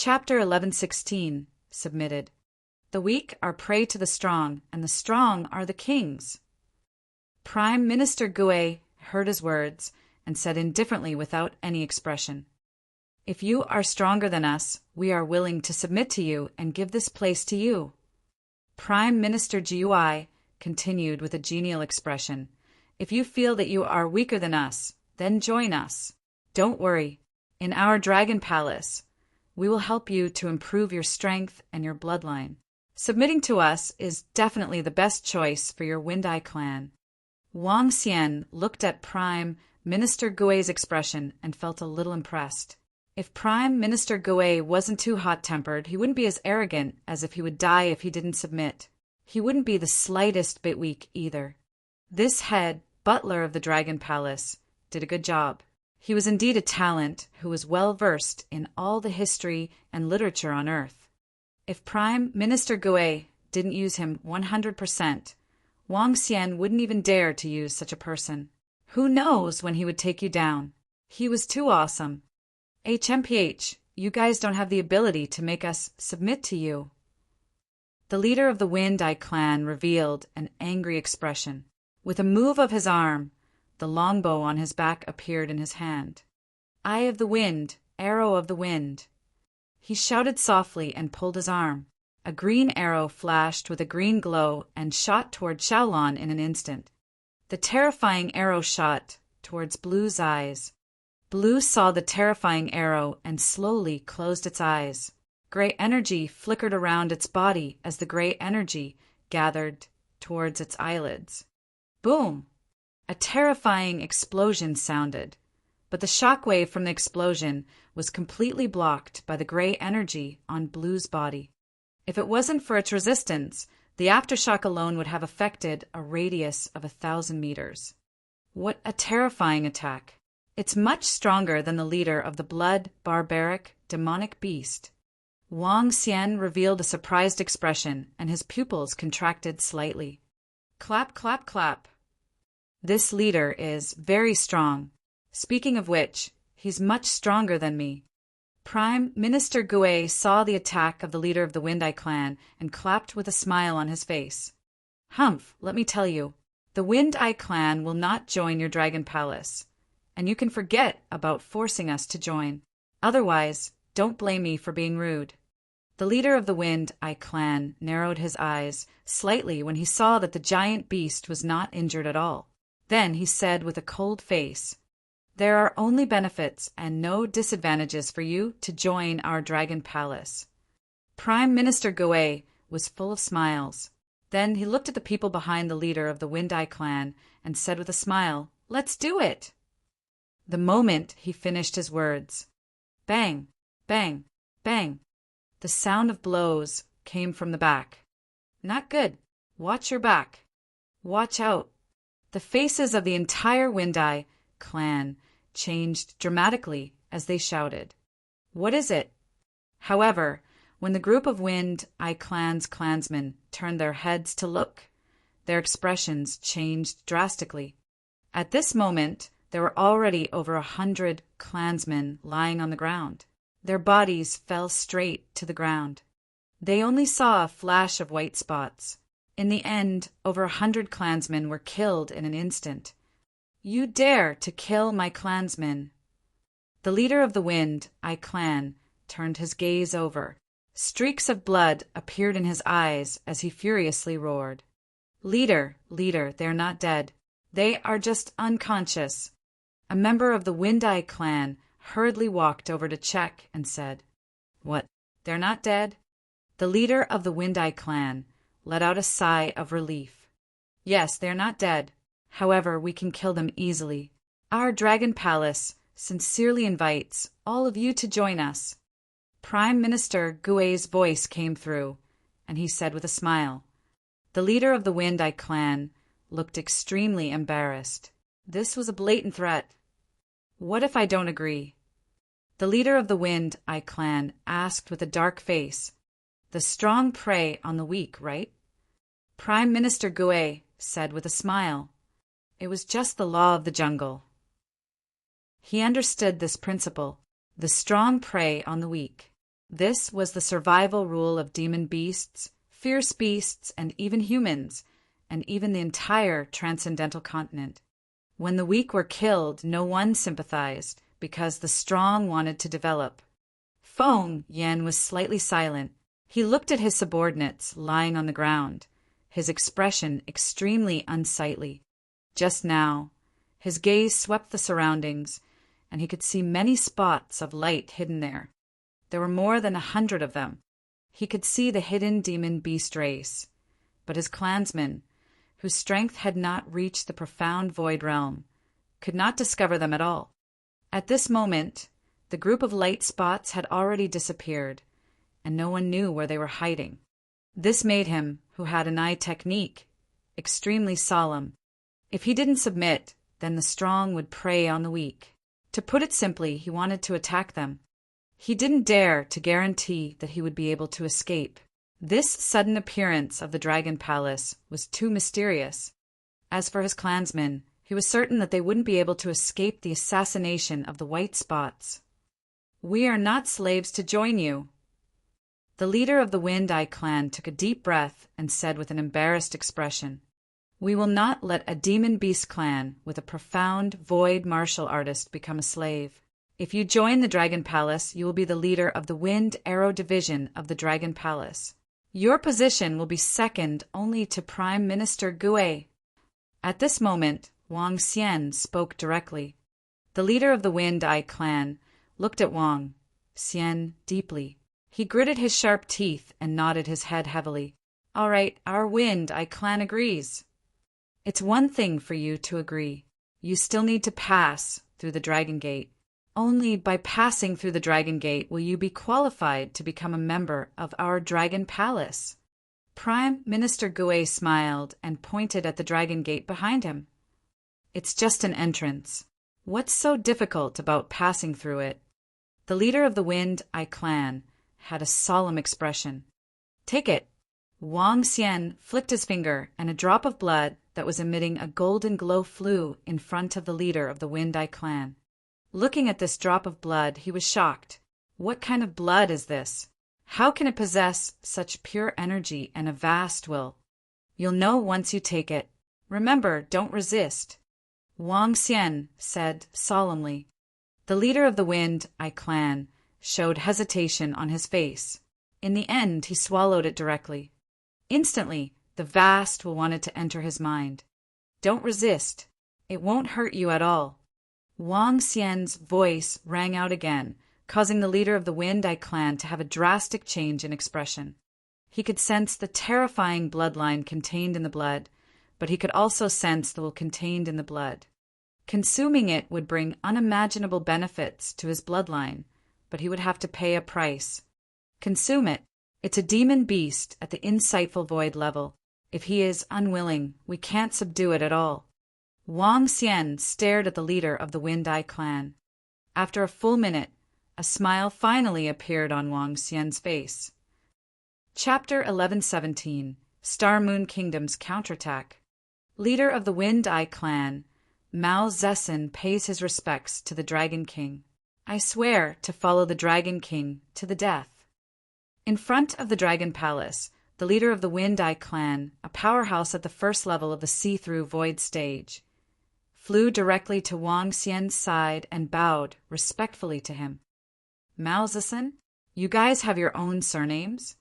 Chapter 1116, submitted. The weak are prey to the strong, and the strong are the kings. Prime Minister Gue heard his words and said indifferently without any expression, "If you are stronger than us, we are willing to submit to you and give this place to you." Prime Minister Gui continued with a genial expression, "If you feel that you are weaker than us, then join us. Don't worry. In our Dragon Palace, we will help you to improve your strength and your bloodline. Submitting to us is definitely the best choice for your Windeye clan." Wang Xian looked at Prime Minister Gui's expression and felt a little impressed. If Prime Minister Gui wasn't too hot-tempered, he wouldn't be as arrogant as if he would die if he didn't submit. He wouldn't be the slightest bit weak either. This head butler of the Dragon Palace did a good job. He was indeed a talent who was well versed in all the history and literature on Earth. If Prime Minister Gui didn't use him 100%, Wang Xian wouldn't even dare to use such a person. Who knows when he would take you down? He was too awesome. HMPH, you guys don't have the ability to make us submit to you. The leader of the Windeye clan revealed an angry expression. With a move of his arm, the longbow on his back appeared in his hand. "Eye of the wind, arrow of the wind." He shouted softly and pulled his arm. A green arrow flashed with a green glow and shot toward Xiaolon in an instant. The terrifying arrow shot towards Blue's eyes. Blue saw the terrifying arrow and slowly closed its eyes. Gray energy flickered around its body as the gray energy gathered towards its eyelids. Boom! A terrifying explosion sounded, but the shockwave from the explosion was completely blocked by the gray energy on Blue's body. If it wasn't for its resistance, the aftershock alone would have affected a radius of 1,000 meters. What a terrifying attack! It's much stronger than the leader of the blood, barbaric, demonic beast. Wang Xian revealed a surprised expression, and his pupils contracted slightly. Clap, clap, clap. This leader is very strong. Speaking of which, he's much stronger than me. Prime Minister Gue saw the attack of the leader of the Windeye clan and clapped with a smile on his face. "Humph, let me tell you, the Windeye clan will not join your Dragon Palace, and you can forget about forcing us to join. Otherwise, don't blame me for being rude." The leader of the Windeye clan narrowed his eyes slightly when he saw that the giant beast was not injured at all. Then he said with a cold face, "There are only benefits and no disadvantages for you to join our Dragon Palace." Prime Minister Gue was full of smiles. Then he looked at the people behind the leader of the Windeye clan and said with a smile, "Let's do it." The moment he finished his words, bang, bang, bang, the sound of blows came from the back. "Not good. Watch your back. Watch out." The faces of the entire Windeye clan changed dramatically as they shouted, "What is it?" However, when the group of Windeye clan's clansmen turned their heads to look, their expressions changed drastically. At this moment, there were already over 100 clansmen lying on the ground. Their bodies fell straight to the ground. They only saw a flash of white spots. In the end, over 100 clansmen were killed in an instant. "You dare to kill my clansmen!" The leader of the Windeye clan turned his gaze over. Streaks of blood appeared in his eyes as he furiously roared. Leader, they're not dead. They are just unconscious." A member of the Windeye clan hurriedly walked over to check and said, "What? They're not dead?" The leader of the Windeye clan let out a sigh of relief. "Yes, they're not dead. However, we can kill them easily. Our Dragon Palace sincerely invites all of you to join us." Prime Minister Gui's voice came through, and he said with a smile. The leader of the Windeye clan looked extremely embarrassed. This was a blatant threat. "What if I don't agree?" The leader of the Windeye clan asked with a dark face. "The strong prey on the weak, right?" Prime Minister Gue said with a smile. It was just the law of the jungle. He understood this principle. The strong prey on the weak. This was the survival rule of demon beasts, fierce beasts, and even humans, and even the entire transcendental continent. When the weak were killed, no one sympathized, because the strong wanted to develop. Feng Yan was slightly silent. He looked at his subordinates lying on the ground, his expression extremely unsightly. Just now, his gaze swept the surroundings, and he could see many spots of light hidden there. There were more than 100 of them. He could see the hidden demon beast race, but his clansmen, whose strength had not reached the profound void realm, could not discover them at all. At this moment, the group of light spots had already disappeared, and no one knew where they were hiding. This made him, who had an eye technique, extremely solemn. If he didn't submit, then the strong would prey on the weak. To put it simply, he wanted to attack them. He didn't dare to guarantee that he would be able to escape. This sudden appearance of the Dragon Palace was too mysterious. As for his clansmen, he was certain that they wouldn't be able to escape the assassination of the white spots. "We are not slaves to join you." The leader of the Wind Eye clan took a deep breath and said with an embarrassed expression, "We will not let a demon beast clan with a profound void martial artist become a slave. If you join the Dragon Palace, you will be the leader of the Wind Arrow Division of the Dragon Palace. Your position will be second only to Prime Minister Gue." At this moment, Wang Xian spoke directly. The leader of the Wind Eye clan looked at Wang Xian deeply. He gritted his sharp teeth and nodded his head heavily. "All right, our Wind Eye clan agrees." "It's one thing for you to agree. You still need to pass through the Dragon Gate. Only by passing through the Dragon Gate will you be qualified to become a member of our Dragon Palace." Prime Minister Gue smiled and pointed at the Dragon Gate behind him. "It's just an entrance. What's so difficult about passing through it?" The leader of the Wind Eye clan had a solemn expression. "Take it." Wang Xian flicked his finger, and a drop of blood that was emitting a golden glow flew in front of the leader of the Wind Eye clan. Looking at this drop of blood, he was shocked. What kind of blood is this? How can it possess such pure energy and a vast will? "You'll know once you take it. Remember, don't resist," Wang Xian said solemnly. The leader of the Wind Eye clan showed hesitation on his face. In the end, he swallowed it directly. Instantly, the vast will wanted to enter his mind. "Don't resist. It won't hurt you at all." Wang Xian's voice rang out again, causing the leader of the Wind Eye clan to have a drastic change in expression. He could sense the terrifying bloodline contained in the blood, but he could also sense the will contained in the blood. Consuming it would bring unimaginable benefits to his bloodline, but he would have to pay a price. Consume it. It's a demon beast at the insightful void level. If he is unwilling, we can't subdue it at all. Wang Xian stared at the leader of the Wind Eye clan. After a full minute, a smile finally appeared on Wang Xian's face. Chapter 1117 Star Moon Kingdom's Counterattack. Leader of the Wind Eye clan, Mao Zedong pays his respects to the Dragon King. "I swear to follow the Dragon King to the death." In front of the Dragon Palace, the leader of the Wind Eye clan, a powerhouse at the first level of the see-through void stage, flew directly to Wang Xian's side and bowed respectfully to him. "Mao Zedong, you guys have your own surnames?"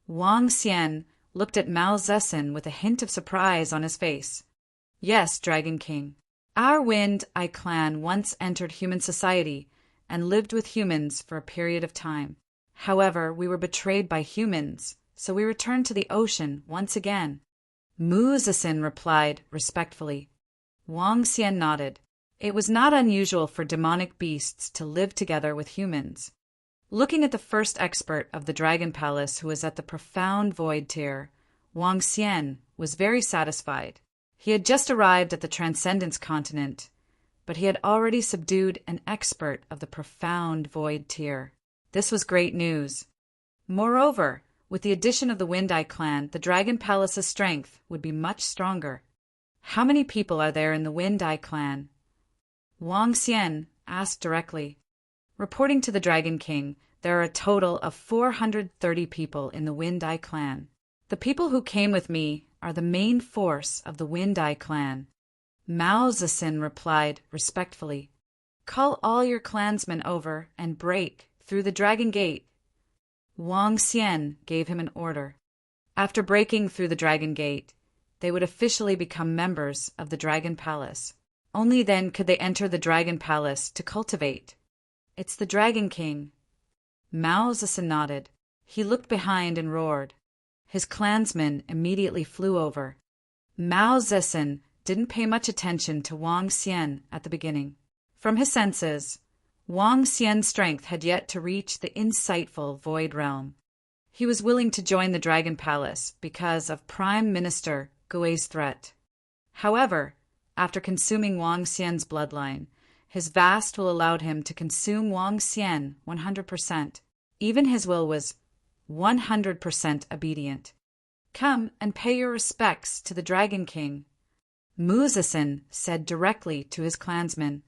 Wang Xian looked at Mao Zedong with a hint of surprise on his face. "Yes, Dragon King. Our Wind Eye clan once entered human society and lived with humans for a period of time. However, we were betrayed by humans, so we returned to the ocean once again." Mao Zedong replied respectfully. Wang Xian nodded. It was not unusual for demonic beasts to live together with humans. Looking at the first expert of the Dragon Palace who was at the profound void tier, Wang Xian was very satisfied. He had just arrived at the Transcendence continent, but he had already subdued an expert of the profound void tier. This was great news. Moreover, with the addition of the Wind Eye clan, the Dragon Palace's strength would be much stronger. "How many people are there in the Wind Eye clan?" Wang Xian asked directly. Reporting to the Dragon King, There are a total of 430 people in the Wind-Eye clan. The people who came with me are the main force of the Wind-Eye clan. Mao Zedong replied respectfully, "Call all your clansmen over and break through the Dragon Gate." Wang Xian gave him an order. After breaking through the Dragon Gate, they would officially become members of the Dragon Palace. Only then could they enter the Dragon Palace to cultivate. "It's the Dragon King." Mao Zedong nodded. He looked behind and roared. His clansmen immediately flew over. Mao Zedong didn't pay much attention to Wang Xian at the beginning. From his senses, Wang Xian's strength had yet to reach the insightful Void Realm. He was willing to join the Dragon Palace because of Prime Minister Gui's threat. However, after consuming Wang Xian's bloodline, his vast will allowed him to consume Wang Xian 100%. Even his will was 100% obedient. "Come and pay your respects to the Dragon King," Mu Zedong said directly to his clansmen.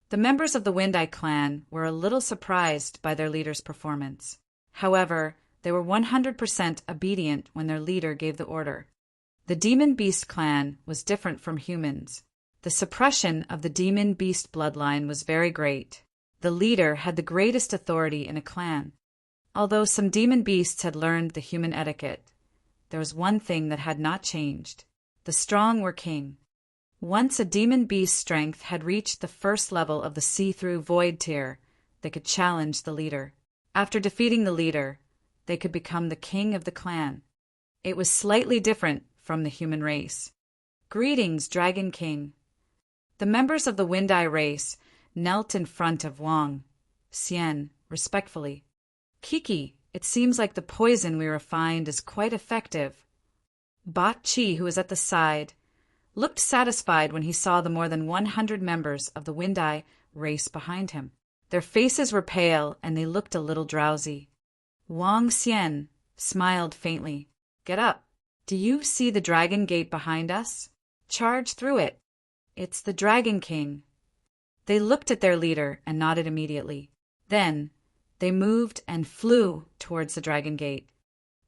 The members of the Wind-Eye clan were a little surprised by their leader's performance. However, they were 100% obedient when their leader gave the order. The Demon Beast clan was different from humans. The suppression of the Demon Beast bloodline was very great. The leader had the greatest authority in a clan. Although some demon beasts had learned the human etiquette, there was one thing that had not changed. The strong were king. Once a demon beast's strength had reached the first level of the see-through void tier, they could challenge the leader. After defeating the leader, they could become the king of the clan. It was slightly different from the human race. "Greetings, Dragon King." The members of the Wind-Eye race knelt in front of Wang Xian respectfully. "Kiki, it seems like the poison we refined is quite effective." Ba Chi, who was at the side, looked satisfied when he saw the more than 100 members of the Wind-Eye race behind him. Their faces were pale and they looked a little drowsy. Wang Xian smiled faintly. "Get up. Do you see the Dragon Gate behind us? Charge through it. It's the Dragon King." They looked at their leader and nodded immediately. Then they moved and flew towards the Dragon Gate.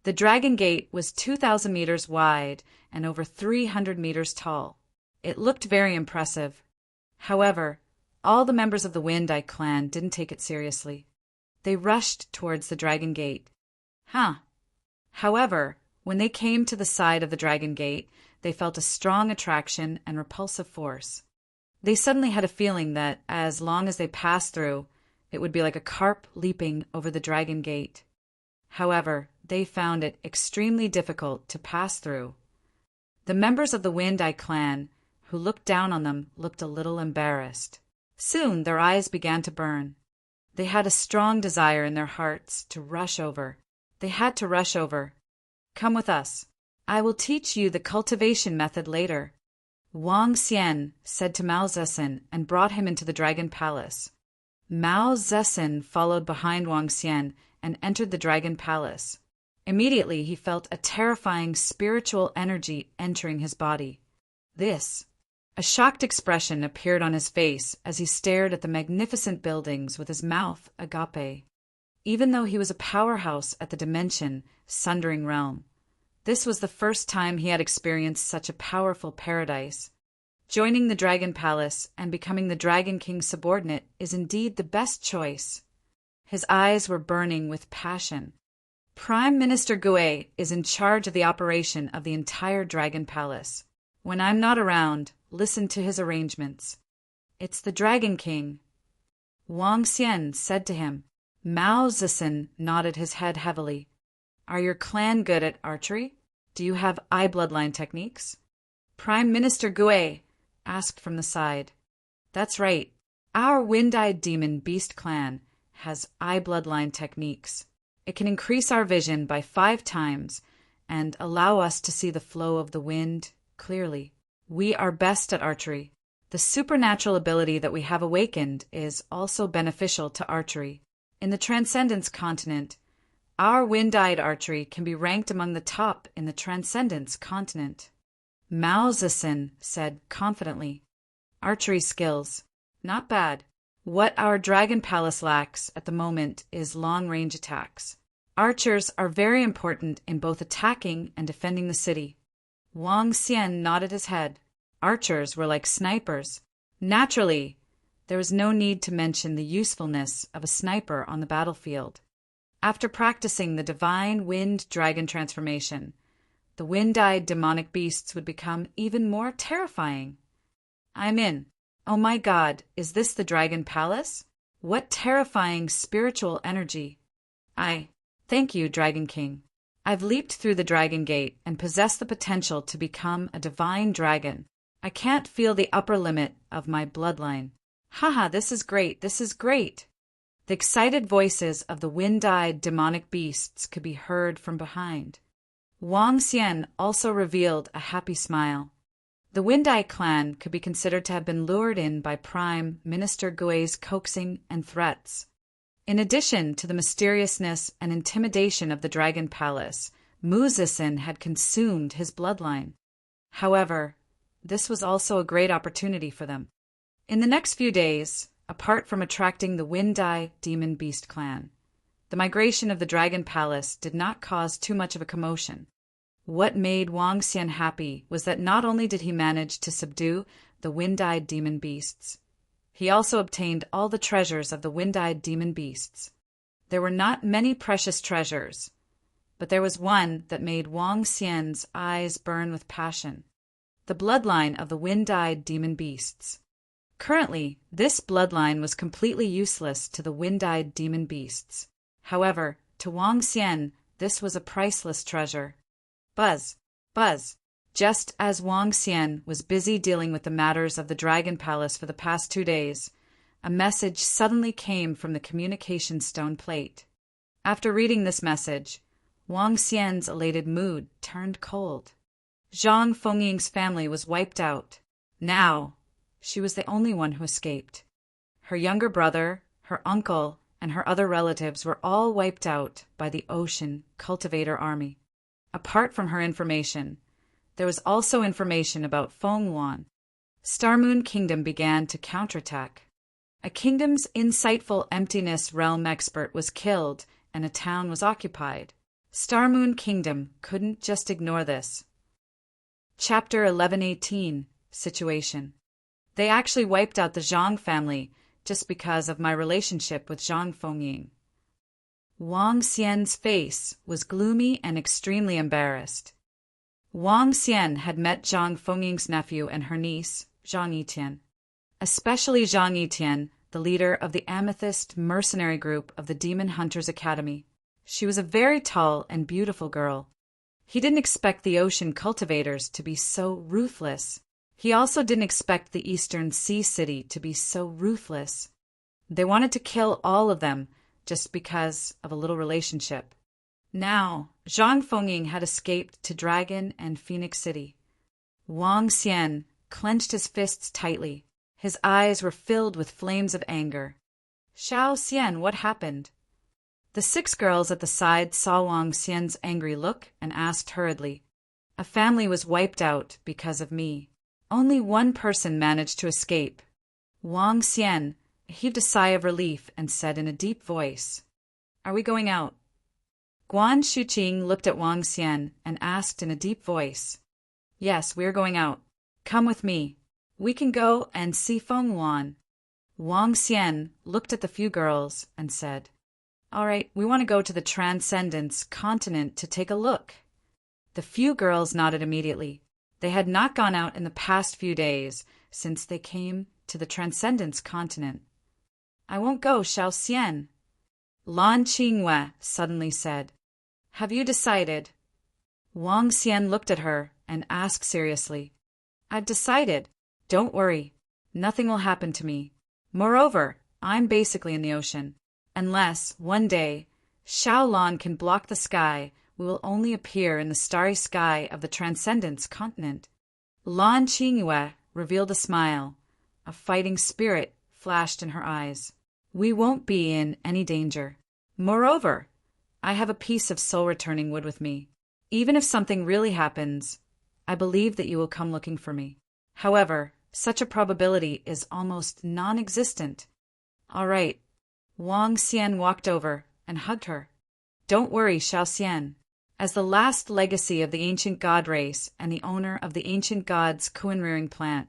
The Dragon Gate was 2,000 meters wide and over 300 meters tall. It looked very impressive. However, all the members of the Wind-Eye clan didn't take it seriously. They rushed towards the Dragon Gate. However, when they came to the side of the Dragon Gate, they felt a strong attraction and repulsive force. They suddenly had a feeling that as long as they passed through, it would be like a carp leaping over the Dragon Gate. However, they found it extremely difficult to pass through. The members of the Wind-Eye clan, who looked down on them, looked a little embarrassed. Soon their eyes began to burn. They had a strong desire in their hearts to rush over. They had to rush over. "Come with us. I will teach you the cultivation method later," Wang Xian said to Mao Zedong and brought him into the Dragon Palace. Mao Zedong followed behind Wang Xian and entered the Dragon Palace. Immediately he felt a terrifying spiritual energy entering his body. A shocked expression appeared on his face as he stared at the magnificent buildings with his mouth agape. Even though he was a powerhouse at the dimension Sundering Realm, this was the first time he had experienced such a powerful paradise. Joining the Dragon Palace and becoming the Dragon King's subordinate is indeed the best choice. His eyes were burning with passion. Prime Minister Gui is in charge of the operation of the entire Dragon Palace. When I'm not around, listen to his arrangements. "It's the Dragon King," Wang Xian said to him. Mao Zedong nodded his head heavily. "Are your clan good at archery? Do you have eye bloodline techniques?" Prime Minister Gui asked from the side. "That's right. Our wind-eyed demon beast clan has eye bloodline techniques. It can increase our vision by 5 times and allow us to see the flow of the wind clearly. We are best at archery. The supernatural ability that we have awakened is also beneficial to archery. In the Transcendence continent, our wind-eyed archery can be ranked among the top in the Transcendence continent," Mao Zedong said confidently. "Archery skills. Not bad. What our dragon palace lacks at the moment is long-range attacks. Archers are very important in both attacking and defending the city. Wang Xian nodded his head. Archers were like snipers. Naturally, there was no need to mention the usefulness of a sniper on the battlefield. After practicing the divine wind dragon transformation, the wind-eyed demonic beasts would become even more terrifying. I'm in. Oh my God, is this the Dragon Palace? What terrifying spiritual energy. Thank you, Dragon King. I've leaped through the Dragon Gate and possess the potential to become a divine dragon. I can't feel the upper limit of my bloodline. Haha, this is great, this is great. The excited voices of the wind-eyed demonic beasts could be heard from behind. Wang Xian also revealed a happy smile. The Wind-Eye clan could be considered to have been lured in by Prime Minister Gui's coaxing and threats. In addition to the mysteriousness and intimidation of the Dragon Palace, Mu Zixin had consumed his bloodline. However, this was also a great opportunity for them. In the next few days, apart from attracting the Wind-Eye Demon Beast clan, the migration of the Dragon Palace did not cause too much of a commotion. What made Wang Xian happy was that not only did he manage to subdue the wind-eyed demon beasts, he also obtained all the treasures of the wind-eyed demon beasts. There were not many precious treasures, but there was one that made Wang Xian's eyes burn with passion: the bloodline of the wind-eyed demon beasts. Currently, this bloodline was completely useless to the wind-eyed demon beasts. However, to Wang Xian, this was a priceless treasure. Buzz, buzz. Just as Wang Xian was busy dealing with the matters of the Dragon Palace for the past 2 days, a message suddenly came from the communication stone plate. After reading this message, Wang Xian's elated mood turned cold. Zhang Fengying's family was wiped out. Now, she was the only one who escaped. Her younger brother, her uncle, and her other relatives were all wiped out by the Ocean Cultivator Army. Apart from her information, there was also information about Fenghuan. Star Moon Kingdom began to counterattack. A kingdom's insightful emptiness realm expert was killed and a town was occupied. Star Moon Kingdom couldn't just ignore this. Chapter 1118, Situation. They actually wiped out the Zhang family just because of my relationship with Zhang Fengying. Wang Xian's face was gloomy and extremely embarrassed. Wang Xian had met Zhang Fengying's nephew and her niece, Zhang Yitian. Especially Zhang Yitian, the leader of the Amethyst mercenary group of the Demon Hunters Academy. She was a very tall and beautiful girl. He didn't expect the Ocean Cultivators to be so ruthless. He also didn't expect the Eastern Sea City to be so ruthless. They wanted to kill all of them, just because of a little relationship. Now, Zhang Fengying had escaped to Dragon and Phoenix City. Wang Xian clenched his fists tightly. His eyes were filled with flames of anger. Xiao Xian, what happened? The 6 girls at the side saw Wang Xian's angry look and asked hurriedly. A family was wiped out because of me. Only one person managed to escape. Wang Xian heaved a sigh of relief and said in a deep voice, "Are we going out?" Guan Shuqing looked at Wang Xian and asked in a deep voice, "Yes, we are going out. Come with me. We can go and see Fenghuan." Wang Xian looked at the few girls and said, "All right, we want to go to the Transcendence continent to take a look." The few girls nodded immediately. They had not gone out in the past few days since they came to the Transcendence continent. "I won't go, Xiao Xian," Lan Qingwei suddenly said. "Have you decided?" Wang Xian looked at her and asked seriously, "I've decided. Don't worry. Nothing will happen to me. Moreover, I'm basically in the ocean. Unless, one day, Xiaolan can block the sky, we will only appear in the starry sky of the Transcendence continent." Lan Qingwei revealed a smile. A fighting spirit flashed in her eyes. "We won't be in any danger. Moreover, I have a piece of soul-returning wood with me. Even if something really happens, I believe that you will come looking for me. However, such a probability is almost non-existent. All right. Wang Xian walked over and hugged her. Don't worry, Xiao Xian. As the last legacy of the ancient god race and the owner of the ancient god's Kuan-rearing plant,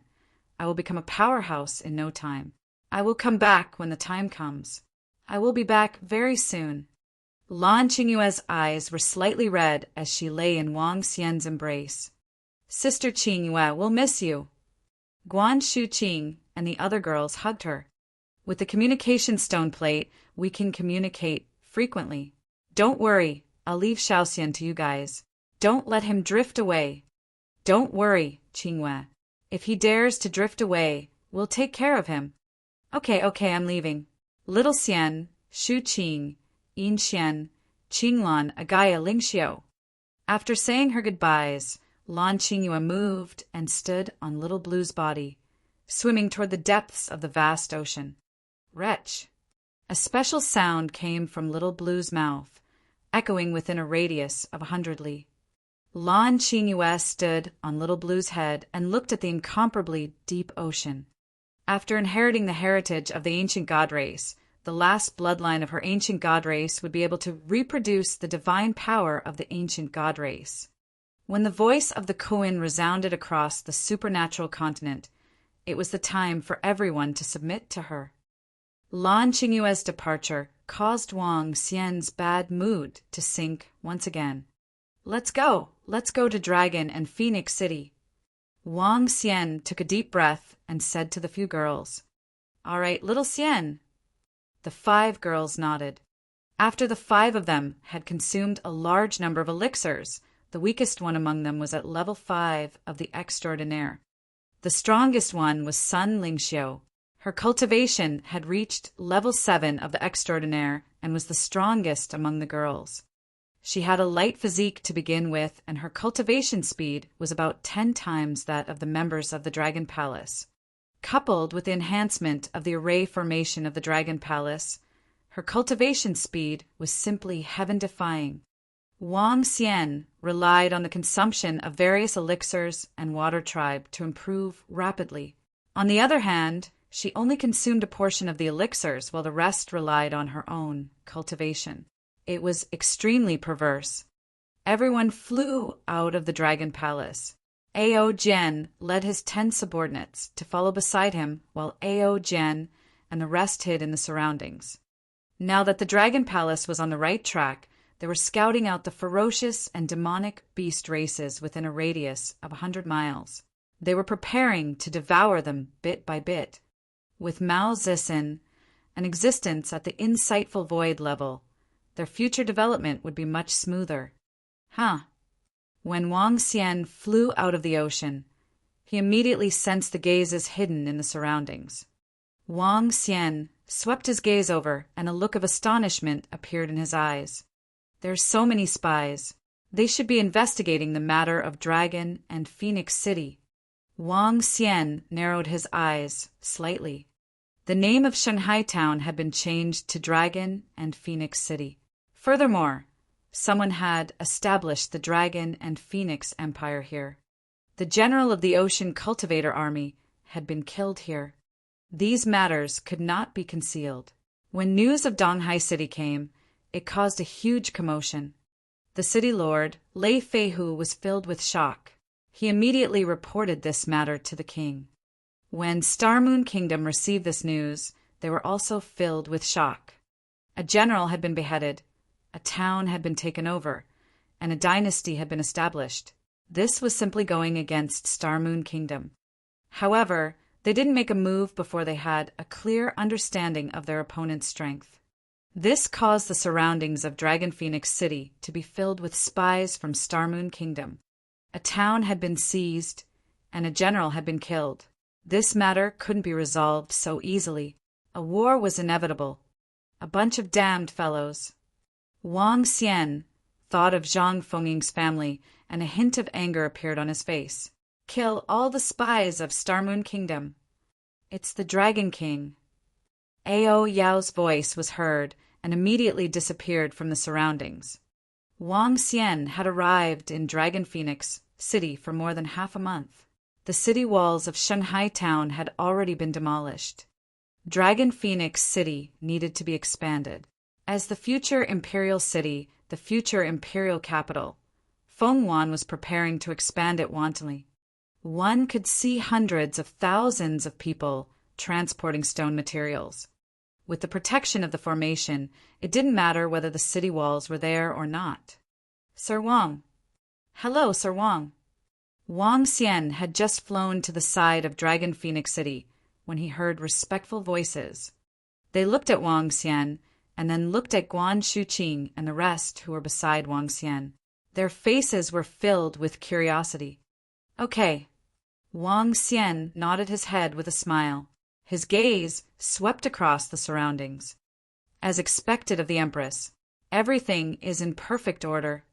I will become a powerhouse in no time. I will come back when the time comes. I will be back very soon. Lan Qingyue's eyes were slightly red as she lay in Wang Xian's embrace. Sister Qingyue, we'll miss you. Guan Shuqing and the other girls hugged her. With the communication stone plate, we can communicate frequently. Don't worry, I'll leave Xiaoxian to you guys. Don't let him drift away. Don't worry, Qingyue. If he dares to drift away, we'll take care of him. Okay, I'm leaving. Little Xian, Shu Qing, Yin Xian, Qinglan, Agaya Lingxiu. After saying her goodbyes, Lan Qingyue moved and stood on Little Blue's body, swimming toward the depths of the vast ocean. Wretch! A special sound came from Little Blue's mouth, echoing within a radius of 100 li. Lan Qingyue stood on Little Blue's head and looked at the incomparably deep ocean. After inheriting the heritage of the ancient god race, the last bloodline of her ancient god race would be able to reproduce the divine power of the ancient god race. When the voice of the Kuan resounded across the supernatural continent, it was the time for everyone to submit to her. Lan Qingyue's departure caused Wang Xian's bad mood to sink once again. Let's go to Dragon and Phoenix City. Wang Xian took a deep breath and said to the few girls, All right, little Xian. The 5 girls nodded. After the 5 of them had consumed a large number of elixirs, the weakest one among them was at level 5 of the Extraordinaire. The strongest one was Sun Lingxiu. Her cultivation had reached level 7 of the Extraordinaire and was the strongest among the girls. She had a light physique to begin with, and her cultivation speed was about 10 times that of the members of the Dragon Palace. Coupled with the enhancement of the array formation of the Dragon Palace, her cultivation speed was simply heaven-defying. Wang Xian relied on the consumption of various elixirs and water tribe to improve rapidly. On the other hand, she only consumed a portion of the elixirs while the rest relied on her own cultivation. It was extremely perverse. Everyone flew out of the Dragon Palace. Ao Jian led his 10 subordinates to follow beside him while Ao Jian and the rest hid in the surroundings. Now that the Dragon Palace was on the right track, they were scouting out the ferocious and demonic beast races within a radius of 100 miles. They were preparing to devour them bit by bit. With Mao Zixin, an existence at the insightful void level, their future development would be much smoother. When Wang Xian flew out of the ocean, he immediately sensed the gazes hidden in the surroundings. Wang Xian swept his gaze over, and a look of astonishment appeared in his eyes. There are so many spies. They should be investigating the matter of Dragon and Phoenix City. Wang Xian narrowed his eyes slightly. The name of Shanghai Town had been changed to Dragon and Phoenix City. Furthermore, someone had established the Dragon and Phoenix Empire here. The general of the Ocean Cultivator Army had been killed here. These matters could not be concealed. When news of Donghai City came, it caused a huge commotion. The city lord, Lei Feihu, was filled with shock. He immediately reported this matter to the king. When Star Moon Kingdom received this news, they were also filled with shock. A general had been beheaded, a town had been taken over, and a dynasty had been established. This was simply going against Star Moon Kingdom. However, they didn't make a move before they had a clear understanding of their opponent's strength. This caused the surroundings of Dragon Phoenix City to be filled with spies from Star Moon Kingdom. A town had been seized, and a general had been killed. This matter couldn't be resolved so easily. A war was inevitable. A bunch of damned fellows. Wang Xian thought of Zhang Fengying's family, and a hint of anger appeared on his face. Kill all the spies of Star Moon Kingdom. It's the Dragon King. Ao Yao's voice was heard and immediately disappeared from the surroundings. Wang Xian had arrived in Dragon Phoenix City for more than half a month. The city walls of Shanghai Town had already been demolished. Dragon Phoenix City needed to be expanded. As the future imperial city, the future imperial capital, Feng Wan was preparing to expand it wantonly. One could see hundreds of thousands of people transporting stone materials. With the protection of the formation, it didn't matter whether the city walls were there or not. Sir Wang. Hello, Sir Wang. Wang Xian had just flown to the side of Dragon Phoenix City when he heard respectful voices. They looked at Wang Xian and then looked at Guan Shuqing and the rest who were beside Wang Xian. Their faces were filled with curiosity. Okay. Wang Xian nodded his head with a smile. His gaze swept across the surroundings. As expected of the Empress, everything is in perfect order.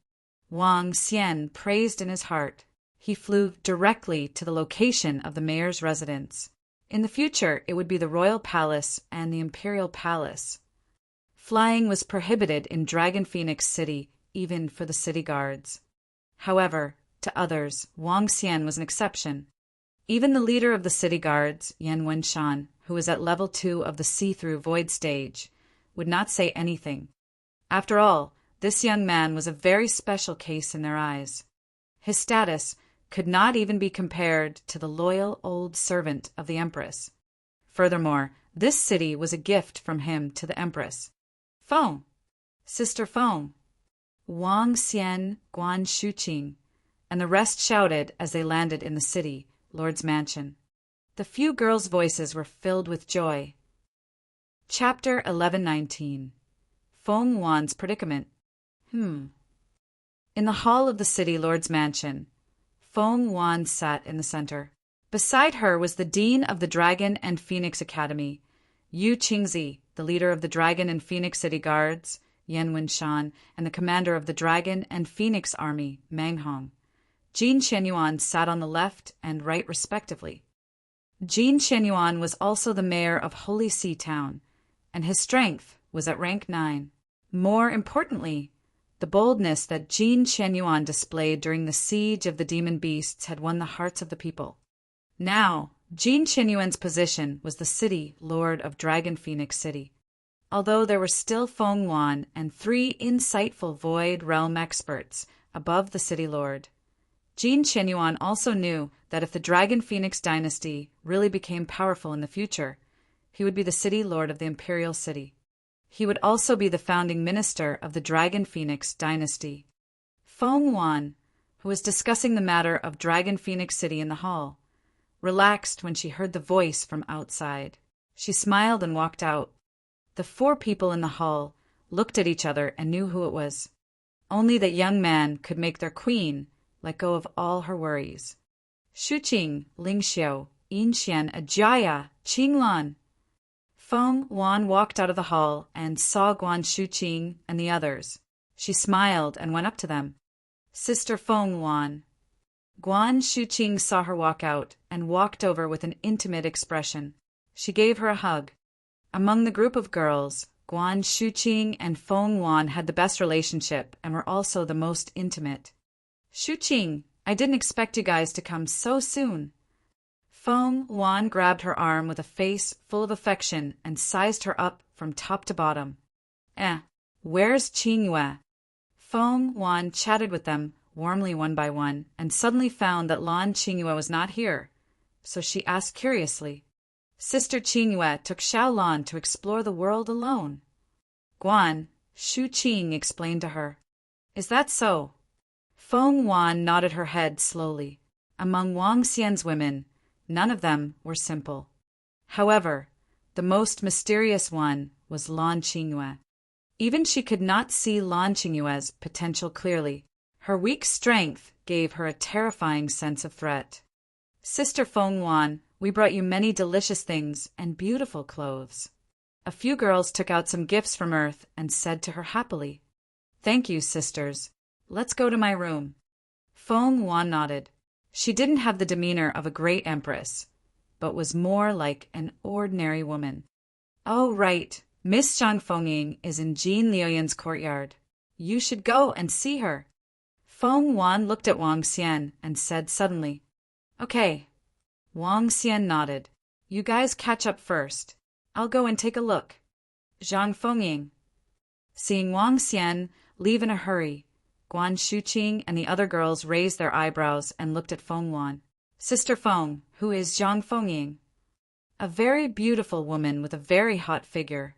Wang Xian praised in his heart. He flew directly to the location of the mayor's residence. In the future, it would be the royal palace and the imperial palace. Flying was prohibited in Dragon Phoenix City, even for the city guards. However, to others, Wang Xian was an exception. Even the leader of the city guards, Yan Wenshan, who was at level 2 of the see-through void stage, would not say anything. After all, this young man was a very special case in their eyes. His status could not even be compared to the loyal old servant of the Empress. Furthermore, this city was a gift from him to the Empress. Feng, Sister Feng, Wang Xian, Guan Shuqing, and the rest shouted as they landed in the city, Lord's mansion. The few girls' voices were filled with joy. Chapter 1119. Feng Wan's Predicament. In the hall of the city Lord's mansion, Feng Wan sat in the center. Beside her was the Dean of the Dragon and Phoenix Academy, Yu Qingzi, the leader of the Dragon and Phoenix City Guards, Yan Wenshan, and the commander of the Dragon and Phoenix Army, Meng Hong. Jin Shenyuan sat on the left and right respectively. Jin Shenyuan was also the mayor of Holy See Town, and his strength was at rank 9. More importantly, the boldness that Jin Shenyuan displayed during the siege of the demon beasts had won the hearts of the people. Now, Jin Shenyuan's position was the city lord of Dragon Phoenix City. Although there were still Feng Wan and 3 insightful Void Realm experts above the city lord, Jin Shenyuan also knew that if the Dragon Phoenix dynasty really became powerful in the future, he would be the city lord of the imperial city. He would also be the founding minister of the Dragon Phoenix dynasty. Feng Wan, who was discussing the matter of Dragon Phoenix City in the hall, relaxed when she heard the voice from outside. She smiled and walked out. The 4 people in the hall looked at each other and knew who it was. Only that young man could make their queen let go of all her worries. Shuqing, Lingxiu, Yinxian, Ajaya, Qinglan. Feng Wan walked out of the hall and saw Guan Shuqing and the others. She smiled and went up to them. Sister Feng Wan. Guan Shuqing saw her walk out and walked over with an intimate expression. She gave her a hug. Among the group of girls, Guan Shuqing and Feng Wan had the best relationship and were also the most intimate. Shuqing, I didn't expect you guys to come so soon. Feng Wan grabbed her arm with a face full of affection and sized her up from top to bottom. Where's Qingyue? Feng Wan chatted with them warmly one by one and suddenly found that Lan Qingyue was not here, so she asked curiously. Sister Qingyue took Xiao Lan to explore the world alone. Guan, Shuqing explained to her. Is that so? Feng Wan nodded her head slowly. Among Wang Xian's women, none of them were simple. However, the most mysterious one was Lan Qingyue. Even she could not see Lan Qingyue's potential clearly. Her weak strength gave her a terrifying sense of threat. Sister Feng Wan, we brought you many delicious things and beautiful clothes. A few girls took out some gifts from Earth and said to her happily, Thank you, sisters. Let's go to my room. Feng Wan nodded. She didn't have the demeanor of a great empress, but was more like an ordinary woman. Oh, right. Miss Zhang Fengying is in Jin Liuyan's courtyard. You should go and see her. Feng Wan looked at Wang Xian and said suddenly, Okay. Wang Xian nodded. You guys catch up first. I'll go and take a look. Zhang Fengying. Seeing Wang Xian leave in a hurry, Guan Shuqing and the other girls raised their eyebrows and looked at Feng Wan. Sister Feng, who is Zhang Fengying? A very beautiful woman with a very hot figure.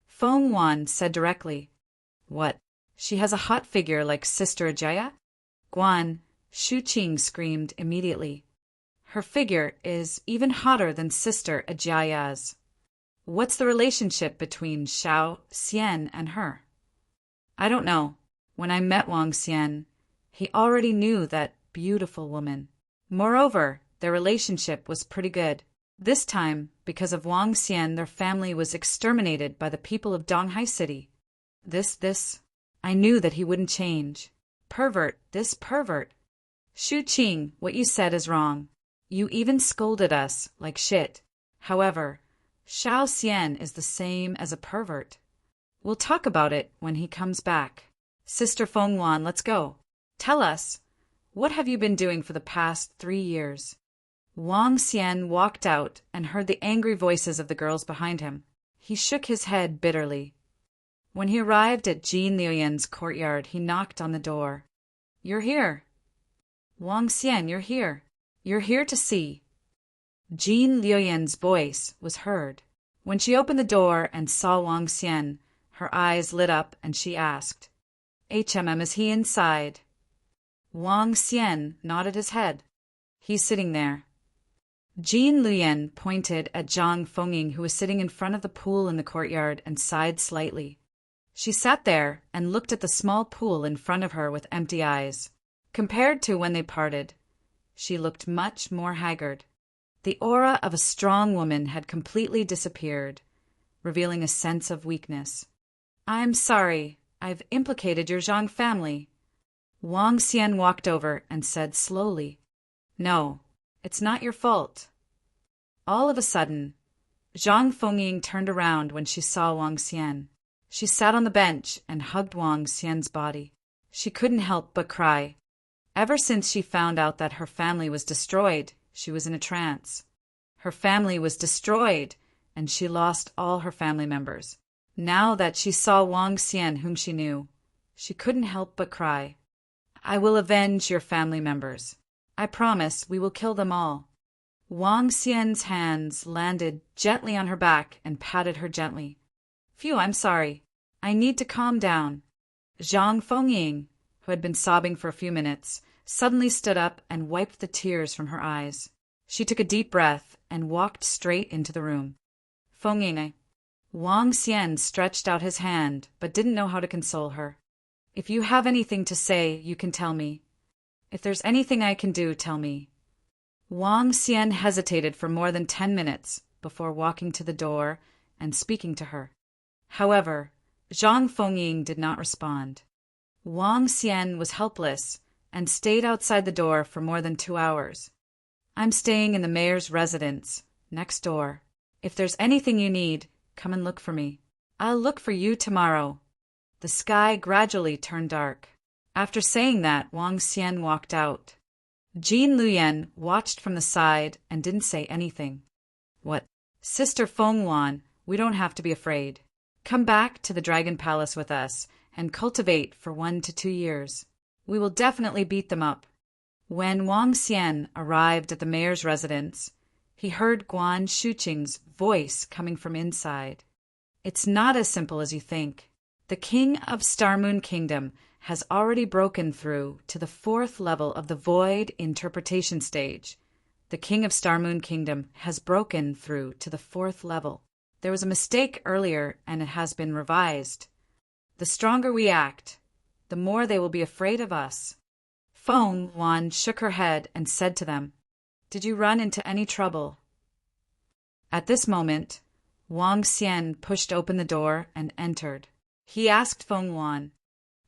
Feng Wan said directly. What? She has a hot figure like Sister Ajaya? Guan Shuqing screamed immediately. Her figure is even hotter than Sister Ajaya's. What's the relationship between Xiao Xian and her? I don't know. When I met Wang Xian, he already knew that beautiful woman. Moreover, their relationship was pretty good. This time, because of Wang Xian, their family was exterminated by the people of Donghai City. I knew that he wouldn't change. This pervert. Shu Qing, what you said is wrong. You even scolded us like shit. However, Xiao Xian is the same as a pervert. We'll talk about it when he comes back. Sister Feng Wan, let's go. Tell us, what have you been doing for the past 3 years? Wang Xian walked out and heard the angry voices of the girls behind him. He shook his head bitterly. When he arrived at Jin Liuyan's courtyard, he knocked on the door. You're here. Wang Xian, you're here. You're here to see. Jin Liuyan's voice was heard. When she opened the door and saw Wang Xian, her eyes lit up and she asked, is he inside? Wang Xian nodded his head. He's sitting there. Jin Liuyan pointed at Zhang Fengying, who was sitting in front of the pool in the courtyard, and sighed slightly. She sat there and looked at the small pool in front of her with empty eyes. Compared to when they parted, she looked much more haggard. The aura of a strong woman had completely disappeared, revealing a sense of weakness. I'm sorry, I've implicated your Zhang family. Wang Xian walked over and said slowly, No, it's not your fault. All of a sudden, Zhang Fengying turned around when she saw Wang Xian. She sat on the bench and hugged Wang Xian's body. She couldn't help but cry. Ever since she found out that her family was destroyed, she was in a trance. Her family was destroyed, and she lost all her family members. Now that she saw Wang Xian, whom she knew, she couldn't help but cry. I will avenge your family members. I promise we will kill them all. Wang Xian's hands landed gently on her back and patted her gently. Phew, I'm sorry. I need to calm down. Zhang Fengying, who had been sobbing for a few minutes, suddenly stood up and wiped the tears from her eyes. She took a deep breath and walked straight into the room. Fengying. Wang Xian stretched out his hand, but didn't know how to console her. If you have anything to say, you can tell me. If there's anything I can do, tell me. Wang Xian hesitated for more than 10 minutes before walking to the door and speaking to her. However, Zhang Fengying did not respond. Wang Xian was helpless and stayed outside the door for more than 2 hours. I'm staying in the mayor's residence, next door. If there's anything you need, come and look for me. I'll look for you tomorrow. The sky gradually turned dark. After saying that, Wang Xian walked out. Jin Liuyan watched from the side and didn't say anything. What? Sister Feng Wan, we don't have to be afraid. Come back to the Dragon Palace with us and cultivate for 1 to 2 years. We will definitely beat them up. When Wang Xian arrived at the mayor's residence, he heard Guan Shuqing's voice coming from inside. It's not as simple as you think. The king of Star Moon Kingdom has already broken through to the 4th level of the Void Interpretation stage. The king of Star Moon Kingdom has broken through to the 4th level. There was a mistake earlier, and it has been revised. The stronger we act, the more they will be afraid of us. Feng Wan shook her head and said to them, Did you run into any trouble? At this moment, Wang Xian pushed open the door and entered. He asked Feng Wan,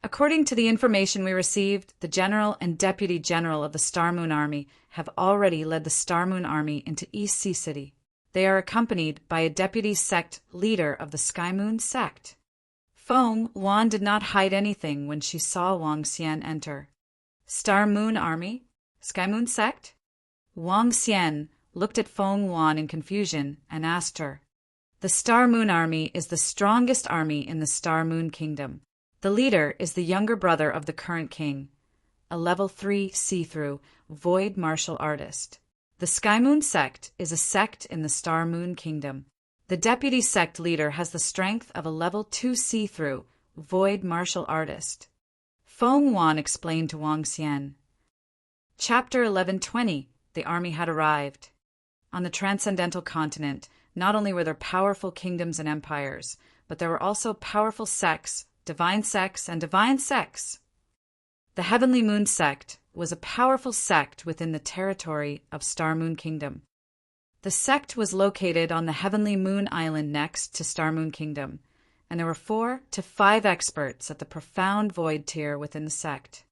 According to the information we received, the General and Deputy General of the Star Moon Army have already led the Star Moon Army into East Sea City. They are accompanied by a deputy sect leader of the Sky Moon sect. Feng Wan did not hide anything when she saw Wang Xian enter. Star Moon Army? Sky Moon sect? Wang Xian looked at Feng Wan in confusion and asked her, The Star Moon Army is the strongest army in the Star Moon Kingdom. The leader is the younger brother of the current king, a level 3 see-through, void martial artist. The Sky Moon sect is a sect in the Star Moon Kingdom. The deputy sect leader has the strength of a level 2 see-through, void martial artist. Feng Wan explained to Wang Xian. Chapter 1120. The army had arrived. On the transcendental continent, not only were there powerful kingdoms and empires, but there were also powerful sects, divine sects, and divine sects. The Heavenly Moon sect was a powerful sect within the territory of Star Moon Kingdom. The sect was located on the Heavenly Moon Island next to Star Moon Kingdom, and there were 4 to 5 experts at the profound void tier within the sect.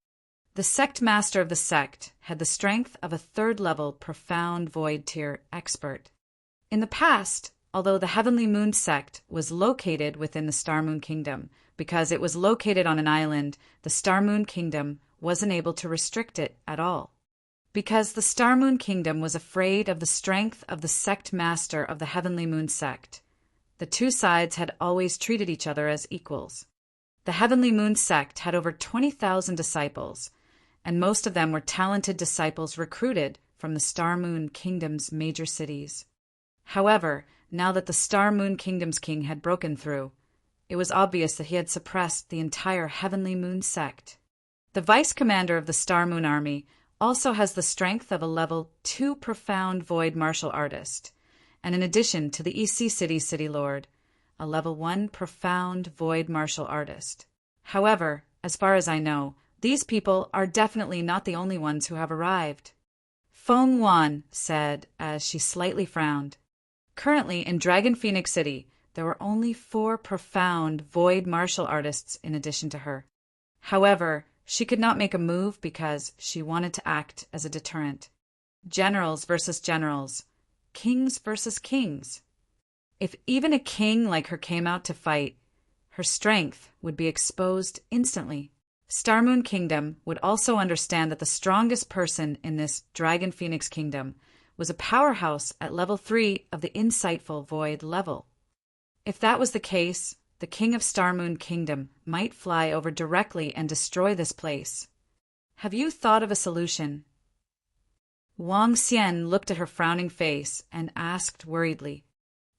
The sect master of the sect had the strength of a 3rd-level profound void tier expert. In the past, although the Heavenly Moon sect was located within the Star Moon Kingdom, because it was located on an island, the Star Moon Kingdom wasn't able to restrict it at all. Because the Star Moon Kingdom was afraid of the strength of the sect master of the Heavenly Moon sect, the two sides had always treated each other as equals. The Heavenly Moon sect had over 20,000 disciples, and most of them were talented disciples recruited from the Star Moon Kingdom's major cities. However, now that the Star Moon Kingdom's king had broken through, it was obvious that he had suppressed the entire Heavenly Moon sect. The vice commander of the Star Moon Army also has the strength of a level 2 profound void martial artist, and in addition to the EC City Lord, a level 1 profound void martial artist. However, as far as I know, these people are definitely not the only ones who have arrived. Feng Wan said as she slightly frowned. Currently in Dragon Phoenix City, there were only 4 profound void martial artists in addition to her. However, she could not make a move because she wanted to act as a deterrent. Generals versus generals. Kings versus kings. If even a king like her came out to fight, her strength would be exposed instantly. Star Moon Kingdom would also understand that the strongest person in this Dragon Phoenix Kingdom was a powerhouse at level 3 of the insightful void level. If that was the case, the king of Star Moon Kingdom might fly over directly and destroy this place. Have you thought of a solution? Wang Xian looked at her frowning face and asked worriedly,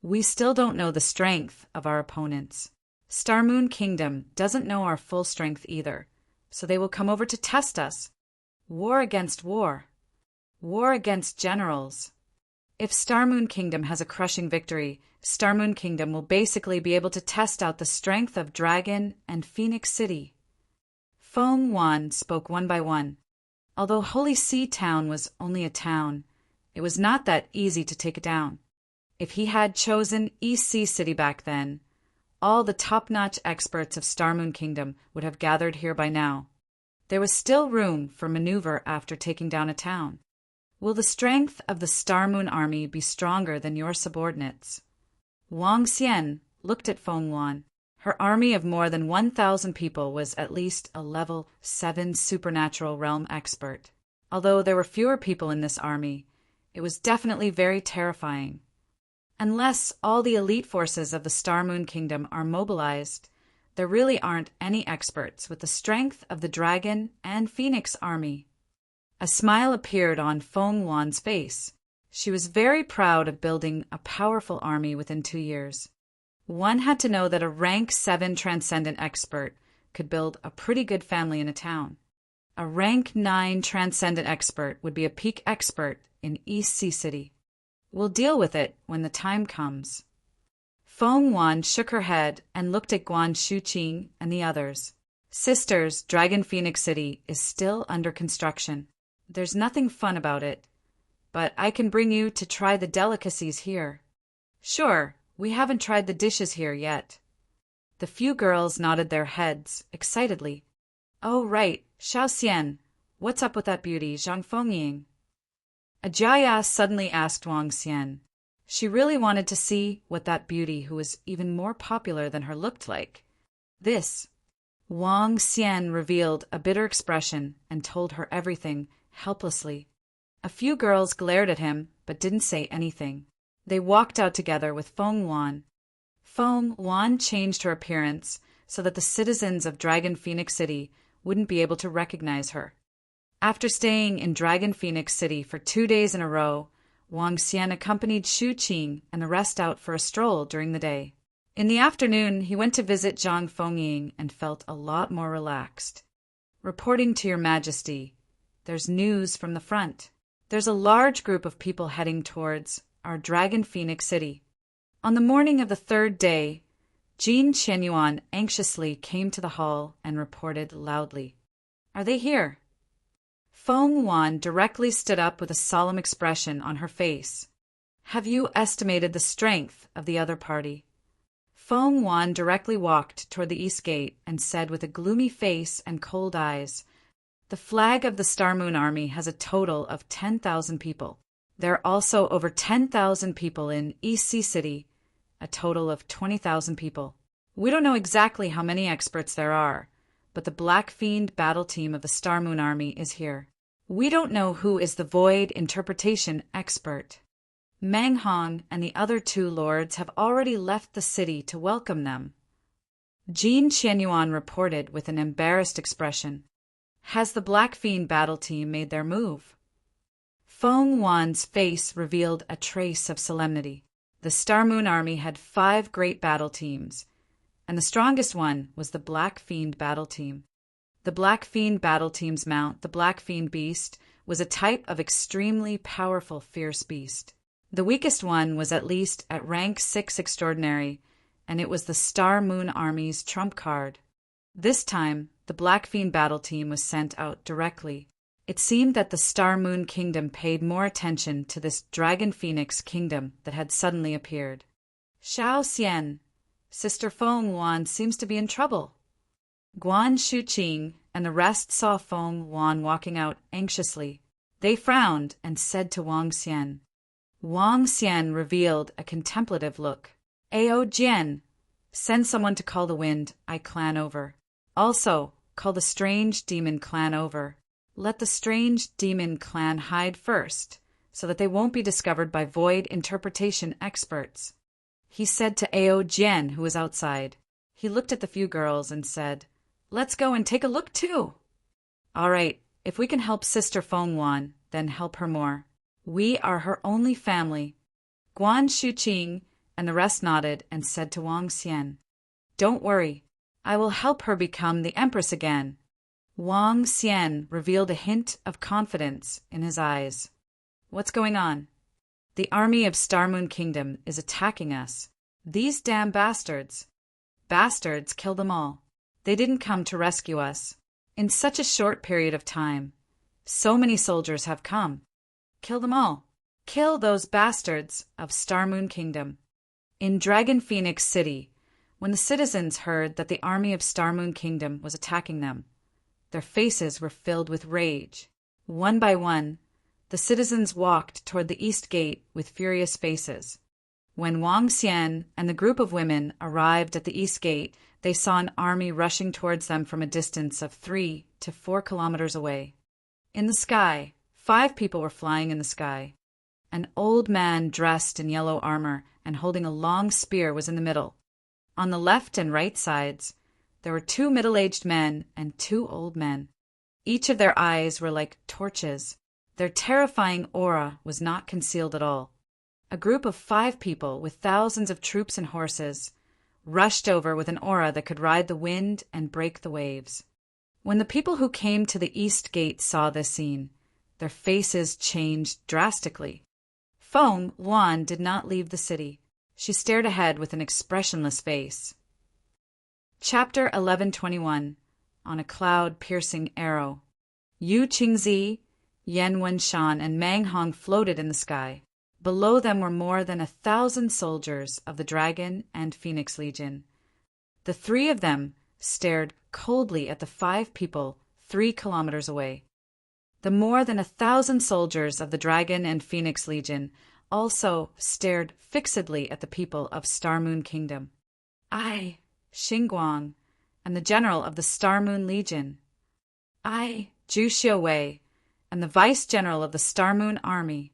"We still don't know the strength of our opponents. Star Moon Kingdom doesn't know our full strength either, so they will come over to test us. War against war. War against generals. If Star Moon Kingdom has a crushing victory, Star Moon Kingdom will basically be able to test out the strength of Dragon and Phoenix City." Feng Wan spoke one by one. Although Holy Sea Town was only a town, it was not that easy to take it down. If he had chosen EC City back then, all the top-notch experts of Star Moon Kingdom would have gathered here by now. There was still room for maneuver after taking down a town. Will the strength of the Star Moon Army be stronger than your subordinates? Wang Xian looked at Feng Wan. Her army of more than 1,000 people was at least a level 7 supernatural realm expert. Although there were fewer people in this army, it was definitely very terrifying. Unless all the elite forces of the Star Moon Kingdom are mobilized, there really aren't any experts with the strength of the Dragon and Phoenix Army. A smile appeared on Feng Wan's face. She was very proud of building a powerful army within 2 years. One had to know that a rank 7 transcendent expert could build a pretty good family in a town. A rank 9 transcendent expert would be a peak expert in East Sea City. We'll deal with it when the time comes. Feng Wan shook her head and looked at Guan Shuqing and the others. Sisters, Dragon Phoenix City is still under construction. There's nothing fun about it, but I can bring you to try the delicacies here. Sure, we haven't tried the dishes here yet. The few girls nodded their heads excitedly. Oh, right, Xiao Xian, what's up with that beauty, Zhang Fengying? Ajaya suddenly asked Wang Xian. She really wanted to see what that beauty who was even more popular than her looked like. This. Wang Xian revealed a bitter expression and told her everything, helplessly. A few girls glared at him, but didn't say anything. They walked out together with Feng Wan. Feng Wan changed her appearance so that the citizens of Dragon Phoenix City wouldn't be able to recognize her. After staying in Dragon Phoenix City for 2 days in a row, Wang Xian accompanied Xu Qing and the rest out for a stroll during the day. In the afternoon, he went to visit Zhang Fengying and felt a lot more relaxed. "Reporting to your majesty, there's news from the front. There's a large group of people heading towards our Dragon Phoenix City." On the morning of the third day, Jin Qianyuan anxiously came to the hall and reported loudly, "Are they here?" Feng Wan directly stood up with a solemn expression on her face. "Have you estimated the strength of the other party?" Feng Wan directly walked toward the east gate and said with a gloomy face and cold eyes, "The flag of the Star Moon Army has a total of 10,000 people. There are also over 10,000 people in East Sea City, a total of 20,000 people. We don't know exactly how many experts there are, but the Black Fiend battle team of the Star Moon Army is here. We don't know who is the Void interpretation expert. Mang Hong and the other 2 lords have already left the city to welcome them." Jin Qianyuan reported with an embarrassed expression, "Has the Black Fiend battle team made their move?" Feng Wan's face revealed a trace of solemnity. The Star Moon Army had 5 great battle teams, and the strongest one was the Black Fiend battle team. The Black Fiend battle team's mount, the Black Fiend Beast, was a type of extremely powerful fierce beast. The weakest one was at least at rank 6 extraordinary, and it was the Star Moon Army's trump card. This time, the Black Fiend battle team was sent out directly. It seemed that the Star Moon Kingdom paid more attention to this Dragon Phoenix Kingdom that had suddenly appeared. "Xiao Xian, Sister Feng Wan seems to be in trouble." Guan Shuqing and the rest saw Feng Wan walking out anxiously. They frowned and said to Wang Xian. Wang Xian revealed a contemplative look. "Ao Jian, send someone to call the Wind Eye clan over. Also, call the Strange Demon clan over. Let the Strange Demon clan hide first, so that they won't be discovered by Void interpretation experts," he said to Ao Jian, who was outside. He looked at the few girls and said, "Let's go and take a look too." "All right, if we can help Sister Feng Wan, then help her more. We are her only family." Guan Shuqing and the rest nodded and said to Wang Xian, "Don't worry, I will help her become the Empress again." Wang Xian revealed a hint of confidence in his eyes. "What's going on?" "The army of Star Moon Kingdom is attacking us. These damn bastards." "Bastards, kill them all. They didn't come to rescue us. In such a short period of time, so many soldiers have come. Kill them all. Kill those bastards of Star Moon Kingdom." In Dragon Phoenix City, when the citizens heard that the army of Star Moon Kingdom was attacking them, their faces were filled with rage. One by one, the citizens walked toward the east gate with furious faces. When Wang Xian and the group of women arrived at the east gate, they saw an army rushing towards them from a distance of 3 to 4 kilometers away. In the sky, 5 people were flying in the sky. An old man dressed in yellow armor and holding a long spear was in the middle. On the left and right sides, there were 2 middle-aged men and 2 old men. Each of their eyes were like torches. Their terrifying aura was not concealed at all. A group of 5 people with thousands of troops and horses rushed over with an aura that could ride the wind and break the waves. When the people who came to the east gate saw this scene, their faces changed drastically. Feng Wan did not leave the city. She stared ahead with an expressionless face. Chapter 1121. On a Cloud-Piercing Arrow. Yu Qingzi, Yan Wenshan, and Mang Hong floated in the sky. Below them were more than 1,000 soldiers of the Dragon and Phoenix Legion. The 3 of them stared coldly at the 5 people 3 kilometers away. The more than 1,000 soldiers of the Dragon and Phoenix Legion also stared fixedly at the people of Star Moon Kingdom. "I, Xingguang, am the general of the Star Moon Legion. I, Zhu Xiuwei, am the vice-general of the Star Moon Army.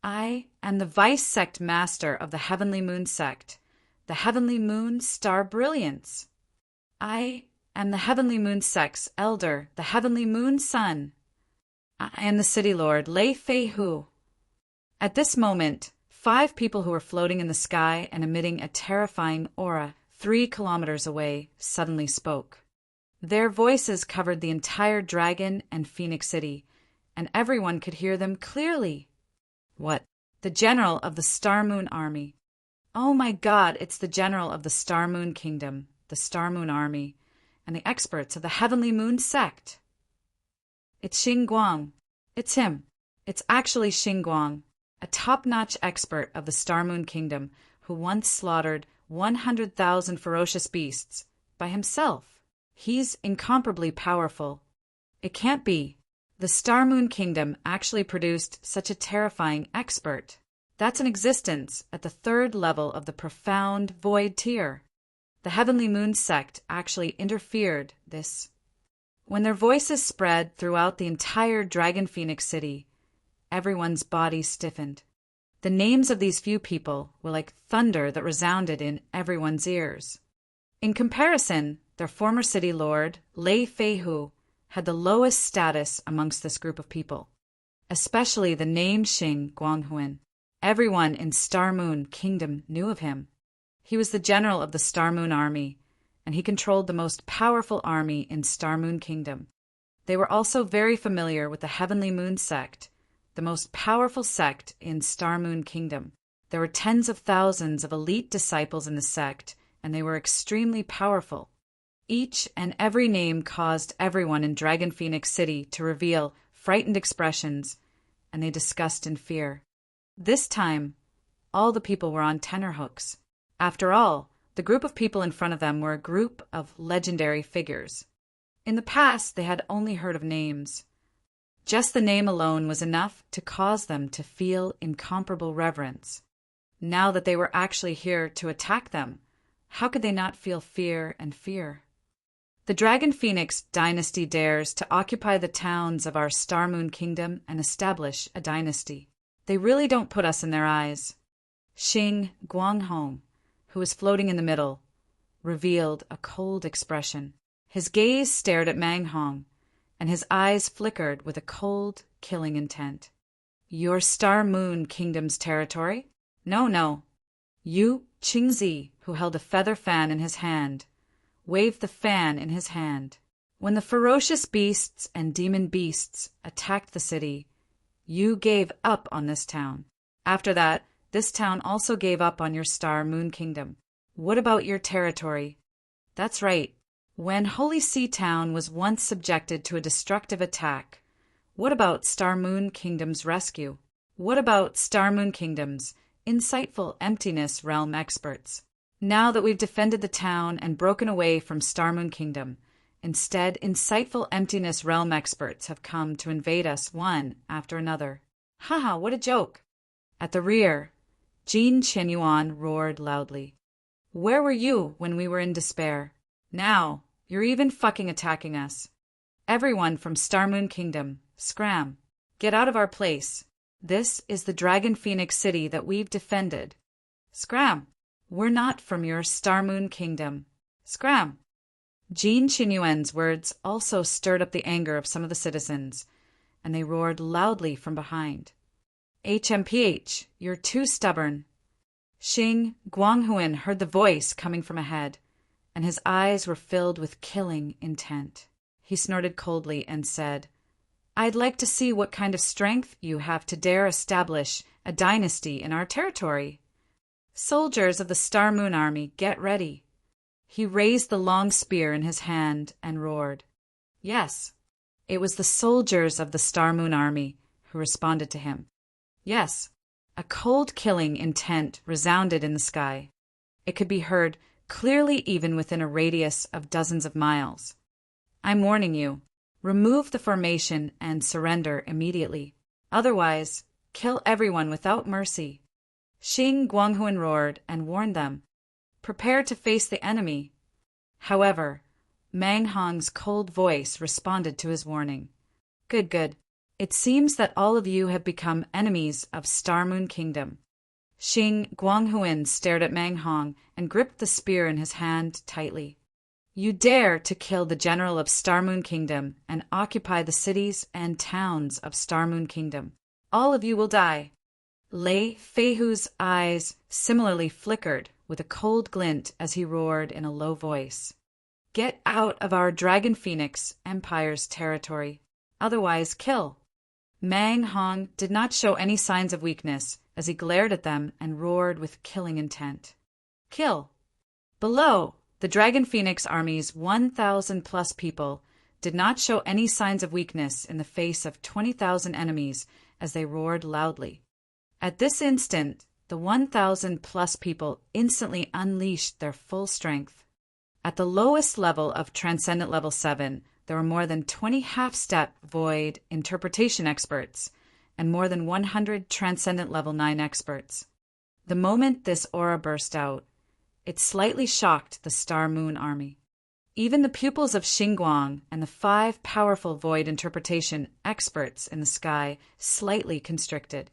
I am the vice-sect master of the Heavenly Moon Sect, the heavenly moon, star brilliance. I am the heavenly moon sex elder, the heavenly moon son. I am the city lord, Lei Fei Hu. At this moment, 5 people who were floating in the sky and emitting a terrifying aura 3 kilometers away suddenly spoke. Their voices covered the entire Dragon and Phoenix City, and everyone could hear them clearly. What? The general of the Star Moon Army. Oh my God, it's the general of the Star Moon Kingdom, the Star Moon Army, and the experts of the Heavenly Moon Sect. It's Xing Guang. It's him. It's actually Xing Guang, a top-notch expert of the Star Moon Kingdom who once slaughtered 100,000 ferocious beasts by himself. He's incomparably powerful. It can't be. The Star Moon Kingdom actually produced such a terrifying expert. That's an existence at the 3rd level of the profound void tier. The Heavenly Moon Sect actually interfered this. When their voices spread throughout the entire Dragon Phoenix City, everyone's body stiffened. The names of these few people were like thunder that resounded in everyone's ears. In comparison, their former city lord, Lei Fei Hu, had the lowest status amongst this group of people, especially the name Xing Guanghuan. Everyone in Star Moon Kingdom knew of him. He was the general of the Star Moon Army, and he controlled the most powerful army in Star Moon Kingdom. They were also very familiar with the Heavenly Moon Sect, the most powerful sect in Star Moon Kingdom. There were tens of thousands of elite disciples in the sect, and they were extremely powerful. Each and every name caused everyone in Dragon Phoenix City to reveal frightened expressions, and they discussed in fear. This time, all the people were on tenterhooks. After all, the group of people in front of them were a group of legendary figures. In the past, they had only heard of names. Just the name alone was enough to cause them to feel incomparable reverence. Now that they were actually here to attack them, how could they not feel fear and fear? The Dragon Phoenix dynasty dares to occupy the towns of our Star Moon Kingdom and establish a dynasty. They really don't put us in their eyes. Xing Guanghong, who was floating in the middle, revealed a cold expression. His gaze stared at Manghong, and his eyes flickered with a cold, killing intent. Your Star Moon Kingdom's territory? No. Yu Qingzi, who held a feather fan in his hand, waved the fan in his hand. When the ferocious beasts and demon beasts attacked the city, you gave up on this town. After that, this town also gave up on your Star Moon Kingdom. What about your territory? That's right. When Holy Sea Town was once subjected to a destructive attack, what about Star Moon Kingdom's rescue? What about Star Moon Kingdom's insightful emptiness realm experts? Now that we've defended the town and broken away from Star Moon Kingdom, instead, insightful emptiness realm experts have come to invade us one after another. Haha, what a joke! At the rear, Jin Qianyuan roared loudly. Where were you when we were in despair? Now, you're even fucking attacking us. Everyone from Star Moon Kingdom, scram. Get out of our place. This is the Dragon Phoenix City that we've defended. Scram. We're not from your Star Moon Kingdom. Scram. Jin Qianyuan's words also stirred up the anger of some of the citizens, and they roared loudly from behind. HMPH, you're too stubborn. Xing Guanghuan heard the voice coming from ahead, and his eyes were filled with killing intent. He snorted coldly and said, I'd like to see what kind of strength you have to dare establish a dynasty in our territory. Soldiers of the Star Moon Army, get ready. He raised the long spear in his hand and roared. Yes, it was the soldiers of the Star Moon Army who responded to him. Yes, a cold killing intent resounded in the sky. It could be heard clearly even within a radius of dozens of miles. I'm warning you, remove the formation and surrender immediately. Otherwise, kill everyone without mercy. Xing Guanghuan roared and warned them. Prepare to face the enemy. However, Manghong's cold voice responded to his warning. Good. It seems that all of you have become enemies of Star Moon Kingdom. Xing Guanghuan stared at Mang Hong and gripped the spear in his hand tightly. You dare to kill the general of Star Moon Kingdom and occupy the cities and towns of Star Moon Kingdom. All of you will die. Lei Feihu's eyes similarly flickered with a cold glint as he roared in a low voice. Get out of our Dragon Phoenix Empire's territory. Otherwise, kill. Mang Hong did not show any signs of weakness as he glared at them and roared with killing intent. Kill. Below, the Dragon Phoenix Army's 1,000-plus people did not show any signs of weakness in the face of 20,000 enemies as they roared loudly. At this instant, the 1,000-plus people instantly unleashed their full strength. At the lowest level of Transcendent Level 7, there were more than 20 half-step void interpretation experts and more than 100 Transcendent Level 9 experts. The moment this aura burst out, it slightly shocked the Star Moon Army. Even the pupils of Xingguang and the 5 powerful void interpretation experts in the sky slightly constricted.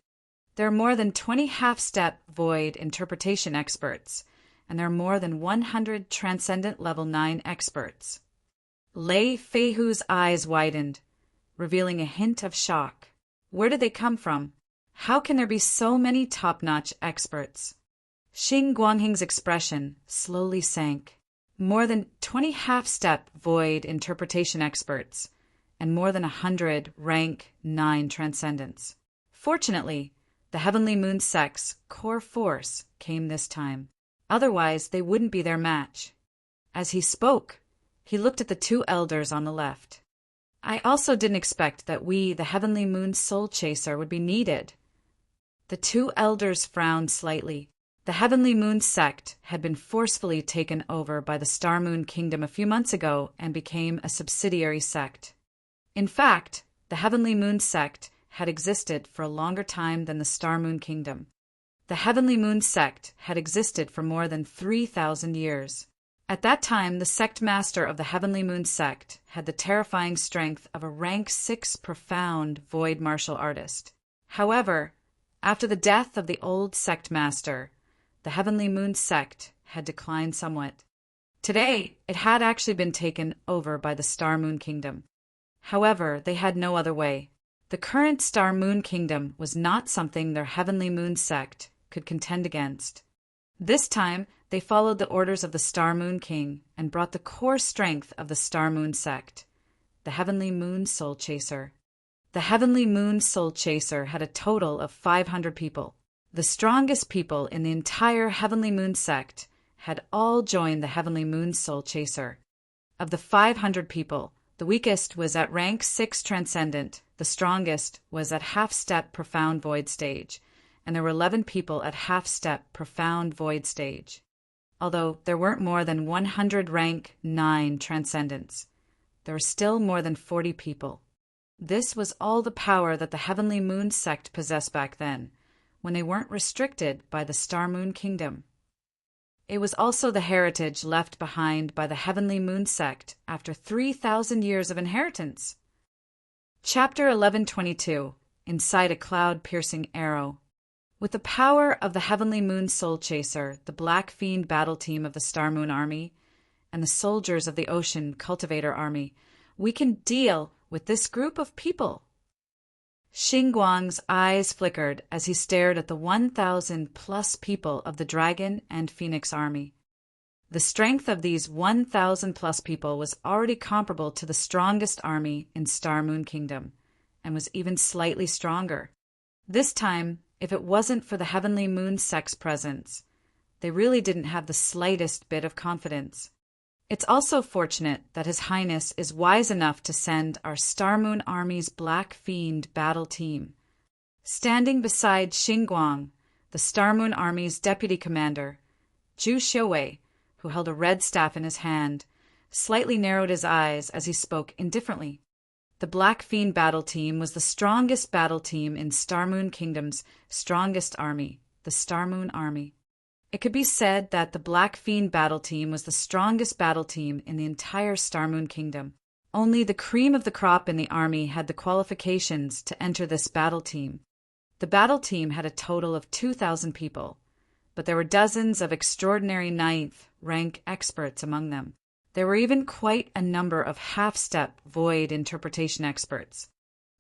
There are more than 20 half-step void interpretation experts, and there are more than 100 Transcendent Level 9 experts. Lei Feihu's eyes widened, revealing a hint of shock. Where did they come from? How can there be so many top-notch experts? Xing Guanghing's expression slowly sank. More than 20 half-step void interpretation experts, and more than 100 rank 9 transcendents. Fortunately, the Heavenly Moon Sect's core force came this time. Otherwise, they wouldn't be their match. As he spoke, he looked at the 2 elders on the left. I also didn't expect that we, the Heavenly Moon Soul Chaser, would be needed. The 2 elders frowned slightly. The Heavenly Moon Sect had been forcefully taken over by the Star Moon Kingdom a few months ago and became a subsidiary sect. In fact, the Heavenly Moon Sect had existed for a longer time than the Star Moon Kingdom. The Heavenly Moon Sect had existed for more than 3,000 years. At that time, the sect master of the Heavenly Moon Sect had the terrifying strength of a rank 6 profound void martial artist. However, after the death of the old sect master, the Heavenly Moon Sect had declined somewhat. Today, it had actually been taken over by the Star Moon Kingdom. However, they had no other way. The current Star Moon Kingdom was not something their Heavenly Moon Sect could contend against. This time, they followed the orders of the Star Moon King and brought the core strength of the Star Moon Sect, the Heavenly Moon Soul Chaser. The Heavenly Moon Soul Chaser had a total of 500 people. The strongest people in the entire Heavenly Moon Sect had all joined the Heavenly Moon Soul Chaser. Of the 500 people, the weakest was at rank 6 Transcendent, the strongest was at half-step Profound Void stage, and there were 11 people at half-step Profound Void stage. Although there weren't more than 100 rank 9 Transcendents, there were still more than 40 people. This was all the power that the Heavenly Moon Sect possessed back then, when they weren't restricted by the Star Moon Kingdom. It was also the heritage left behind by the Heavenly Moon Sect after 3,000 years of inheritance. Chapter 1122, Inside a Cloud-Piercing Arrow. With the power of the Heavenly Moon Soul Chaser, the Black Fiend battle team of the Star Moon Army, and the soldiers of the Ocean Cultivator Army, we can deal with this group of people. Xingguang's eyes flickered as he stared at the 1,000-plus people of the Dragon and Phoenix Army. The strength of these 1,000-plus people was already comparable to the strongest army in Star Moon Kingdom, and was even slightly stronger. This time, if it wasn't for the Heavenly Moon Sect's presence, they really didn't have the slightest bit of confidence. It's also fortunate that His Highness is wise enough to send our Star Moon Army's Black Fiend battle team. Standing beside Xingguang, the Star Moon Army's deputy commander, Zhu Xiuwei, who held a red staff in his hand, slightly narrowed his eyes as he spoke indifferently. The Black Fiend battle team was the strongest battle team in Star Moon Kingdom's strongest army, the Star Moon Army. It could be said that the Black Fiend battle team was the strongest battle team in the entire Star Moon Kingdom. Only the cream of the crop in the army had the qualifications to enter this battle team. The battle team had a total of 2,000 people, but there were dozens of extraordinary ninth rank experts among them. There were even quite a number of half-step void interpretation experts.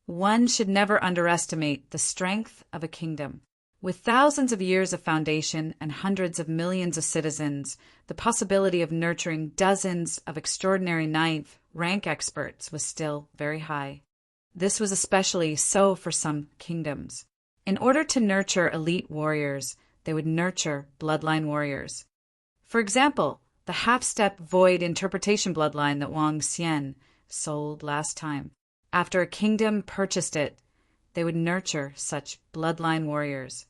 One should never underestimate the strength of a kingdom. With thousands of years of foundation and hundreds of millions of citizens, the possibility of nurturing dozens of extraordinary ninth rank experts was still very high. This was especially so for some kingdoms. In order to nurture elite warriors, they would nurture bloodline warriors. For example, the half-step void interpretation bloodline that Wang Xian sold last time. After a kingdom purchased it, they would nurture such bloodline warriors.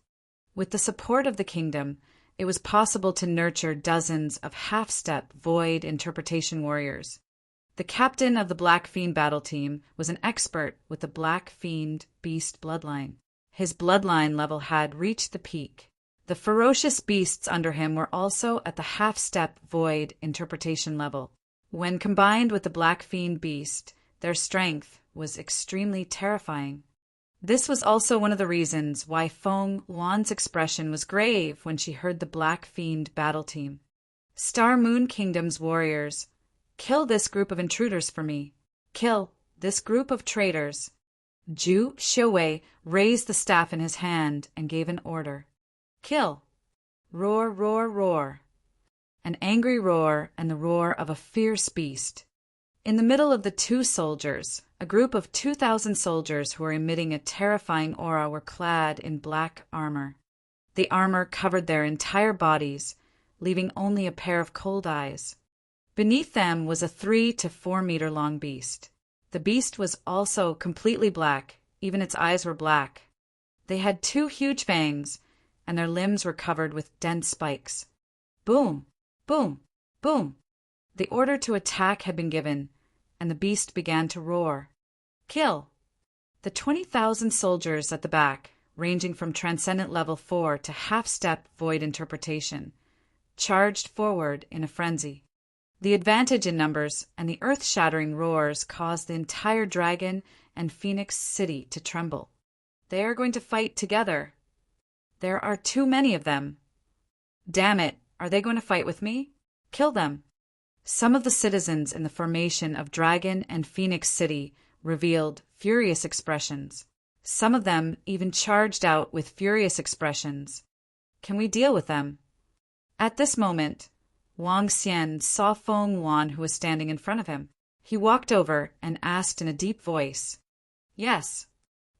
With the support of the kingdom, it was possible to nurture dozens of half-step void interpretation warriors. The captain of the Black Fiend battle team was an expert with the Black Fiend beast bloodline. His bloodline level had reached the peak. The ferocious beasts under him were also at the half-step void interpretation level. When combined with the Black Fiend beast, their strength was extremely terrifying. This was also one of the reasons why Feng Wan's expression was grave when she heard the Black Fiend battle team. Star Moon Kingdom's warriors, kill this group of intruders for me. Kill this group of traitors. Zhu Xiuwei raised the staff in his hand and gave an order. Kill! Roar, roar, roar. An angry roar and the roar of a fierce beast. In the middle of the two soldiers, a group of 2,000 soldiers who were emitting a terrifying aura were clad in black armor. The armor covered their entire bodies, leaving only a pair of cold eyes. Beneath them was a 3 to 4 meter long beast. The beast was also completely black, even its eyes were black. They had 2 huge fangs, and their limbs were covered with dense spikes. Boom! Boom! Boom! The order to attack had been given, and the beast began to roar. Kill! The 20,000 soldiers at the back, ranging from Transcendent Level 4 to half-step void interpretation, charged forward in a frenzy. The advantage in numbers and the earth-shattering roars caused the entire dragon and phoenix city to tremble. They are going to fight together. There are too many of them. Damn it, are they going to fight with me? Kill them. Some of the citizens in the formation of Dragon and Phoenix City revealed furious expressions. Some of them even charged out with furious expressions. Can we deal with them? At this moment, Wang Xian saw Feng Wan, who was standing in front of him. He walked over and asked in a deep voice, Yes.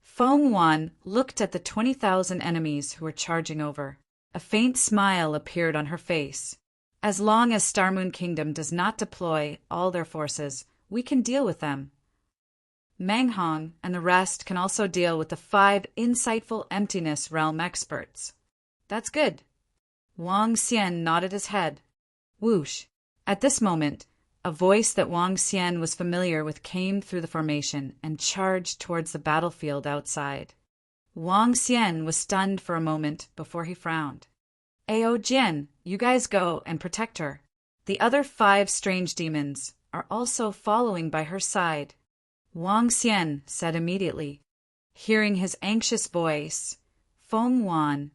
Feng Wan looked at the 20,000 enemies who were charging over. A faint smile appeared on her face. As long as Star Moon Kingdom does not deploy all their forces, we can deal with them. Meng Hong and the rest can also deal with the 5 insightful emptiness realm experts. That's good. Wang Xian nodded his head. Whoosh! At this moment, a voice that Wang Xian was familiar with came through the formation and charged towards the battlefield outside. Wang Xian was stunned for a moment before he frowned. Ao Jian, you guys go and protect her. The other 5 strange demons are also following by her side. Wang Xian said immediately. Hearing his anxious voice, Feng Wan,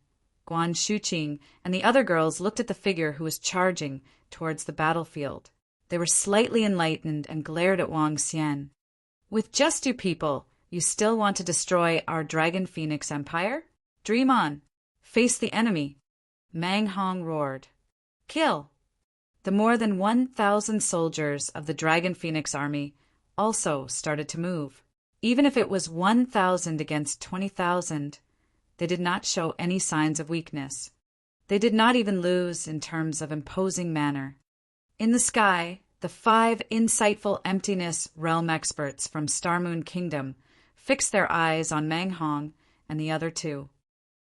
Guan Shuqing, and the other girls looked at the figure who was charging towards the battlefield. They were slightly enlightened and glared at Wang Xian. With just you people, you still want to destroy our Dragon Phoenix Empire? Dream on. Face the enemy. Meng Hong roared. Kill! The more than 1,000 soldiers of the Dragon Phoenix army also started to move. Even if it was 1,000 against 20,000, they did not show any signs of weakness. They did not even lose in terms of imposing manner. In the sky, the 5 insightful emptiness realm experts from Star Moon Kingdom fixed their eyes on Meng Hong and the other 2.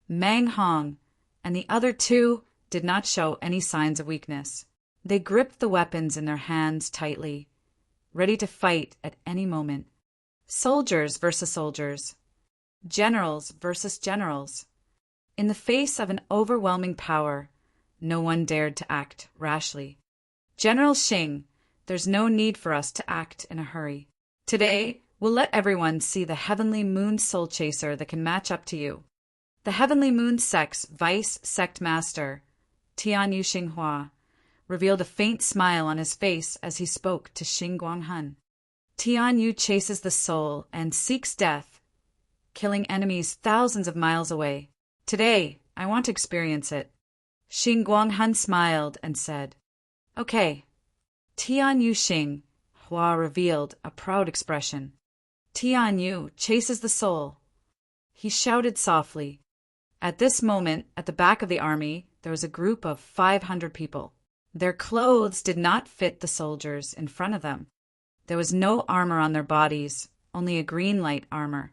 Meng Hong and the other 2 did not show any signs of weakness. They gripped the weapons in their hands tightly, ready to fight at any moment. Soldiers versus soldiers. Generals versus generals. In the face of an overwhelming power, no one dared to act rashly. General Xing, there's no need for us to act in a hurry. Today, we'll let everyone see the heavenly moon soul chaser that can match up to you. The Heavenly Moon Sect's Vice Sect Master, Tian Yu Xinghua, revealed a faint smile on his face as he spoke to Xing Guanghan. Tian Yu chases the soul and seeks death, killing enemies thousands of miles away. Today, I want to experience it. Xing Guanghan smiled and said, Okay. Tian Yu Xinghua revealed a proud expression. Tian Yu chases the soul. He shouted softly. At this moment, at the back of the army, there was a group of 500 people. Their clothes did not fit the soldiers in front of them. There was no armor on their bodies, only a green light armor.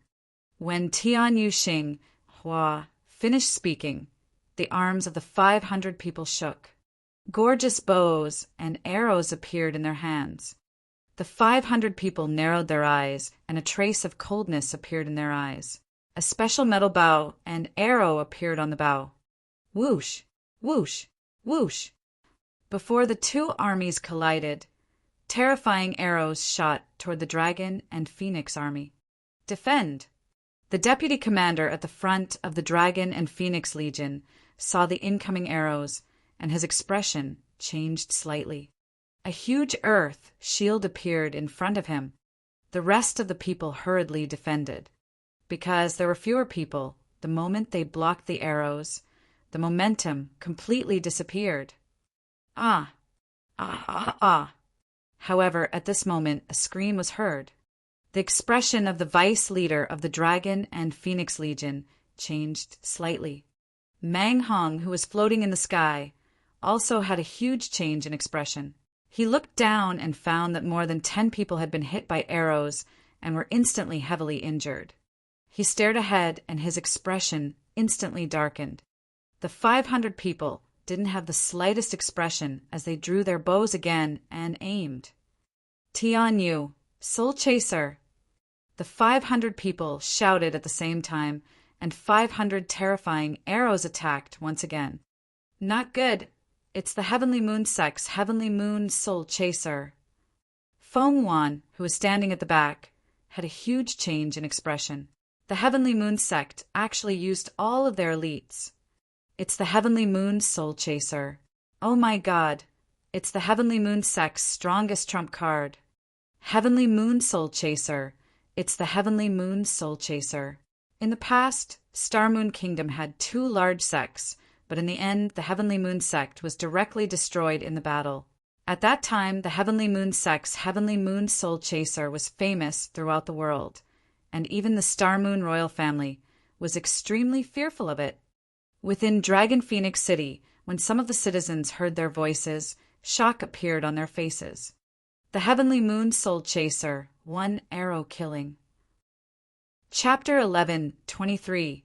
When Tian Yu Xinghua finished speaking, the arms of the 500 people shook. Gorgeous bows and arrows appeared in their hands. The 500 people narrowed their eyes, and a trace of coldness appeared in their eyes. A special metal bow and arrow appeared on the bow. Whoosh, whoosh, whoosh. Before the two armies collided, terrifying arrows shot toward the Dragon and Phoenix army. Defend! The deputy commander at the front of the Dragon and Phoenix Legion saw the incoming arrows, and his expression changed slightly. A huge earth shield appeared in front of him. The rest of the people hurriedly defended. Because there were fewer people, the moment they blocked the arrows, the momentum completely disappeared. Ah! Ah! Ah! Ah! However, at this moment, a scream was heard. The expression of the vice leader of the Dragon and Phoenix Legion changed slightly. Mang Hong, who was floating in the sky, also had a huge change in expression. He looked down and found that more than 10 people had been hit by arrows and were instantly heavily injured. He stared ahead, and his expression instantly darkened. The 500 people didn't have the slightest expression as they drew their bows again and aimed. Tian Yu, Soul Chaser! The 500 people shouted at the same time, and 500 terrifying arrows attacked once again. Not good. It's the Heavenly Moon Sect's Heavenly Moon Soul Chaser. Feng Wan, who was standing at the back, had a huge change in expression. The Heavenly Moon Sect actually used all of their elites. It's the Heavenly Moon Soul Chaser. Oh my God! It's the Heavenly Moon Sect's strongest trump card. Heavenly Moon Soul Chaser. It's the Heavenly Moon Soul Chaser. In the past, Star Moon Kingdom had 2 large sects, but in the end, the Heavenly Moon Sect was directly destroyed in the battle. At that time, the Heavenly Moon Sect's Heavenly Moon Soul Chaser was famous throughout the world, and even the Star Moon royal family was extremely fearful of it. Within Dragon Phoenix City, when some of the citizens heard their voices, shock appeared on their faces. The Heavenly Moon Soul Chaser, 1 arrow killing. Chapter 11:23,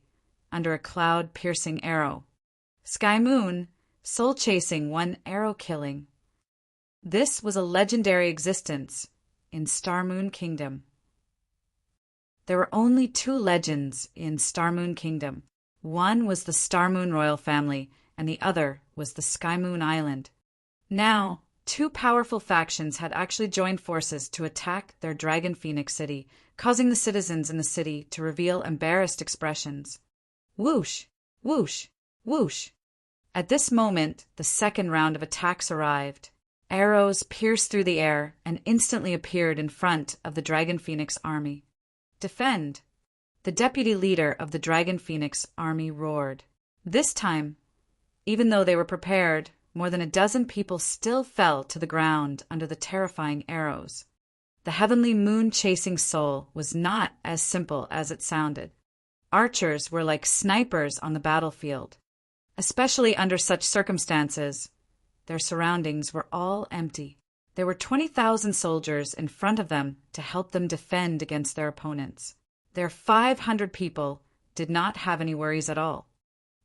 Under a Cloud-Piercing Arrow. Sky Moon, Soul Chasing, 1 arrow killing. This was a legendary existence in Star Moon Kingdom. There were only 2 legends in Star Moon Kingdom. One was the Star Moon royal family, and the other was the Sky Moon Island. Now, 2 powerful factions had actually joined forces to attack their Dragon Phoenix City, causing the citizens in the city to reveal embarrassed expressions. Whoosh! Whoosh! Whoosh! At this moment, the second round of attacks arrived. Arrows pierced through the air and instantly appeared in front of the Dragon Phoenix army. Defend! The deputy leader of the Dragon Phoenix army roared. This time, even though they were prepared, more than a dozen people still fell to the ground under the terrifying arrows. The Heavenly Moon Chasing Soul was not as simple as it sounded. Archers were like snipers on the battlefield. Especially under such circumstances, their surroundings were all empty. There were 20,000 soldiers in front of them to help them defend against their opponents. Their 500 people did not have any worries at all.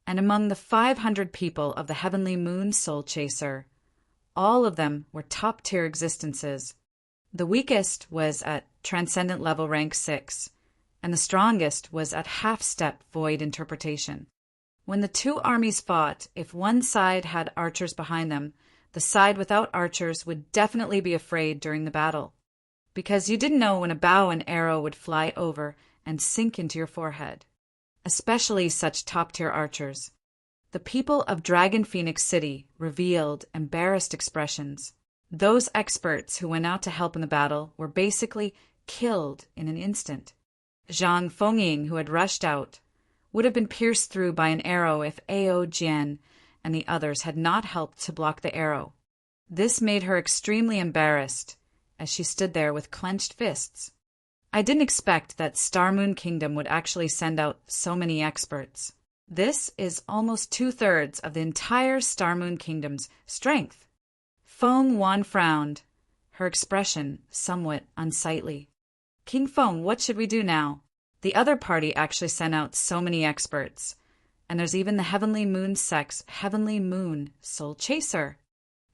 And among the 500 people of the Heavenly Moon Soul Chaser, all of them were top-tier existences. The weakest was at Transcendent Level Rank 6, and the strongest was at Half-Step Void Interpretation. When the 2 armies fought, if one side had archers behind them, the side without archers would definitely be afraid during the battle, because you didn't know when a bow and arrow would fly over and sink into your forehead. especially such top-tier archers. The people of Dragon Phoenix City revealed embarrassed expressions. Those experts who went out to help in the battle were basically killed in an instant. Zhang Fengying, who had rushed out, would have been pierced through by an arrow if Ao Jian and the others had not helped to block the arrow. This made her extremely embarrassed as she stood there with clenched fists. I didn't expect that Star Moon Kingdom would actually send out so many experts. This is almost 2/3 of the entire Star Moon Kingdom's strength. Feng Wan frowned, her expression somewhat unsightly. King Feng, what should we do now? The other party actually sent out so many experts, and there's even the Heavenly Moon sect's Heavenly Moon Soul Chaser.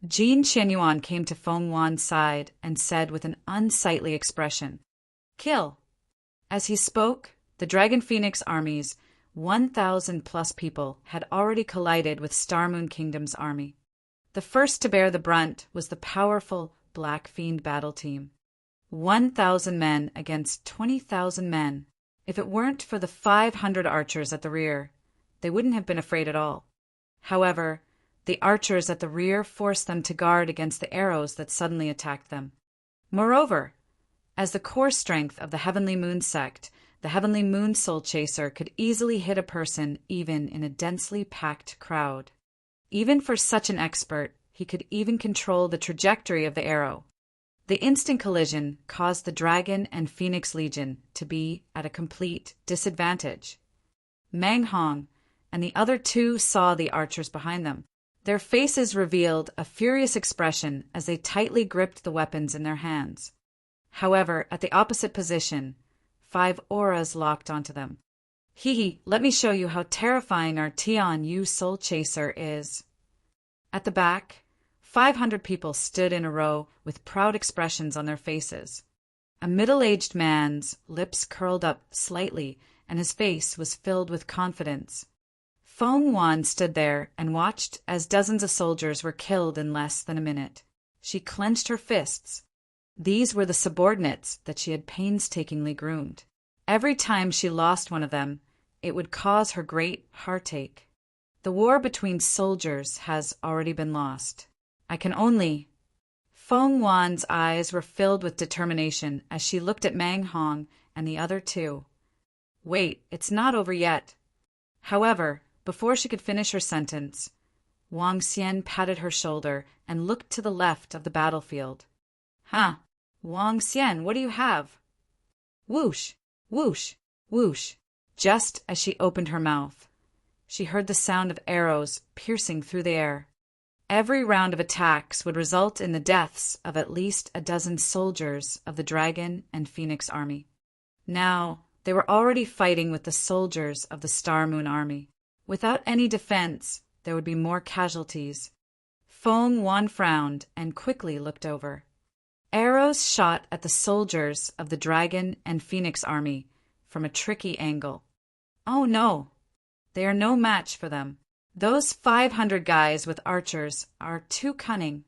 Jin Qianyuan came to Feng Wan's side and said with an unsightly expression, "Kill." As he spoke, the Dragon Phoenix army's 1,000+ people had already collided with Star Moon Kingdom's army. The first to bear the brunt was the powerful Black Fiend battle team. 1,000 men against 20,000 men. If it weren't for the 500 archers at the rear, they wouldn't have been afraid at all. However, the archers at the rear forced them to guard against the arrows that suddenly attacked them. Moreover, as the core strength of the Heavenly Moon sect, the Heavenly Moon Soul Chaser could easily hit a person even in a densely packed crowd. Even for such an expert, he could even control the trajectory of the arrow. The instant collision caused the Dragon and Phoenix Legion to be at a complete disadvantage. Mang Hong and the other two saw the archers behind them. Their faces revealed a furious expression as they tightly gripped the weapons in their hands. However, at the opposite position, 5 auras locked onto them. Hee, let me show you how terrifying our Tian Yu Soul Chaser is. At the back, 500 people stood in a row with proud expressions on their faces. A middle-aged man's lips curled up slightly and his face was filled with confidence. Feng Wan stood there and watched as dozens of soldiers were killed in less than a minute. She clenched her fists. These were the subordinates that she had painstakingly groomed. Every time she lost one of them, it would cause her great heartache. The war between soldiers has already been lost. I can only... Feng Wan's eyes were filled with determination as she looked at Mang Hong and the other two. Wait, it's not over yet. However, before she could finish her sentence, Wang Xian patted her shoulder and looked to the left of the battlefield. Huh, Wang Xian, what do you have? Whoosh, whoosh, whoosh. Just as she opened her mouth, she heard the sound of arrows piercing through the air. Every round of attacks would result in the deaths of at least a dozen soldiers of the Dragon and Phoenix army. Now, they were already fighting with the soldiers of the Star Moon army. Without any defense, there would be more casualties. Feng Wan frowned and quickly looked over. Arrows shot at the soldiers of the Dragon and Phoenix army from a tricky angle. Oh no, they are no match for them. Those 500 guys with archers are too cunning.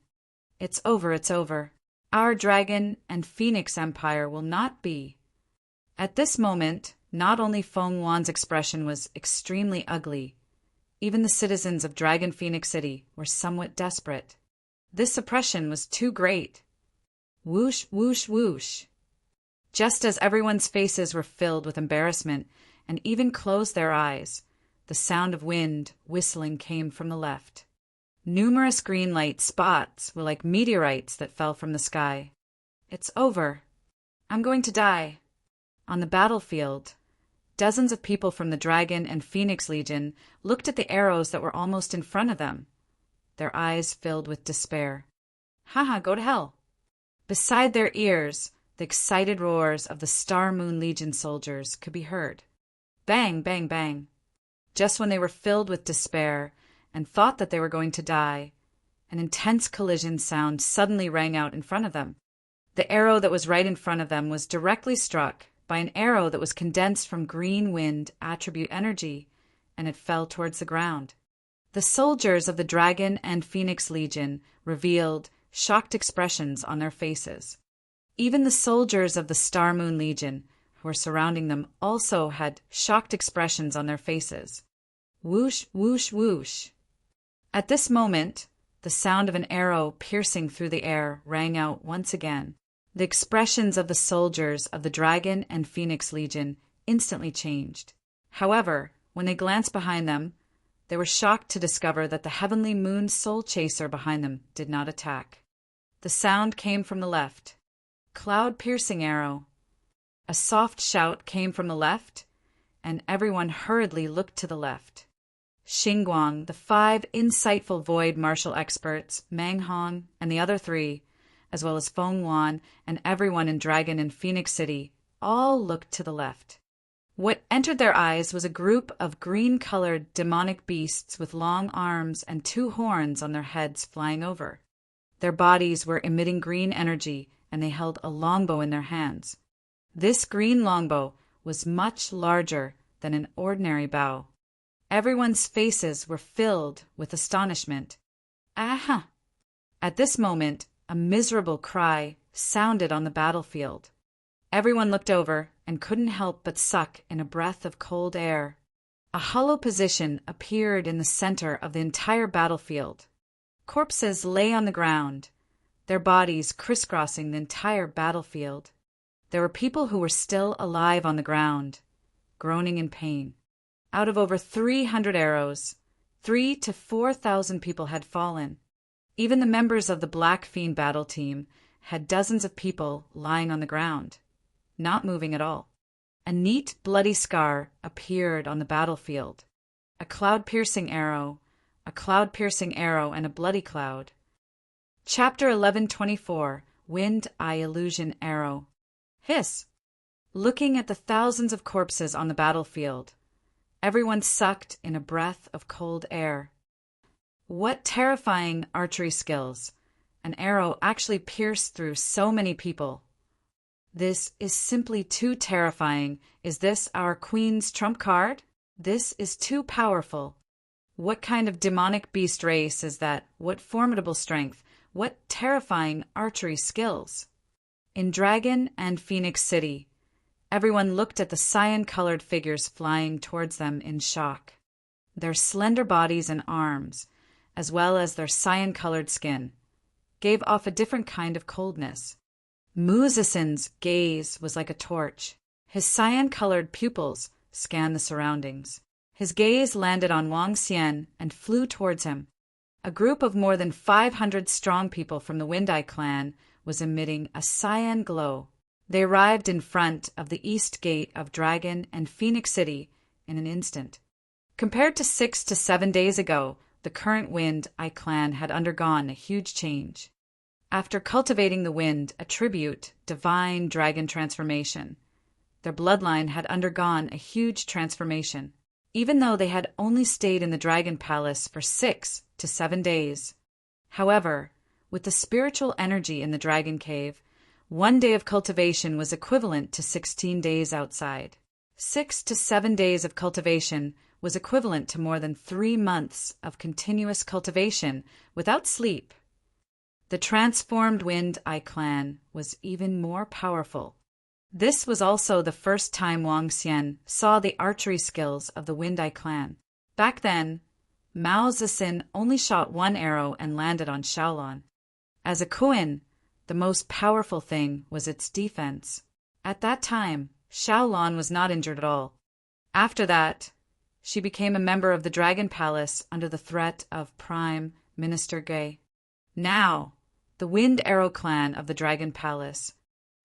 It's over, it's over. Our Dragon and Phoenix Empire will not be. At this moment, not only Feng Wan's expression was extremely ugly, even the citizens of Dragon Phoenix City were somewhat desperate. This suppression was too great. Whoosh, whoosh, whoosh. Just as everyone's faces were filled with embarrassment and even closed their eyes, the sound of wind whistling came from the left. Numerous green light spots were like meteorites that fell from the sky. It's over. I'm going to die. On the battlefield, dozens of people from the Dragon and Phoenix Legion looked at the arrows that were almost in front of them, their eyes filled with despair. Haha, go to hell. Beside their ears, the excited roars of the Star Moon Legion soldiers could be heard. Bang, bang, bang. Just when they were filled with despair and thought that they were going to die, an intense collision sound suddenly rang out in front of them. The arrow that was right in front of them was directly struck by an arrow that was condensed from green wind attribute energy, and it fell towards the ground. The soldiers of the Dragon and Phoenix Legion revealed shocked expressions on their faces. Even the soldiers of the Star Moon Legion, who were surrounding them also had shocked expressions on their faces. Whoosh, whoosh, whoosh. At this moment, the sound of an arrow piercing through the air rang out once again. The expressions of the soldiers of the Dragon and Phoenix Legion instantly changed. However, when they glanced behind them, they were shocked to discover that the heavenly moon soul chaser behind them did not attack. The sound came from the left. Cloud-piercing arrow. A soft shout came from the left, and everyone hurriedly looked to the left. Xingguang, the 5 insightful void martial experts, Mang Hong, and the other 3, as well as Feng Wan and everyone in Dragon and Phoenix City, all looked to the left. What entered their eyes was a group of green-colored demonic beasts with long arms and 2 horns on their heads flying over. Their bodies were emitting green energy, and they held a longbow in their hands. This green longbow was much larger than an ordinary bow. Everyone's faces were filled with astonishment. Aha! At this moment, a miserable cry sounded on the battlefield. Everyone looked over and couldn't help but suck in a breath of cold air. A hollow position appeared in the center of the entire battlefield. Corpses lay on the ground, their bodies crisscrossing the entire battlefield. There were people who were still alive on the ground, groaning in pain. Out of over 300 arrows, 3,000 to 4,000 people had fallen. Even the members of the Black Fiend battle team had dozens of people lying on the ground, not moving at all. A neat, bloody scar appeared on the battlefield. A cloud-piercing arrow, and a bloody cloud. Chapter 1124, Wind Eye Illusion Arrow. Hiss! Looking at the thousands of corpses on the battlefield, everyone sucked in a breath of cold air. What terrifying archery skills! An arrow actually pierced through so many people. This is simply too terrifying. Is this our Queen's trump card? This is too powerful. What kind of demonic beast race is that? What formidable strength? What terrifying archery skills? In Dragon and Phoenix City, everyone looked at the cyan-colored figures flying towards them in shock. Their slender bodies and arms, as well as their cyan-colored skin, gave off a different kind of coldness. Muzisin's gaze was like a torch. His cyan-colored pupils scanned the surroundings. His gaze landed on Wang Xian and flew towards him. A group of more than 500 strong people from the Wind Eye clan was emitting a cyan glow. They arrived in front of the east gate of Dragon and Phoenix City in an instant. Compared to 6 to 7 days ago, the current Wind Eye clan had undergone a huge change. After cultivating the wind, a tribute, divine dragon transformation, their bloodline had undergone a huge transformation. Even though they had only stayed in the Dragon Palace for 6 to 7 days. However, with the spiritual energy in the Dragon Cave, 1 day of cultivation was equivalent to 16 days outside. 6 to 7 days of cultivation was equivalent to more than 3 months of continuous cultivation without sleep. The transformed Wind Eye clan was even more powerful. This was also the first time Wang Xian saw the archery skills of the Wind Eye clan. Back then, Mao Zixin only shot 1 arrow and landed on Xiaolon. As a Kuan, the most powerful thing was its defense. At that time, Xiaolon was not injured at all. After that, she became a member of the Dragon Palace under the threat of Prime Minister Gui. Now, the Wind Arrow clan of the Dragon Palace.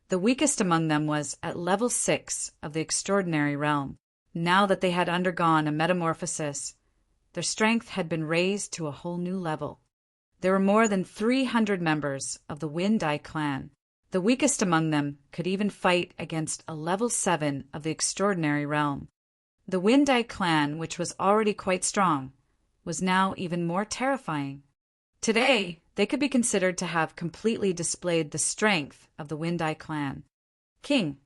The weakest among them was at level 6 of the Extraordinary Realm. Now that they had undergone a metamorphosis, their strength had been raised to a whole new level. There were more than 300 members of the Wind Eye clan. The weakest among them could even fight against a level 7 of the Extraordinary Realm. The Wind Eye clan, which was already quite strong, was now even more terrifying. Today, they could be considered to have completely displayed the strength of the Wind Eye clan. King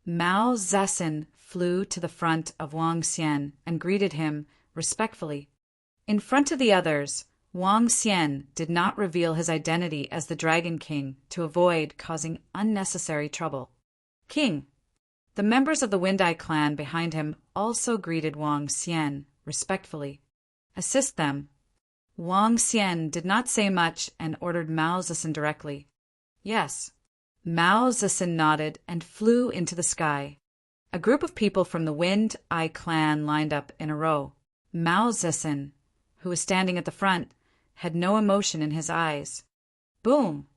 Mao Zixin flew to the front of Wang Xian and greeted him respectfully. In front of the others, Wang Xian did not reveal his identity as the Dragon King to avoid causing unnecessary trouble. King The members of the Wind-Eye clan behind him also greeted Wang Xian respectfully. Assist them. Wang Xian did not say much and ordered Mao Zedong directly. Yes. Mao Zedong nodded and flew into the sky. A group of people from the Wind-Eye clan lined up in a row. Mao Zedong, who was standing at the front, had no emotion in his eyes. Boom!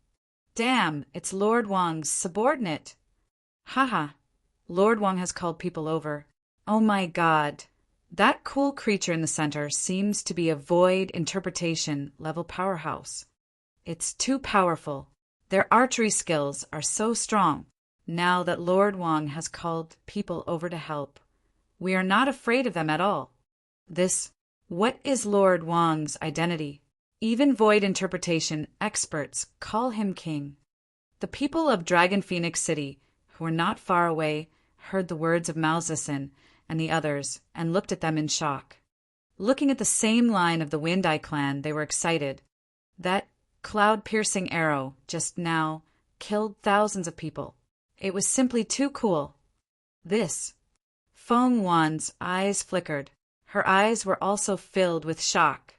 Damn, it's Lord Wang's subordinate. Haha. Lord Wang has called people over. Oh my God. That cool creature in the center seems to be a void interpretation level powerhouse. It's too powerful. Their archery skills are so strong. Now that Lord Wang has called people over to help, we are not afraid of them at all. What is Lord Wang's identity? Even void interpretation experts call him king. The people of Dragon Phoenix City, who were not far away, heard the words of Mao Zedong and the others and looked at them in shock. Looking at the same line of the Wind-Eye clan, they were excited. That cloud-piercing arrow just now killed thousands of people. It was simply too cool. Feng Wan's eyes flickered. Her eyes were also filled with shock.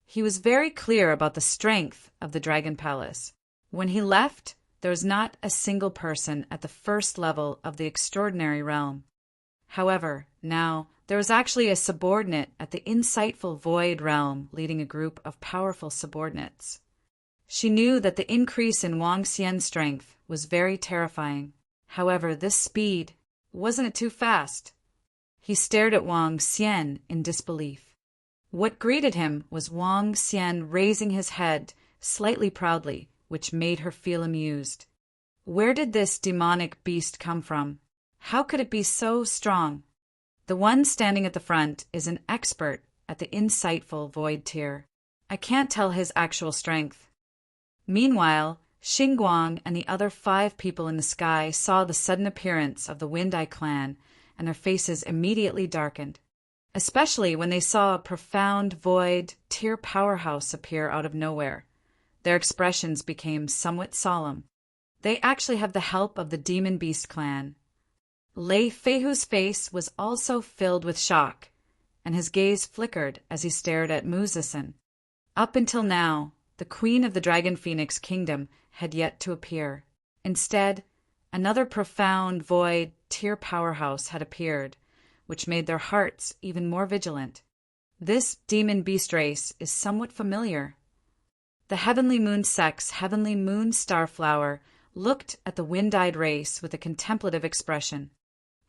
He was very clear about the strength of the Dragon Palace. When he left, there was not a single person at the first level of the extraordinary realm. However, now, there was actually a subordinate at the insightful void realm leading a group of powerful subordinates. She knew that the increase in Wang Xian's strength was very terrifying. However, this speed, wasn't it too fast? He stared at Wang Xian in disbelief. What greeted him was Wang Xian raising his head slightly proudly, which made her feel amused. Where did this demonic beast come from? How could it be so strong? The one standing at the front is an expert at the insightful void tier. I can't tell his actual strength. Meanwhile, Xingguang and the other 5 people in the sky saw the sudden appearance of the Wind-Eye clan, and their faces immediately darkened, especially when they saw a profound void tier powerhouse appear out of nowhere. Their expressions became somewhat solemn. They actually have the help of the Demon Beast clan. Lei Feihu's face was also filled with shock, and his gaze flickered as he stared at Mu Zedong. Up until now, the Queen of the Dragon Phoenix Kingdom had yet to appear. Instead, another profound void tier powerhouse had appeared, which made their hearts even more vigilant. This demon beast race is somewhat familiar. The Heavenly Moon Sect's Heavenly Moon Starflower looked at the wind-eyed race with a contemplative expression.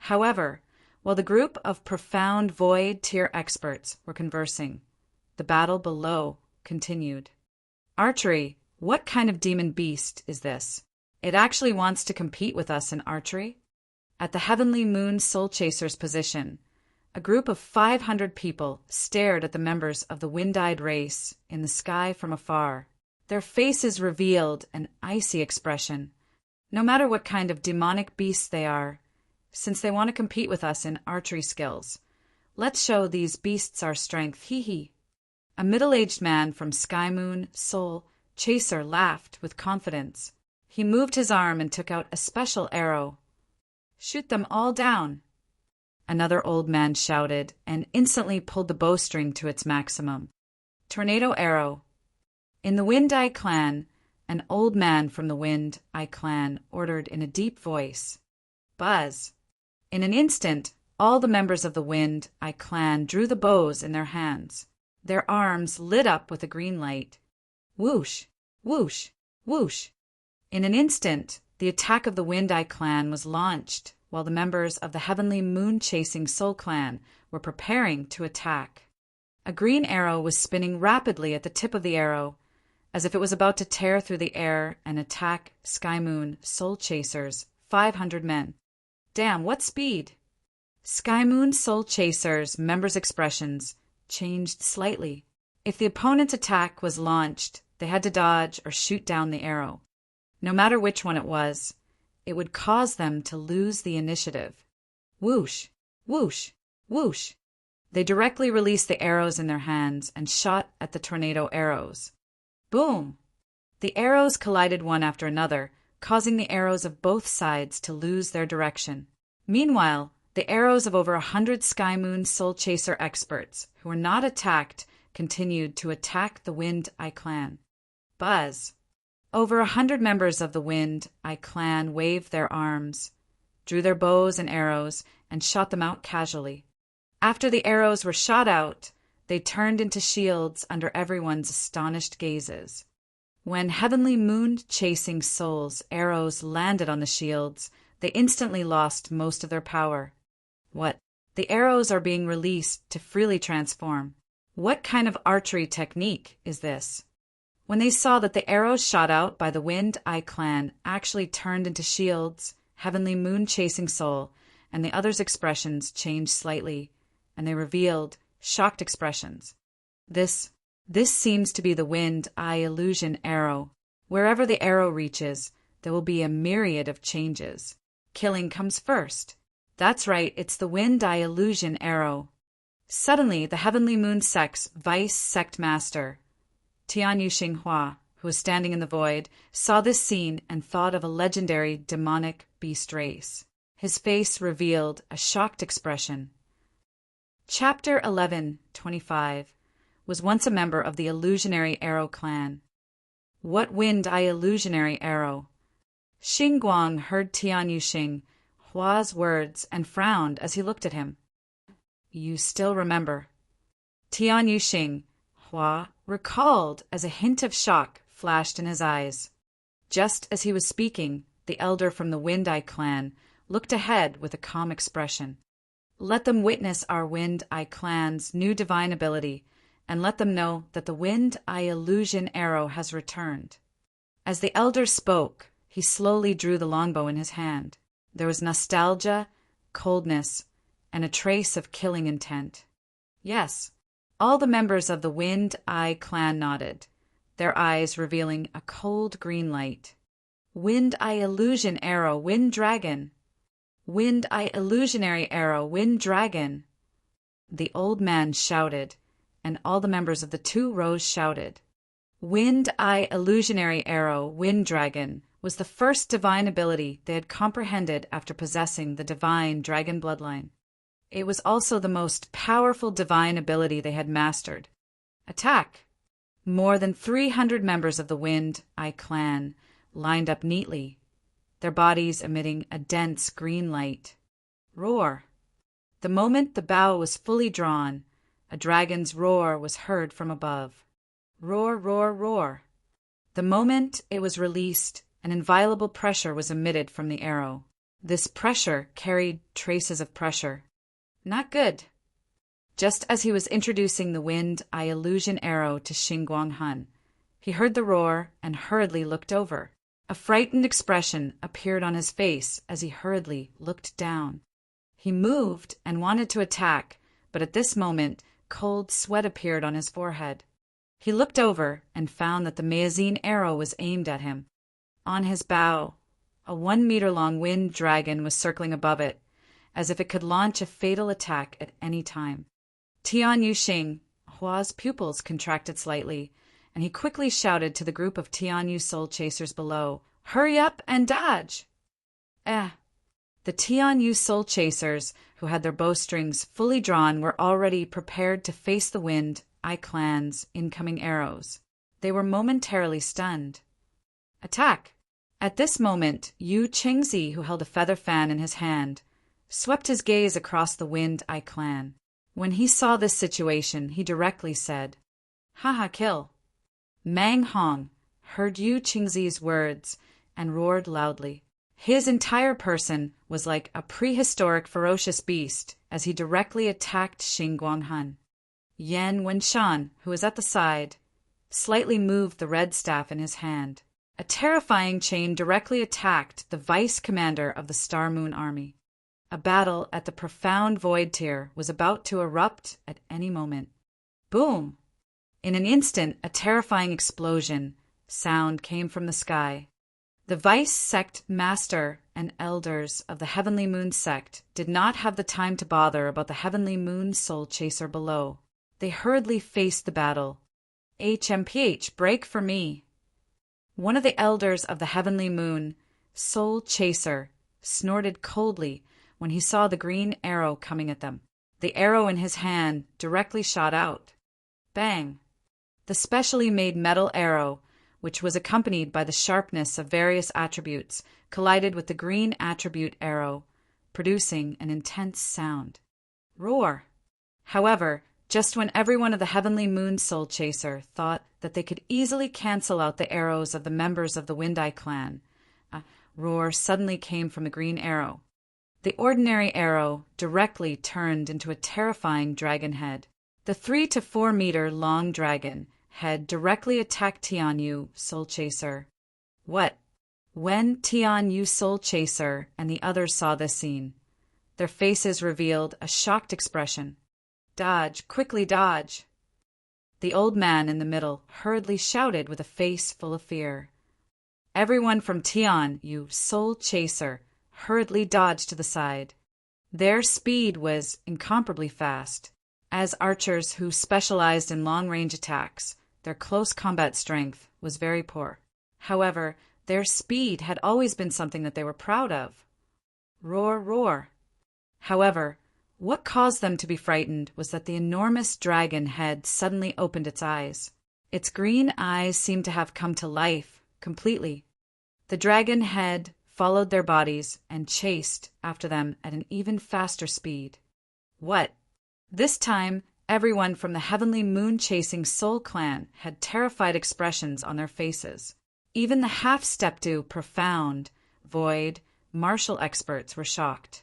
However, while the group of profound void tier experts were conversing, the battle below continued. Archery, what kind of demon beast is this? It actually wants to compete with us in archery? At the Heavenly Moon Soul Chaser's position, a group of 500 people stared at the members of the wind-eyed race in the sky from afar. Their faces revealed an icy expression. No matter what kind of demonic beasts they are, since they want to compete with us in archery skills, let's show these beasts our strength, hee. A middle-aged man from Sky Moon Soul Chaser laughed with confidence. He moved his arm and took out a special arrow. Shoot them all down. Another old man shouted and instantly pulled the bowstring to its maximum. Tornado arrow. In the Wind-Eye clan, an old man from the Wind-Eye clan ordered in a deep voice. Buzz. In an instant, all the members of the Wind-Eye clan drew the bows in their hands. Their arms lit up with a green light. Whoosh, whoosh, whoosh. In an instant, the attack of the Wind-Eye clan was launched, while the members of the Heavenly Moon-Chasing Soul clan were preparing to attack. A green arrow was spinning rapidly at the tip of the arrow, as if it was about to tear through the air and attack Sky Moon Soul Chasers, 500 men. Damn, what speed! Sky Moon Soul Chasers' members' expressions changed slightly. If the opponent's attack was launched, they had to dodge or shoot down the arrow. No matter which one it was, it would cause them to lose the initiative. Whoosh, whoosh, whoosh. They directly released the arrows in their hands and shot at the tornado arrows. Boom! The arrows collided one after another, causing the arrows of both sides to lose their direction. Meanwhile, the arrows of over 100 Sky Moon Soul Chaser experts, who were not attacked, continued to attack the Wind Eye clan. Buzz! Over 100 members of the Wind Eye clan waved their arms, drew their bows and arrows, and shot them out casually. After the arrows were shot out, they turned into shields under everyone's astonished gazes. When Heavenly Moon-chasing souls' arrows landed on the shields, they instantly lost most of their power. What? The arrows are being released to freely transform. What kind of archery technique is this? When they saw that the arrows shot out by the Wind Eye clan actually turned into shields, Heavenly Moon-chasing soul and the others' expressions changed slightly, and they revealed shocked expressions. This seems to be the Wind Eye illusion arrow. Wherever the arrow reaches, there will be a myriad of changes. Killing comes first. That's right, it's the Wind Eye illusion arrow. Suddenly, the Heavenly Moon Sect's Vice Sect Master, Tian Yuxinghua, who was standing in the void, saw this scene and thought of a legendary demonic beast race. His face revealed a shocked expression. Chapter 11:25 was once a member of the Illusionary Arrow clan. What Wind Eye illusionary arrow? Xingguang heard Tian Yuxinghua's words and frowned as he looked at him. You still remember. Tian Yuxinghua recalled as a hint of shock flashed in his eyes. Just as he was speaking, the elder from the Wind Eye clan looked ahead with a calm expression. Let them witness our Wind Eye clan's new divine ability, and let them know that the Wind Eye illusion arrow has returned. As the elder spoke, he slowly drew the longbow in his hand. There was nostalgia, coldness, and a trace of killing intent. Yes, all the members of the Wind Eye clan nodded, their eyes revealing a cold green light. Wind Eye illusion arrow, Wind Dragon. Wind Eye illusionary arrow, Wind Dragon. The old man shouted, and all the members of the two rows shouted. Wind Eye illusionary arrow, Wind Dragon was the first divine ability they had comprehended after possessing the divine dragon bloodline. It was also the most powerful divine ability they had mastered. Attack! More than 300 members of the Wind Eye clan lined up neatly, their bodies emitting a dense green light. Roar! The moment the bow was fully drawn, a dragon's roar was heard from above. Roar, roar, roar! The moment it was released, an inviolable pressure was emitted from the arrow. This pressure carried traces of pressure. Not good. Just as he was introducing the Wind Eye illusion arrow to Xingguang Han, he heard the roar and hurriedly looked over. A frightened expression appeared on his face as he hurriedly looked down. He moved and wanted to attack, but at this moment, cold sweat appeared on his forehead. He looked over and found that the Meazine arrow was aimed at him. On his bow, a 1-meter-long wind dragon was circling above it, as if it could launch a fatal attack at any time. Tian Yuxinghua's pupils contracted slightly, and he quickly shouted to the group of Tian Yu soul chasers below, "Hurry up and dodge!" The Tian Yu soul chasers, who had their bowstrings fully drawn, were already prepared to face the Wind Eye clan's incoming arrows. They were momentarily stunned. Attack! At this moment, Yu Qingzi, who held a feather fan in his hand, swept his gaze across the Wind Eye clan. When he saw this situation, he directly said, "Haha, kill." Mang Hong heard Yu Qingzi's words and roared loudly. His entire person was like a prehistoric ferocious beast as he directly attacked Xingguang Han. Yan Wenshan, who was at the side, slightly moved the red staff in his hand. A terrifying chain directly attacked the vice commander of the Star Moon Army. A battle at the profound void tier was about to erupt at any moment. Boom! In an instant, a terrifying explosion sound came from the sky. The Vice Sect Master and Elders of the Heavenly Moon Sect did not have the time to bother about the Heavenly Moon Soul Chaser below. They hurriedly faced the battle. HMPH, break for me! One of the Elders of the Heavenly Moon Soul Chaser snorted coldly when he saw the green arrow coming at them. The arrow in his hand directly shot out. Bang! The specially made metal arrow, which was accompanied by the sharpness of various attributes, collided with the green attribute arrow, producing an intense sound. Roar! However, just when everyone of the Heavenly Moon Soul Chaser thought that they could easily cancel out the arrows of the members of the Wind-Eye clan, a roar suddenly came from the green arrow. The ordinary arrow directly turned into a terrifying dragon head. The 3 to 4 meter long dragon head directly attacked Tianyu Soul Chaser. What? When Tianyu Soul Chaser and the others saw this scene, their faces revealed a shocked expression. Dodge, quickly dodge! The old man in the middle hurriedly shouted with a face full of fear. Everyone from Tianyu Soul Chaser hurriedly dodged to the side. Their speed was incomparably fast. As archers who specialized in long-range attacks, their close combat strength was very poor. However, their speed had always been something that they were proud of. Roar, roar! However, what caused them to be frightened was that the enormous dragon head suddenly opened its eyes. Its green eyes seemed to have come to life completely. The dragon head followed their bodies and chased after them at an even faster speed. What? This time, everyone from the Heavenly Moon-chasing Soul Clan had terrified expressions on their faces. Even the half-step-do, profound, void, martial experts were shocked.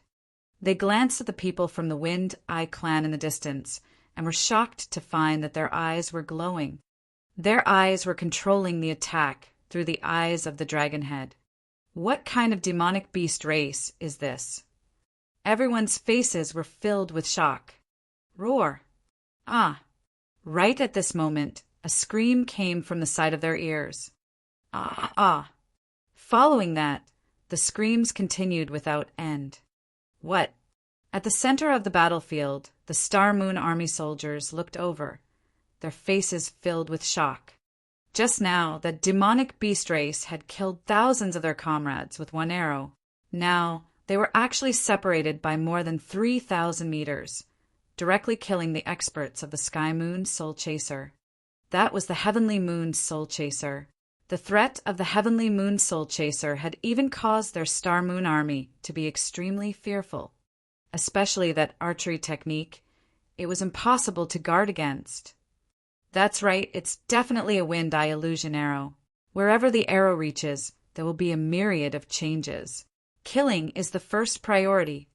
They glanced at the people from the Wind-Eye clan in the distance and were shocked to find that their eyes were glowing. Their eyes were controlling the attack through the eyes of the dragon head. What kind of demonic beast race is this? Everyone's faces were filled with shock. Roar! Ah! Right at this moment, a scream came from the side of their ears. Ah! Ah! Following that, the screams continued without end. What? At the center of the battlefield, the Star Moon Army soldiers looked over, their faces filled with shock. Just now, that demonic beast race had killed thousands of their comrades with one arrow. Now, they were actually separated by more than 3,000 meters, directly killing the experts of the Sky Moon Soul Chaser. That was the Heavenly Moon Soul Chaser. The threat of the Heavenly Moon Soul Chaser had even caused their Star Moon Army to be extremely fearful, especially that archery technique. It was impossible to guard against. That's right, it's definitely a Wind-Eye illusion arrow. Wherever the arrow reaches, there will be a myriad of changes. Killing is the first priority.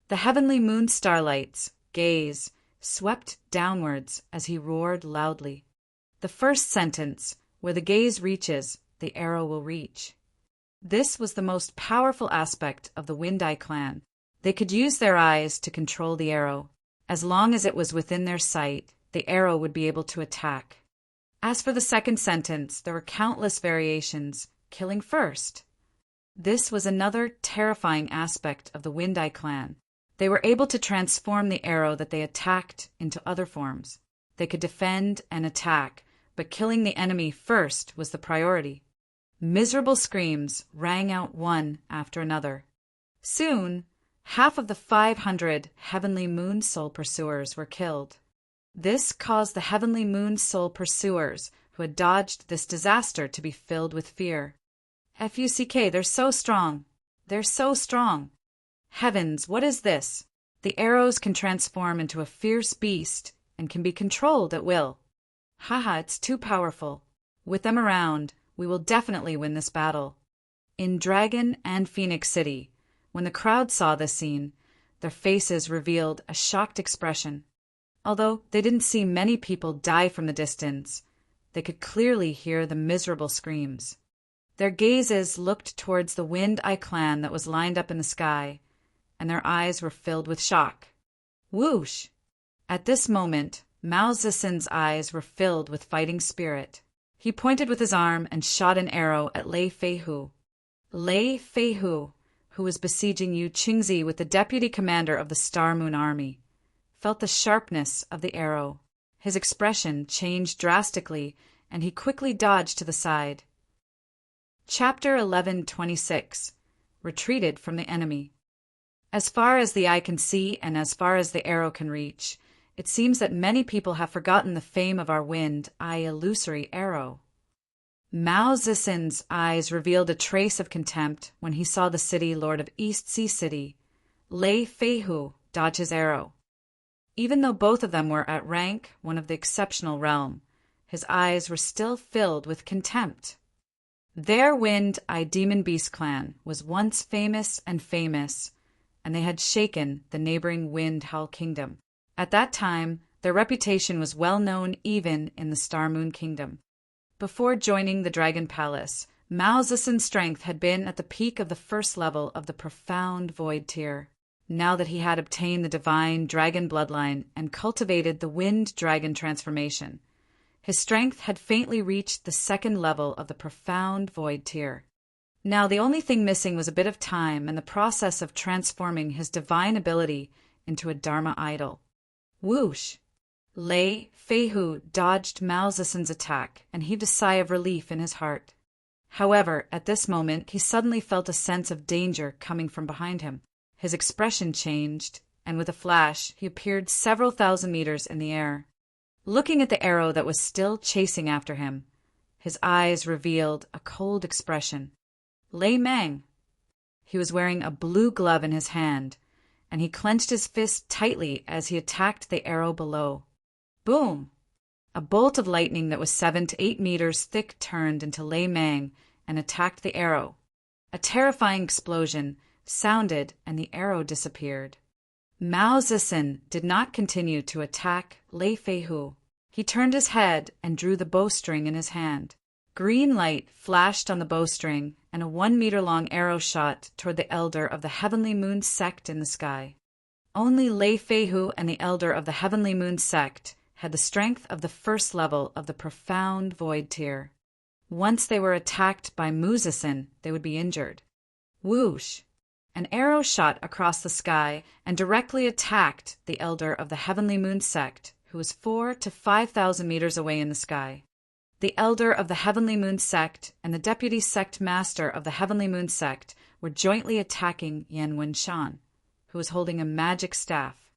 The Heavenly Moon Starlight's gaze swept downwards as he roared loudly. The first sentence, where the gaze reaches, the arrow will reach. This was the most powerful aspect of the Wind-Eye clan. They could use their eyes to control the arrow. As long as it was within their sight, the arrow would be able to attack. As for the second sentence, there were countless variations, killing first. This was another terrifying aspect of the Wind-Eye clan. They were able to transform the arrow that they attacked into other forms. They could defend and attack, but killing the enemy first was the priority. Miserable screams rang out one after another. Soon, half of the 500 Heavenly Moon Soul Pursuers were killed. This caused the Heavenly Moon Soul Pursuers who had dodged this disaster to be filled with fear. Fuck, they're so strong. They're so strong. Heavens, what is this? The arrows can transform into a fierce beast and can be controlled at will. Haha, it's too powerful. With them around, we will definitely win this battle. In Dragon and Phoenix City, when the crowd saw this scene, their faces revealed a shocked expression. Although they didn't see many people die from the distance, they could clearly hear the miserable screams. Their gazes looked towards the Wind-Eye clan that was lined up in the sky, and their eyes were filled with shock. Whoosh! At this moment, Mao Zixin's eyes were filled with fighting spirit. He pointed with his arm and shot an arrow at Lei Feihu. Lei Feihu, who was besieging Yu Qingzi with the deputy commander of the Star Moon Army, felt the sharpness of the arrow. His expression changed drastically, and he quickly dodged to the side. Chapter 1126. Retreated from the enemy. As far as the eye can see and as far as the arrow can reach, it seems that many people have forgotten the fame of our wind, illusory arrow. Mao Zedong's eyes revealed a trace of contempt when he saw the city lord of East Sea City, Lei Feihu, dodge his arrow. Even though both of them were at rank one of the exceptional realm, his eyes were still filled with contempt. Their Wind Eye Demon Beast clan was once famous, and they had shaken the neighboring Wind Howl Kingdom. At that time, their reputation was well known even in the Star Moon Kingdom. Before joining the Dragon Palace, Mao Zedong's strength had been at the peak of the first level of the Profound Void tier. Now that he had obtained the divine dragon bloodline and cultivated the wind dragon transformation, his strength had faintly reached the second level of the Profound Void tier. Now the only thing missing was a bit of time and the process of transforming his divine ability into a Dharma idol. Whoosh! Lei Feihu dodged Mao Zedong's attack and heaved a sigh of relief in his heart. However, at this moment he suddenly felt a sense of danger coming from behind him. His expression changed, and with a flash he appeared several thousand meters in the air. Looking at the arrow that was still chasing after him, his eyes revealed a cold expression. Lei Mang. He was wearing a blue glove in his hand, and he clenched his fist tightly as he attacked the arrow below. Boom! A bolt of lightning that was 7 to 8 meters thick turned into Lei Mang and attacked the arrow. A terrifying explosion sounded and the arrow disappeared. Mao Zedong did not continue to attack Lei Feihu. He turned his head and drew the bowstring in his hand. Green light flashed on the bowstring, and a 1 meter long arrow shot toward the elder of the Heavenly Moon sect in the sky. Only Lei Feihu and the elder of the Heavenly Moon sect had the strength of the first level of the Profound Void tier. Once they were attacked by Mao Zedong, they would be injured. Whoosh! An arrow shot across the sky and directly attacked the elder of the Heavenly Moon sect, who was 4,000 to 5,000 meters away in the sky. The elder of the Heavenly Moon sect and the deputy sect master of the Heavenly Moon sect were jointly attacking Yan Wenshan, who was holding a magic staff.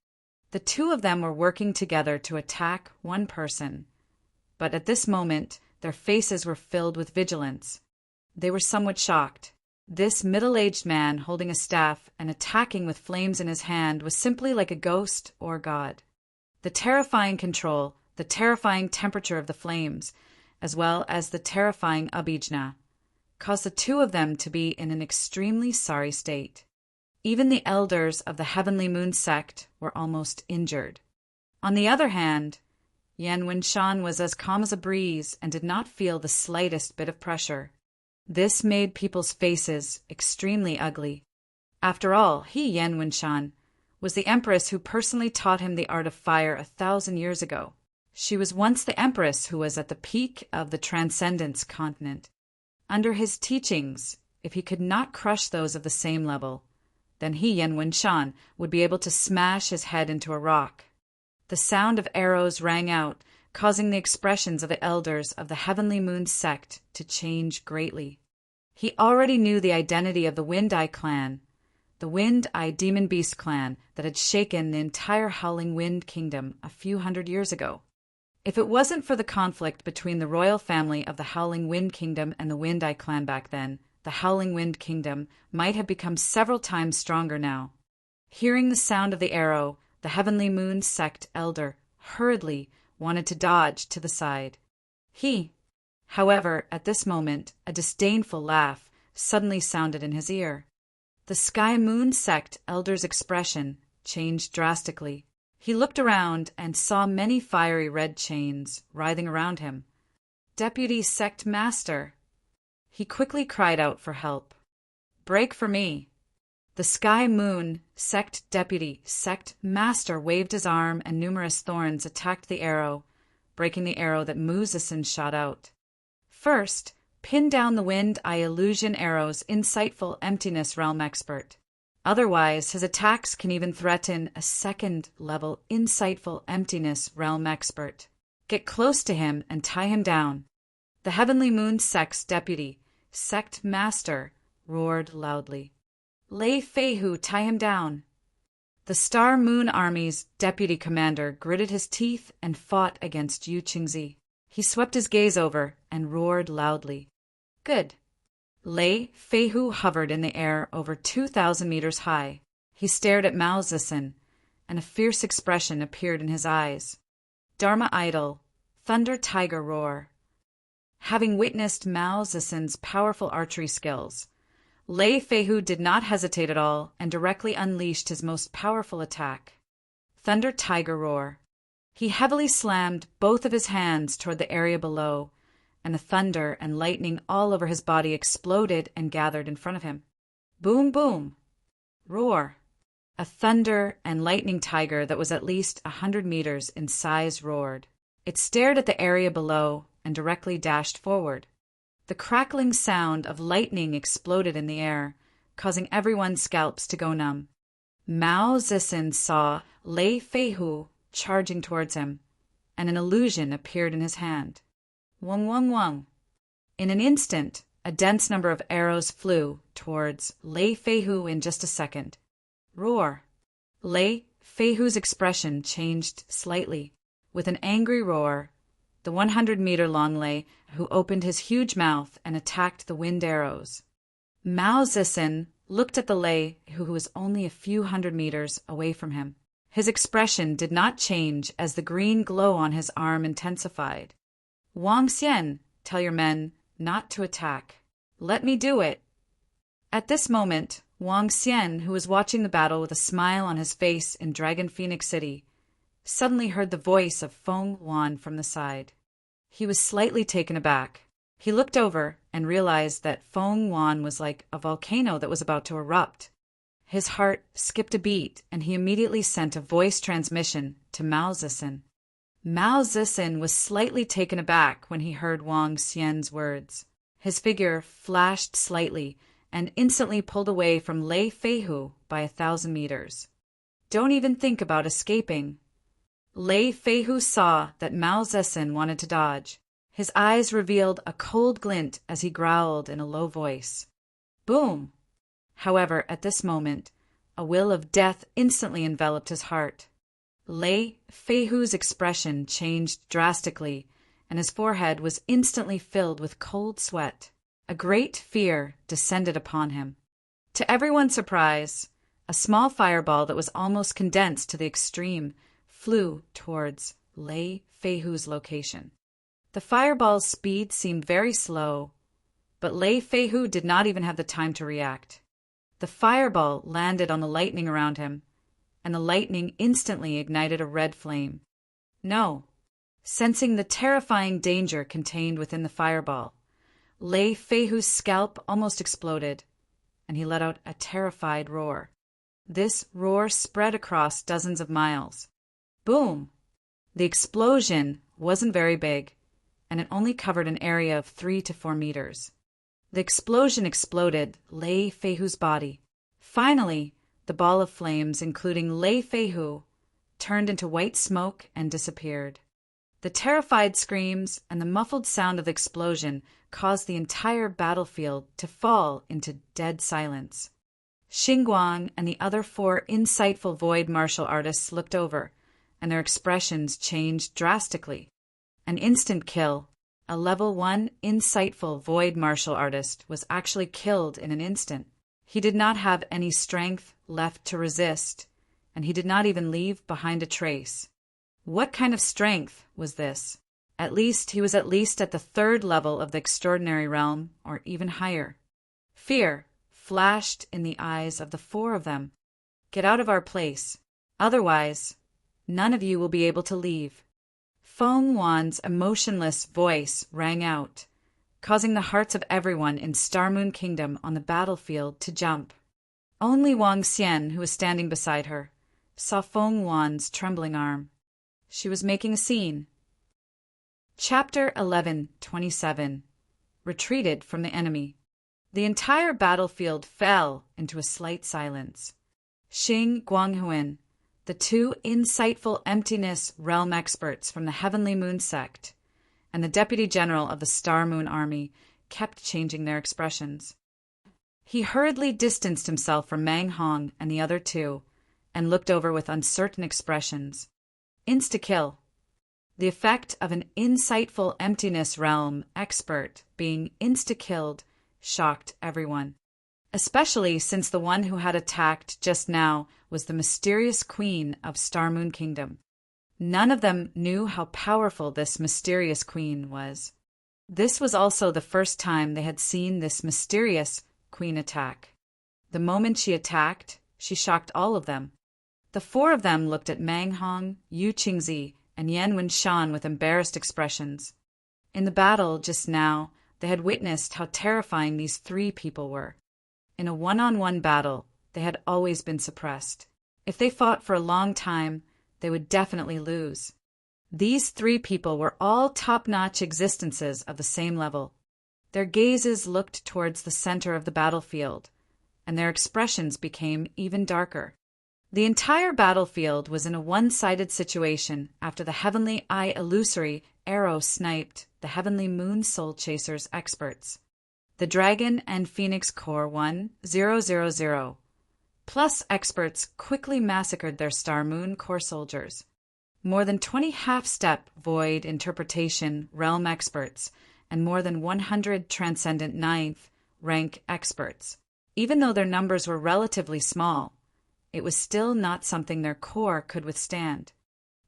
The two of them were working together to attack one person, but at this moment their faces were filled with vigilance. They were somewhat shocked. This middle-aged man holding a staff and attacking with flames in his hand was simply like a ghost or god. The terrifying control, the terrifying temperature of the flames, as well as the terrifying abhijna, caused the two of them to be in an extremely sorry state. Even the elders of the Heavenly Moon sect were almost injured. On the other hand, Yan Wenshan was as calm as a breeze and did not feel the slightest bit of pressure. This made people's faces extremely ugly. After all, he, Yan Wenshan, was the empress who personally taught him the art of fire 1,000 years ago. She was once the empress who was at the peak of the Transcendence continent. Under his teachings, if he could not crush those of the same level, then he, Yan Wenshan, would be able to smash his head into a rock. The sound of arrows rang out, causing the expressions of the elders of the Heavenly Moon sect to change greatly. He already knew the identity of the Wind Eye clan, the Wind Eye Demon Beast clan that had shaken the entire Howling Wind Kingdom a few hundred years ago. If it wasn't for the conflict between the royal family of the Howling Wind Kingdom and the Wind Eye clan back then, the Howling Wind Kingdom might have become several times stronger now. Hearing the sound of the arrow, the Heavenly Moon sect elder hurriedly wanted to dodge to the side. However, at this moment, a disdainful laugh suddenly sounded in his ear. The Sky Moon sect elder's expression changed drastically. He looked around and saw many fiery red chains writhing around him. Deputy sect master! He quickly cried out for help. Break for me! The Sky Moon sect deputy sect master waved his arm and numerous thorns attacked the arrow, breaking the arrow that Mao Zedong shot out. First, pin down the Wind Eye Illusion Arrow's insightful emptiness realm expert. Otherwise, his attacks can even threaten a second-level insightful emptiness realm expert. Get close to him and tie him down. The Heavenly Moon sect's deputy, sect master, roared loudly. Lei Feihu, tie him down. The Star Moon Army's deputy commander gritted his teeth and fought against Yu Qingzi. He swept his gaze over and roared loudly. Good. Lei Feihu hovered in the air over 2,000 meters high. He stared at Mao Zedong, and a fierce expression appeared in his eyes. Dharma idol, thunder tiger roar. Having witnessed Mao Zedong's powerful archery skills, Lei Feihu did not hesitate at all and directly unleashed his most powerful attack. Thunder tiger roar. He heavily slammed both of his hands toward the area below, and the thunder and lightning all over his body exploded and gathered in front of him. Boom, boom. Roar. A thunder and lightning tiger that was at least 100 meters in size roared. It stared at the area below and directly dashed forward. The crackling sound of lightning exploded in the air, causing everyone's scalps to go numb. Mao Zedong saw Lei Feihu charging towards him, and an illusion appeared in his hand. Wong, wong, wong. In an instant, a dense number of arrows flew towards Lei Feihu in just a second. Roar. Lei Feihu's expression changed slightly. With an angry roar, the 100-meter-long Lei Feihu opened his huge mouth and attacked the wind arrows. Mao Zedong looked at the Lei Feihu who was only a few hundred meters away from him. His expression did not change as the green glow on his arm intensified. Wang Xian, tell your men not to attack. Let me do it. At this moment, Wang Xian, who was watching the battle with a smile on his face in Dragon Phoenix City, suddenly heard the voice of Feng Wan from the side. He was slightly taken aback. He looked over and realized that Feng Wan was like a volcano that was about to erupt. His heart skipped a beat, and he immediately sent a voice transmission to Mao Zedong. Mao Zedong was slightly taken aback when he heard Wang Xian's words. His figure flashed slightly and instantly pulled away from Lei Feihu by 1,000 meters. Don't even think about escaping. Lei Feihu saw that Mao Zedong wanted to dodge. His eyes revealed a cold glint as he growled in a low voice. Boom! However, at this moment, a will of death instantly enveloped his heart. Lei Feihu's expression changed drastically, and his forehead was instantly filled with cold sweat. A great fear descended upon him. To everyone's surprise, a small fireball that was almost condensed to the extreme flew towards Lei Feihu's location. The fireball's speed seemed very slow, but Lei Feihu did not even have the time to react. The fireball landed on the lightning around him, and the lightning instantly ignited a red flame. No. Sensing the terrifying danger contained within the fireball, Lei Feihu's scalp almost exploded, and he let out a terrified roar. This roar spread across dozens of miles. Boom! The explosion wasn't very big, and it only covered an area of 3 to 4 meters. The explosion exploded Lei Feihu's body. Finally, the ball of flames, including Lei Feihu, turned into white smoke and disappeared. The terrified screams and the muffled sound of the explosion caused the entire battlefield to fall into dead silence. Xingguang and the other 4 insightful void martial artists looked over, and their expressions changed drastically. An instant kill. A level 1 insightful void martial artist was actually killed in an instant. He did not have any strength left to resist, and he did not even leave behind a trace. What kind of strength was this? At least he was at the 3rd level of the extraordinary realm, or even higher. Fear flashed in the eyes of the 4 of them. Get out of our place. Otherwise, none of you will be able to leave. Feng Wan's emotionless voice rang out, causing the hearts of everyone in Star Moon Kingdom on the battlefield to jump. Only Wang Xian, who was standing beside her, saw Feng Wan's trembling arm. She was making a scene. Chapter 11:27 Retreated from the enemy. The entire battlefield fell into a slight silence. Xing Guanghuan, the 2 insightful emptiness realm experts from the Heavenly Moon sect, and the Deputy General of the Star Moon Army kept changing their expressions. He hurriedly distanced himself from Mang Hong and the other two, and looked over with uncertain expressions. Insta-kill. The effect of an insightful emptiness realm expert being insta-killed shocked everyone, especially since the one who had attacked just now was the mysterious queen of Star Moon Kingdom. None of them knew how powerful this mysterious queen was. This was also the first time they had seen this mysterious queen attack. The moment she attacked, she shocked all of them. The four of them looked at Mang Hong, Yu Qingzi, and Yan Wenshan with embarrassed expressions. In the battle just now, they had witnessed how terrifying these three people were. In a one-on-one battle, they had always been suppressed. If they fought for a long time, they would definitely lose. These three people were all top-notch existences of the same level. Their gazes looked towards the center of the battlefield, and their expressions became even darker. The entire battlefield was in a one-sided situation after the Heavenly Eye Illusory arrow sniped the Heavenly Moon Soul Chasers experts. The Dragon and Phoenix Corps 1000 plus experts quickly massacred their Star Moon Corps soldiers. More than 20 half-step void interpretation realm experts and more than 100 transcendent 9th rank experts. Even though their numbers were relatively small, it was still not something their core could withstand.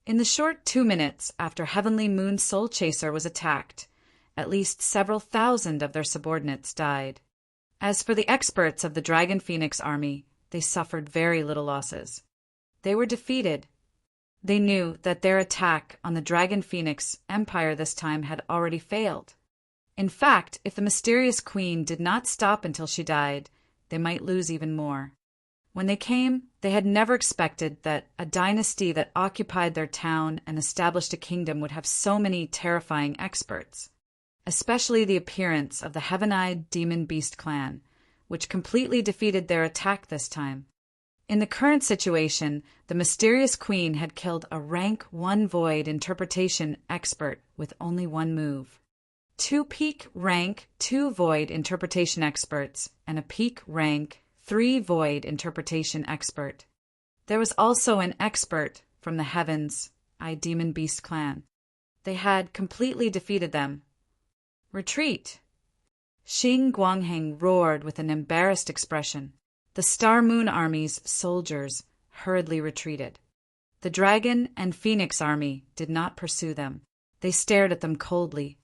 In the short 2 minutes after Heavenly Moon Soul Chaser was attacked, at least several thousand of their subordinates died. As for the experts of the Dragon Phoenix army, they suffered very little losses. They were defeated. They knew that their attack on the Dragon Phoenix Empire this time had already failed. In fact, if the mysterious queen did not stop until she died, they might lose even more. When they came, they had never expected that a dynasty that occupied their town and established a kingdom would have so many terrifying experts, especially the appearance of the Heaven-Eyed Demon Beast clan, which completely defeated their attack this time. In the current situation, the mysterious queen had killed a rank 1 void interpretation expert with only one move. 2 peak rank 2 void interpretation experts and a peak rank 3 void interpretation expert. There was also an expert from the Heavens Eye Demon Beast clan. They had completely defeated them. Retreat! Xing Guangheng roared with an embarrassed expression. The Star Moon Army's soldiers hurriedly retreated. The Dragon and Phoenix Army did not pursue them. They stared at them coldly.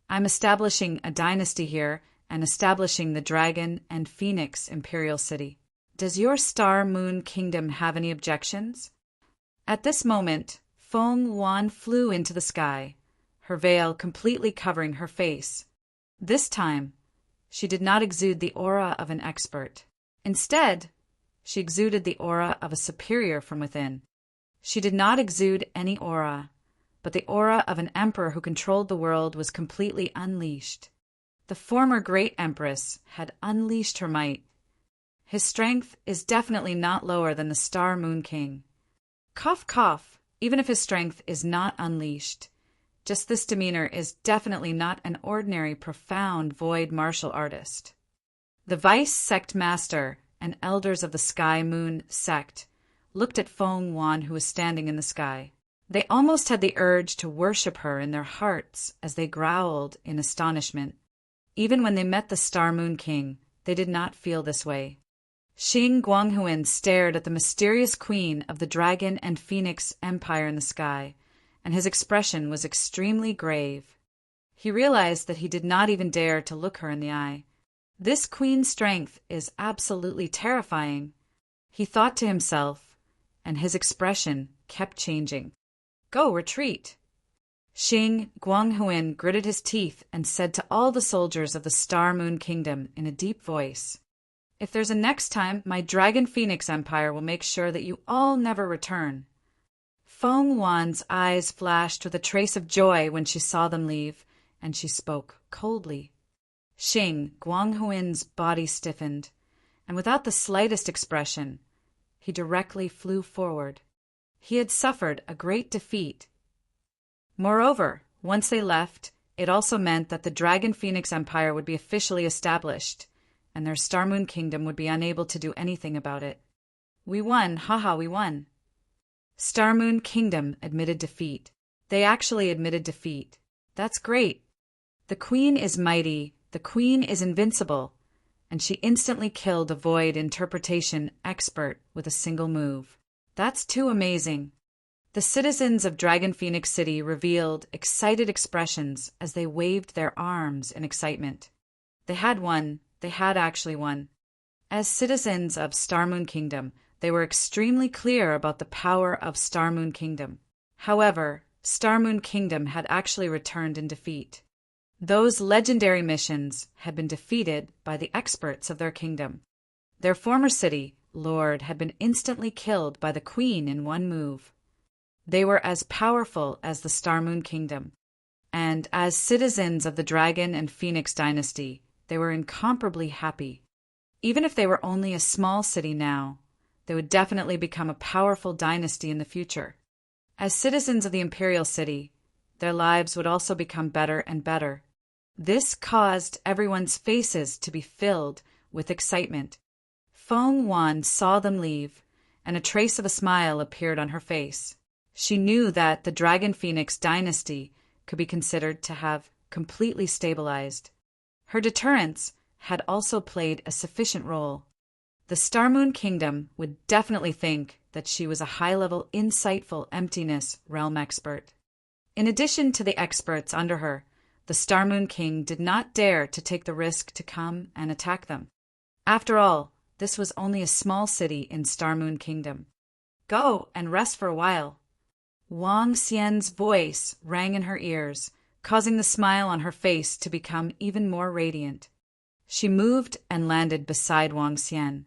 I'm establishing a dynasty here and establishing the Dragon and Phoenix Imperial City. Does your Star Moon Kingdom have any objections? At this moment, Feng Wan flew into the sky, her veil completely covering her face. This time, she did not exude the aura of an expert. Instead, she exuded the aura of a superior from within. She did not exude any aura, but the aura of an emperor who controlled the world was completely unleashed. The former great empress had unleashed her might. His strength is definitely not lower than the Star Moon King. Cough, cough, even if his strength is not unleashed. Just this demeanor is definitely not an ordinary profound void martial artist. The Vice Sect Master and Elders of the Sky Moon Sect looked at Feng Wan, who was standing in the sky. They almost had the urge to worship her in their hearts as they growled in astonishment. Even when they met the Star Moon King, they did not feel this way. Xing Guanghuan stared at the mysterious queen of the Dragon and Phoenix Empire in the sky, and his expression was extremely grave. He realized that he did not even dare to look her in the eye. This queen's strength is absolutely terrifying, he thought to himself, and his expression kept changing. Go, retreat. Xing Guanghuan gritted his teeth and said to all the soldiers of the Star Moon Kingdom in a deep voice, If there's a next time, my Dragon Phoenix Empire will make sure that you all never return. Feng Wan's eyes flashed with a trace of joy when she saw them leave, and she spoke coldly. Xing Guanghuan's body stiffened, and without the slightest expression, he directly flew forward. He had suffered a great defeat. Moreover, once they left, it also meant that the Dragon Phoenix Empire would be officially established, and their Star Moon Kingdom would be unable to do anything about it. We won, haha, we won. Star Moon Kingdom admitted defeat. They actually admitted defeat. That's great. The Queen is mighty, the Queen is invincible, and she instantly killed a void interpretation expert with a single move. That's too amazing. The citizens of Dragon Phoenix City revealed excited expressions as they waved their arms in excitement. They had won. They had actually won. As citizens of Star Moon Kingdom, they were extremely clear about the power of Star Moon Kingdom. However, Star Moon Kingdom had actually returned in defeat. Those legendary missions had been defeated by the experts of their kingdom. Their former city, Lord, had been instantly killed by the Queen in one move. They were as powerful as the Star Moon Kingdom, and as citizens of the Dragon and Phoenix dynasty, they were incomparably happy. Even if they were only a small city now, they would definitely become a powerful dynasty in the future. As citizens of the Imperial City, their lives would also become better and better. This caused everyone's faces to be filled with excitement. Feng Wan saw them leave, and a trace of a smile appeared on her face. She knew that the Dragon Phoenix dynasty could be considered to have completely stabilized. Her deterrence had also played a sufficient role. The Star Moon Kingdom would definitely think that she was a high-level, insightful emptiness realm expert. In addition to the experts under her, the Star Moon King did not dare to take the risk to come and attack them. After all, this was only a small city in Star Moon Kingdom. Go and rest for a while. Wang Xian's voice rang in her ears, causing the smile on her face to become even more radiant. She moved and landed beside Wang Xian.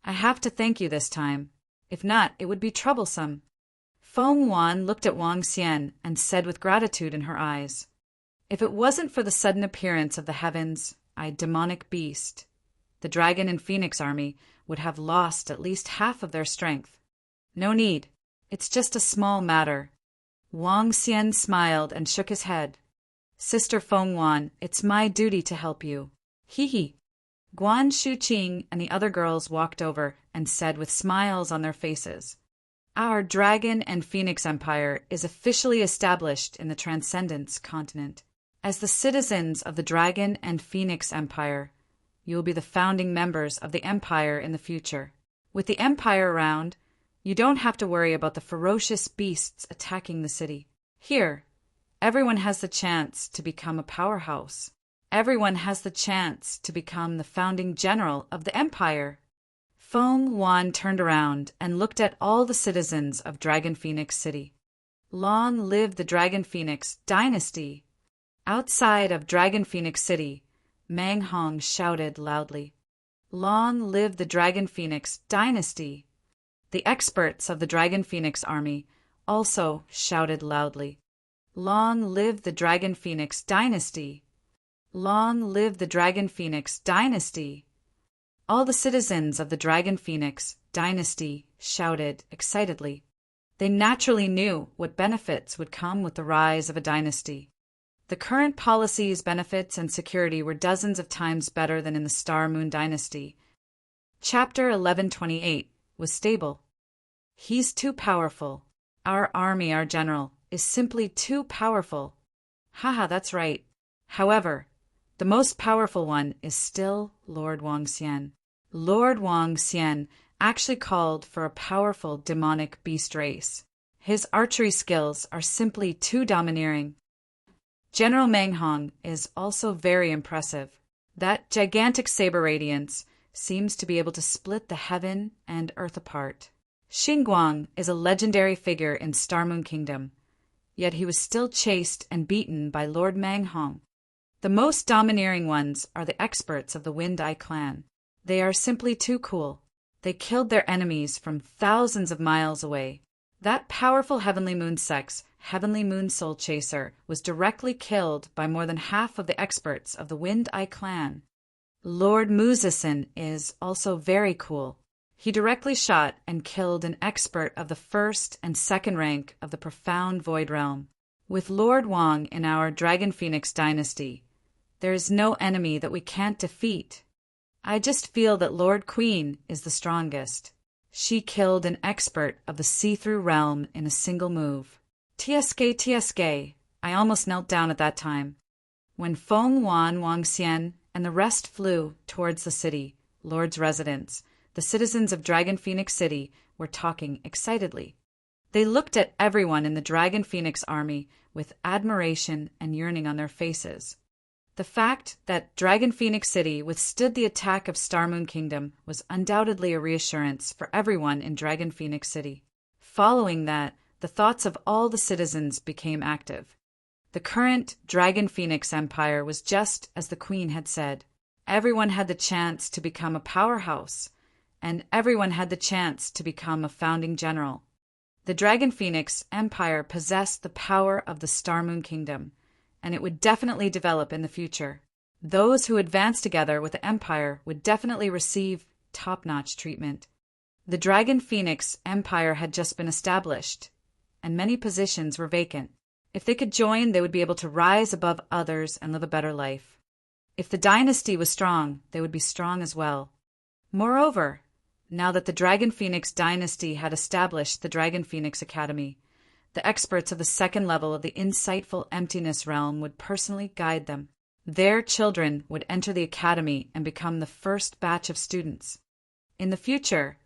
I have to thank you this time. If not, it would be troublesome. Feng Wan looked at Wang Xian and said with gratitude in her eyes, if it wasn't for the sudden appearance of the heavens-eyed demonic beast, the Dragon and Phoenix army would have lost at least half of their strength. No need. It's just a small matter. Wang Xian smiled and shook his head. Sister Feng Wan, it's my duty to help you. Hee. Guan Shuqing and the other girls walked over and said with smiles on their faces, our Dragon and Phoenix Empire is officially established in the Transcendence continent. As the citizens of the Dragon and Phoenix Empire, you will be the founding members of the Empire in the future. With the Empire around, you don't have to worry about the ferocious beasts attacking the city. Here, everyone has the chance to become a powerhouse. Everyone has the chance to become the founding general of the Empire. Feng Wan turned around and looked at all the citizens of Dragon Phoenix City. Long live the Dragon Phoenix dynasty! Outside of Dragon Phoenix City, Mang Hong shouted loudly, long live the Dragon Phoenix dynasty! The experts of the Dragon Phoenix army also shouted loudly, long live the Dragon Phoenix dynasty! Long live the Dragon Phoenix dynasty! All the citizens of the Dragon Phoenix dynasty shouted excitedly. They naturally knew what benefits would come with the rise of a dynasty. The current policies, benefits, and security were dozens of times better than in the Star Moon dynasty. Chapter 1128 was stable. He's too powerful. Our army, our general, is simply too powerful. Haha, that's right. However, the most powerful one is still Lord Wang Xian. Lord Wang Xian actually called for a powerful demonic beast race. His archery skills are simply too domineering. General Mang Hong is also very impressive. That gigantic saber radiance seems to be able to split the heaven and earth apart. Xingguang is a legendary figure in Star Moon Kingdom, yet he was still chased and beaten by Lord Mang Hong. The most domineering ones are the experts of the Wind Eye clan. They are simply too cool. They killed their enemies from thousands of miles away. That powerful Heavenly Moon Sex, Heavenly Moon Soul Chaser, was directly killed by more than half of the experts of the Wind Eye clan. Lord Muzison is also very cool. He directly shot and killed an expert of the first and second rank of the Profound Void Realm. With Lord Wang in our Dragon Phoenix dynasty, there is no enemy that we can't defeat. I just feel that Lord Queen is the strongest. She killed an expert of the see-through realm in a single move. TSK, TSK. I almost knelt down at that time. When Feng Wan Wangxian and the rest flew towards the city, Lord's residence, the citizens of Dragon Phoenix City were talking excitedly. They looked at everyone in the Dragon Phoenix army with admiration and yearning on their faces. The fact that Dragon Phoenix City withstood the attack of Starmoon Kingdom was undoubtedly a reassurance for everyone in Dragon Phoenix City. Following that, the thoughts of all the citizens became active. The current Dragon Phoenix Empire was just as the Queen had said. Everyone had the chance to become a powerhouse, and everyone had the chance to become a founding general. The Dragon Phoenix Empire possessed the power of the Starmoon Kingdom, and it would definitely develop in the future. Those who advanced together with the Empire would definitely receive top-notch treatment. The Dragon Phoenix Empire had just been established, and many positions were vacant. If they could join, they would be able to rise above others and live a better life. If the dynasty was strong, they would be strong as well. Moreover, now that the Dragon Phoenix dynasty had established the Dragon Phoenix Academy, the experts of the second level of the insightful emptiness realm would personally guide them. Their children would enter the academy and become the first batch of students. In the future,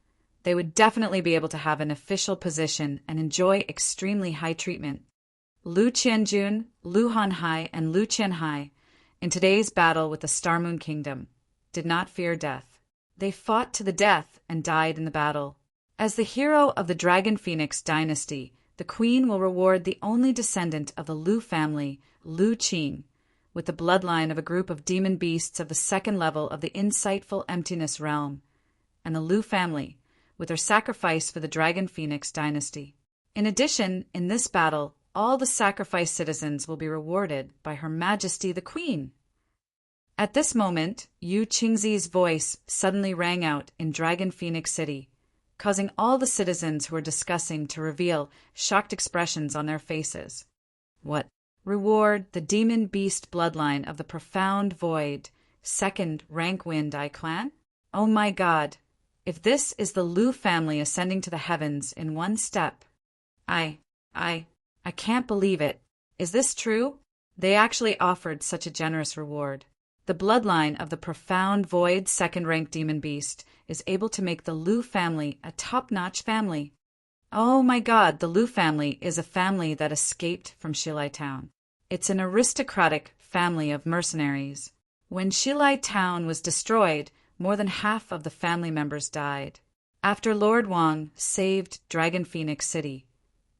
they would definitely be able to have an official position and enjoy extremely high treatment. Lu Qianjun, Lu Hanhai, and Lu Qianhai, in today's battle with the Starmoon Kingdom, did not fear death. They fought to the death and died in the battle. As the hero of the Dragon Phoenix dynasty, the Queen will reward the only descendant of the Lu family, Lu Qing, with the bloodline of a group of demon beasts of the second level of the insightful emptiness realm, and the Lu family, with their sacrifice for the Dragon Phoenix dynasty. In addition, in this battle, all the sacrificed citizens will be rewarded by Her Majesty the Queen. At this moment, Yu Qingzi's voice suddenly rang out in Dragon Phoenix City, causing all the citizens who were discussing to reveal shocked expressions on their faces. What? Reward the demon beast bloodline of the profound void, second rank Wind Eye clan? Oh my god! If this is the Lu family ascending to the heavens in one step, I can't believe it. Is this true? They actually offered such a generous reward. The bloodline of the profound void second-rank demon beast is able to make the Lu family a top-notch family. Oh my god, the Lu family is a family that escaped from Shilai Town. It's an aristocratic family of mercenaries. When Shilai Town was destroyed, more than half of the family members died. After Lord Wang saved Dragon Phoenix City,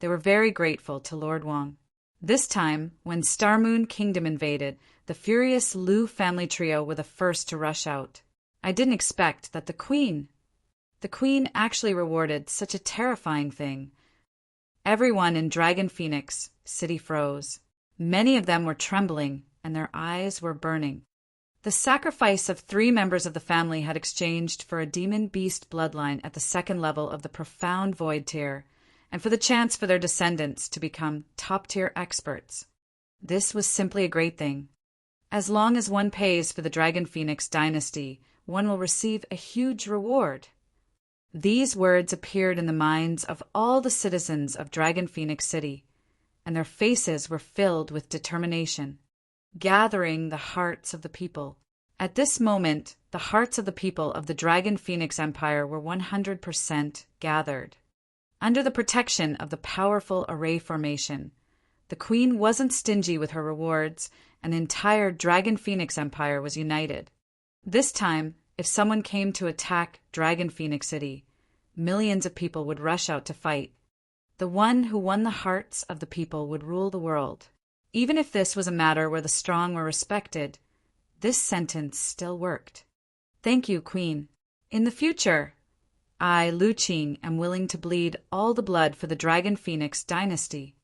they were very grateful to Lord Wang. This time, when Starmoon Kingdom invaded, the furious Lu family trio were the first to rush out. I didn't expect that the Queen actually rewarded such a terrifying thing. Everyone in Dragon Phoenix City froze. Many of them were trembling, and their eyes were burning. The sacrifice of 3 members of the family had exchanged for a demon beast bloodline at the second level of the profound void tier, and for the chance for their descendants to become top-tier experts. This was simply a great thing. As long as one pays for the Dragon Phoenix dynasty, one will receive a huge reward. These words appeared in the minds of all the citizens of Dragon Phoenix City, and their faces were filled with determination, gathering the hearts of the people. At this moment, the hearts of the people of the Dragon Phoenix Empire were 100% gathered. Under the protection of the powerful array formation, the Queen wasn't stingy with her rewards, and the entire Dragon Phoenix Empire was united. This time, if someone came to attack Dragon Phoenix City, millions of people would rush out to fight. The one who won the hearts of the people would rule the world. Even if this was a matter where the strong were respected, this sentence still worked. Thank you, Queen. In the future, I, Lu Qing, am willing to bleed all the blood for the Dragon Phoenix dynasty.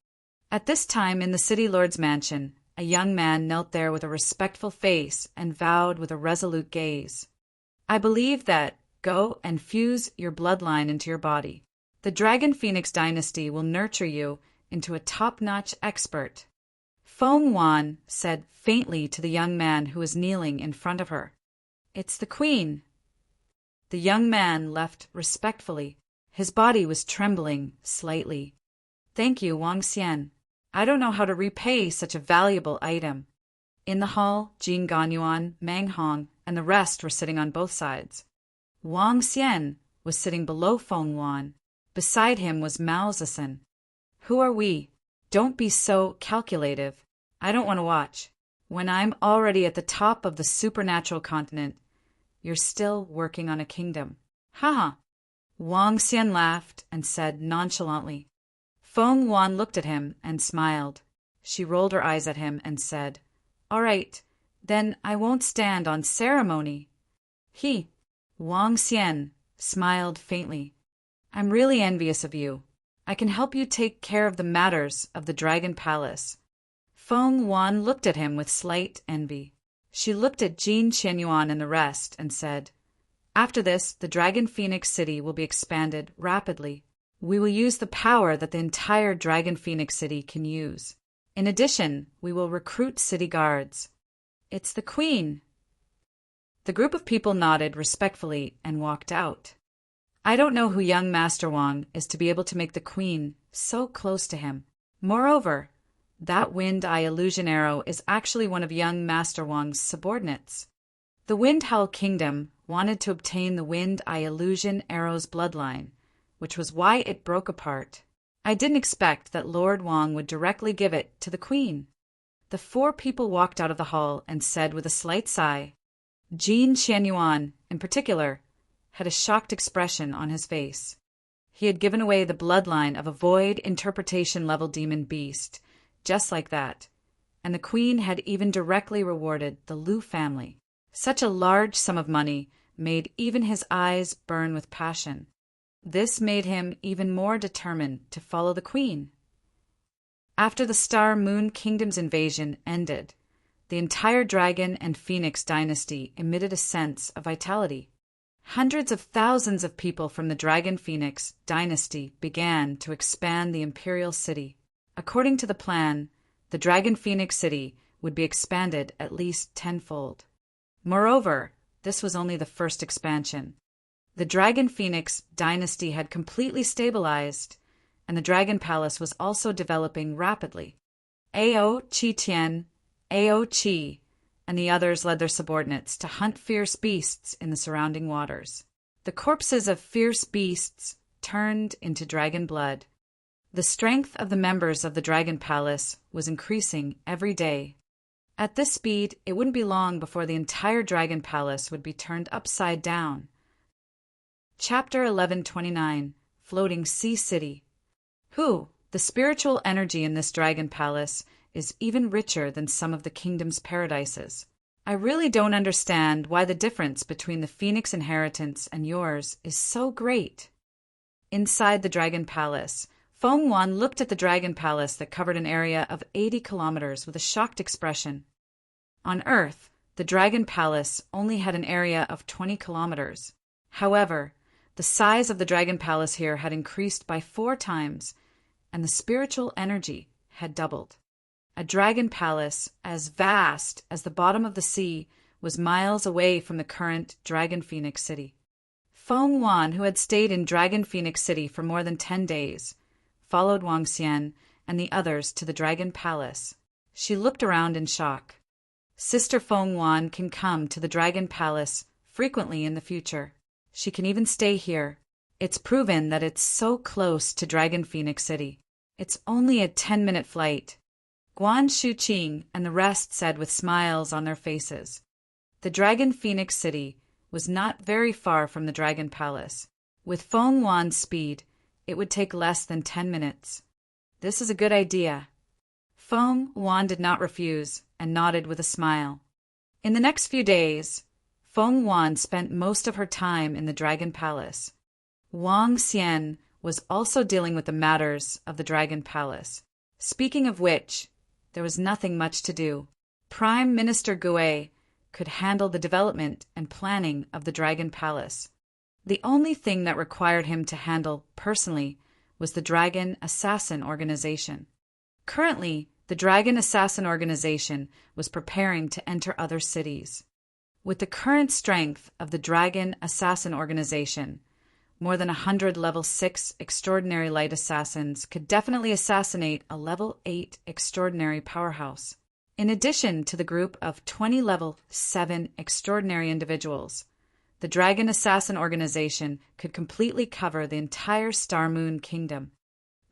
At this time in the City Lord's mansion, a young man knelt there with a respectful face and vowed with a resolute gaze. I believe that, go and fuse your bloodline into your body. The Dragon Phoenix dynasty will nurture you into a top-notch expert. Feng Wan said faintly to the young man who was kneeling in front of her. It's the Queen. The young man left respectfully. His body was trembling slightly. Thank you, Wang Xian. I don't know how to repay such a valuable item. In the hall, Jin Ganyuan, Meng Hong, and the rest were sitting on both sides. Wang Xian was sitting below Feng Wan. Beside him was Mao Zedong. Who are we? Don't be so calculative. I don't want to watch. When I'm already at the top of the supernatural continent, you're still working on a kingdom. Haha. Wang Xian laughed and said nonchalantly. Feng Wan looked at him and smiled. She rolled her eyes at him and said, All right, then I won't stand on ceremony. Wang Xian smiled faintly. I'm really envious of you. I can help you take care of the matters of the Dragon Palace. Feng Wan looked at him with slight envy. She looked at Jin Qianyuan and the rest and said, After this, the Dragon Phoenix City will be expanded rapidly. We will use the power that the entire Dragon Phoenix City can use. In addition, we will recruit city guards. It's the Queen. The group of people nodded respectfully and walked out. I don't know who young Master Wang is to be able to make the Queen so close to him. Moreover, that Wind Eye illusion arrow is actually one of young Master Wang's subordinates. The Wind Howl Kingdom wanted to obtain the Wind Eye illusion arrow's bloodline, which was why it broke apart. I didn't expect that Lord Wang would directly give it to the Queen. The four people walked out of the hall and said with a slight sigh, Jin Qianyuan, in particular, had a shocked expression on his face. He had given away the bloodline of a void interpretation level demon beast, just like that, and the Queen had even directly rewarded the Liu family. Such a large sum of money made even his eyes burn with passion. This made him even more determined to follow the Queen. After the Star Moon Kingdom's invasion ended, the entire Dragon and Phoenix dynasty emitted a sense of vitality. Hundreds of thousands of people from the Dragon Phoenix dynasty began to expand the imperial city. According to the plan, the Dragon Phoenix city would be expanded at least tenfold. Moreover, this was only the first expansion. The Dragon Phoenix dynasty had completely stabilized, and the Dragon Palace was also developing rapidly. Ao Qi Tian, Ao Qi, and the others led their subordinates to hunt fierce beasts in the surrounding waters. The corpses of fierce beasts turned into dragon blood. The strength of the members of the Dragon Palace was increasing every day. At this speed, it wouldn't be long before the entire Dragon Palace would be turned upside down. Chapter 1129, Floating Sea City. The spiritual energy in this Dragon Palace is even richer than some of the kingdom's paradises. I really don't understand why the difference between the Phoenix inheritance and yours is so great. Inside the Dragon Palace, Feng Wan looked at the Dragon Palace that covered an area of 80 kilometers with a shocked expression. On Earth, the Dragon Palace only had an area of 20 kilometers. However, the size of the Dragon Palace here had increased by 4 times, and the spiritual energy had doubled. A Dragon Palace as vast as the bottom of the sea was miles away from the current Dragon Phoenix City. Feng Wan, who had stayed in Dragon Phoenix City for more than 10 days, followed Wang Xian and the others to the Dragon Palace. She looked around in shock. Sister Feng Wan can come to the Dragon Palace frequently in the future. She can even stay here. It's proven that it's so close to Dragon Phoenix City. It's only a 10-minute flight. Guan Shuqing and the rest said with smiles on their faces. The Dragon Phoenix City was not very far from the Dragon Palace. With Feng Wan's speed, it would take less than 10 minutes. This is a good idea. Feng Wan did not refuse and nodded with a smile. In the next few days, Feng Wan spent most of her time in the Dragon Palace. Wang Xian was also dealing with the matters of the Dragon Palace. Speaking of which, there was nothing much to do. Prime Minister Gui could handle the development and planning of the Dragon Palace. The only thing that required him to handle personally was the Dragon Assassin Organization. Currently, the Dragon Assassin Organization was preparing to enter other cities. With the current strength of the Dragon Assassin Organization, more than 100 level 6 extraordinary light assassins could definitely assassinate a level 8 extraordinary powerhouse. In addition to the group of 20 level 7 extraordinary individuals, the Dragon Assassin Organization could completely cover the entire Star Moon Kingdom.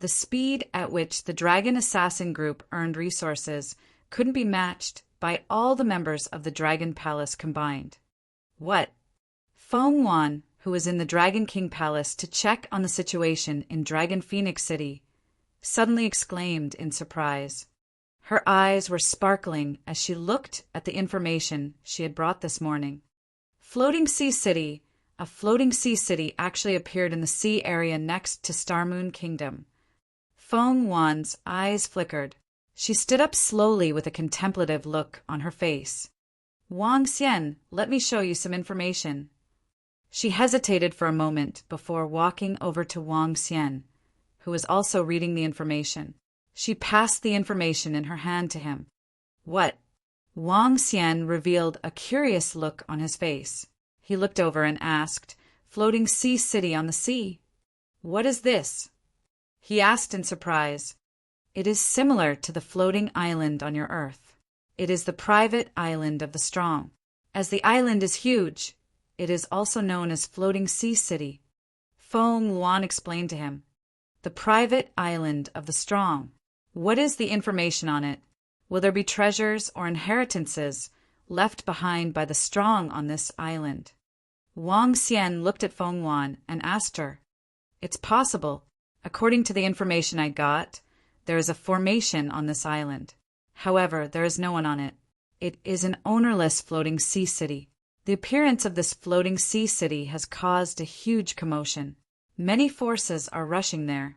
The speed at which the Dragon Assassin group earned resources couldn't be matched by all the members of the Dragon Palace combined. What? Feng Wan, who was in the Dragon King Palace to check on the situation in Dragon Phoenix City, suddenly exclaimed in surprise. Her eyes were sparkling as she looked at the information she had brought this morning. Floating Sea City. A floating sea city actually appeared in the sea area next to Star Moon Kingdom. Feng Wan's eyes flickered. She stood up slowly with a contemplative look on her face. Wang Xian, let me show you some information. She hesitated for a moment before walking over to Wang Xian, who was also reading the information. She passed the information in her hand to him. What? Wang Xian revealed a curious look on his face. He looked over and asked, Floating Sea City on the sea. What is this? He asked in surprise. It is similar to the floating island on your Earth. It is the private island of the strong. As the island is huge, it is also known as Floating Sea City. Feng Wan explained to him. The private island of the strong. What is the information on it? Will there be treasures or inheritances left behind by the strong on this island? Wang Xian looked at Feng Wan and asked her. It's possible. According to the information I got, there is a formation on this island. However, there is no one on it. It is an ownerless floating sea city. The appearance of this floating sea city has caused a huge commotion. Many forces are rushing there.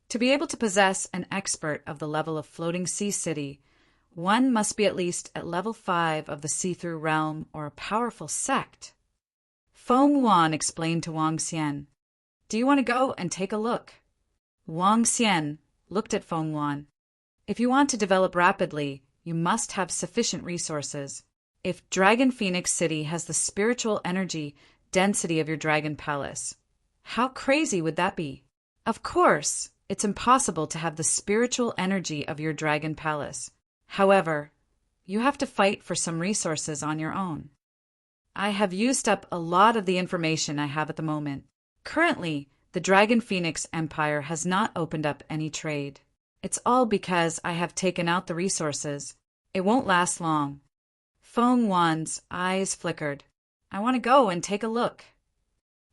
To be able to possess an expert of the level of floating sea city, one must be at least at level 5 of the see-through realm or a powerful sect. Feng Wan explained to Wang Xian. Do you want to go and take a look? Wang Xian looked at Feng Wan. If you want to develop rapidly, you must have sufficient resources. If Dragon Phoenix City has the spiritual energy density of your Dragon Palace, how crazy would that be? Of course, it's impossible to have the spiritual energy of your Dragon Palace. However, you have to fight for some resources on your own. I have used up a lot of the information I have at the moment. Currently, the Dragon Phoenix Empire has not opened up any trade. It's all because I have taken out the resources. It won't last long. Feng Wan's eyes flickered. I want to go and take a look.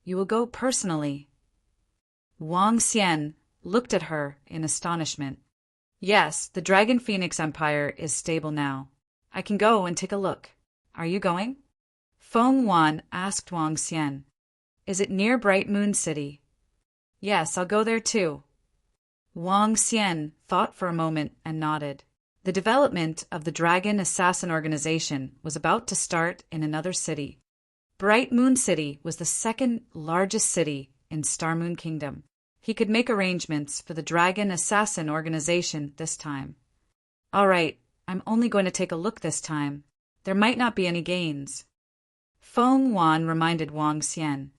You will go personally. Wang Xian looked at her in astonishment. Yes, the Dragon Phoenix Empire is stable now. I can go and take a look. Are you going? Feng Wan asked Wang Xian. Is it near Bright Moon City? Yes, I'll go there too. Wang Xian thought for a moment and nodded. The development of the Dragon Assassin Organization was about to start in another city. Bright Moon City was the second largest city in Star Moon Kingdom. He could make arrangements for the Dragon Assassin Organization this time. All right, I'm only going to take a look this time. There might not be any gains. Feng Wan reminded Wang Xian.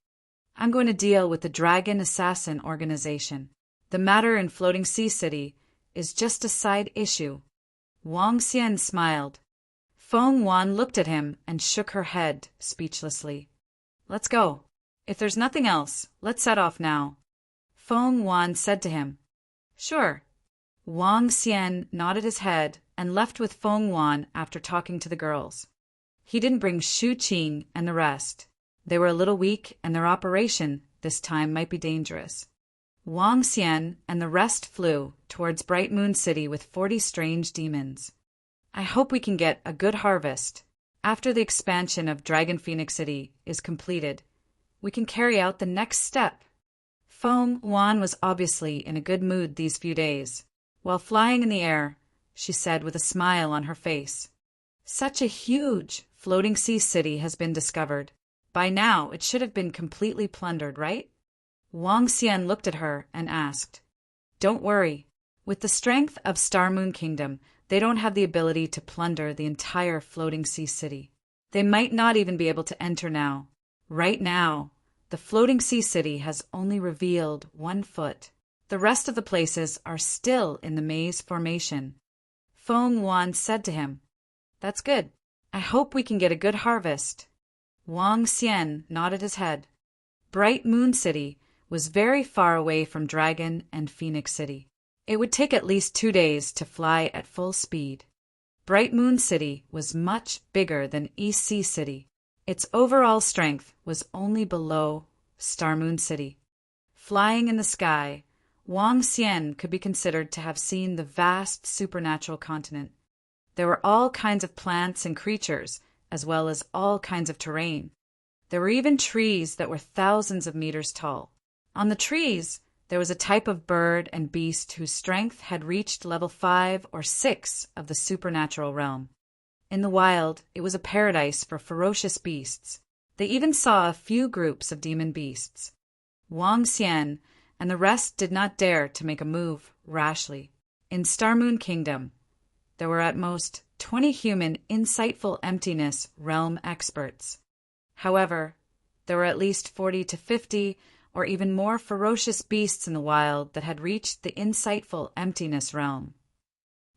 I'm going to deal with the Dragon Assassin Organization. The matter in Floating Sea City is just a side issue. Wang Xian smiled. Feng Wan looked at him and shook her head speechlessly. Let's go. If there's nothing else, let's set off now. Feng Wan said to him. Sure. Wang Xian nodded his head and left with Feng Wan after talking to the girls. He didn't bring Shu Qing and the rest. They were a little weak and their operation this time might be dangerous. Wang Xian and the rest flew towards Bright Moon City with 40 strange demons. I hope we can get a good harvest. After the expansion of Dragon Phoenix City is completed, we can carry out the next step. Feng Wan was obviously in a good mood these few days. While flying in the air, she said with a smile on her face, Such a huge floating sea city has been discovered. By now, it should have been completely plundered, right? Wang Xian looked at her and asked, Don't worry. With the strength of Star Moon Kingdom, they don't have the ability to plunder the entire floating sea city. They might not even be able to enter now. Right now, the floating sea city has only revealed 1 foot. The rest of the places are still in the maze formation. Feng Wan said to him, "That's good. I hope we can get a good harvest." Wang Xian nodded his head. Bright Moon City was very far away from Dragon and Phoenix City. It would take at least 2 days to fly at full speed. Bright Moon City was much bigger than East Sea City. Its overall strength was only below Star Moon City. Flying in the sky, Wang Xian could be considered to have seen the vast supernatural continent. There were all kinds of plants and creatures, as well as all kinds of terrain. There were even trees that were thousands of meters tall. On the trees, there was a type of bird and beast whose strength had reached level 5 or 6 of the supernatural realm. In the wild, it was a paradise for ferocious beasts. They even saw a few groups of demon beasts. Wang Xian and the rest did not dare to make a move rashly. In Star Moon Kingdom, there were at most 20 human insightful emptiness realm experts. However, there were at least 40 to 50 or even more ferocious beasts in the wild that had reached the insightful emptiness realm.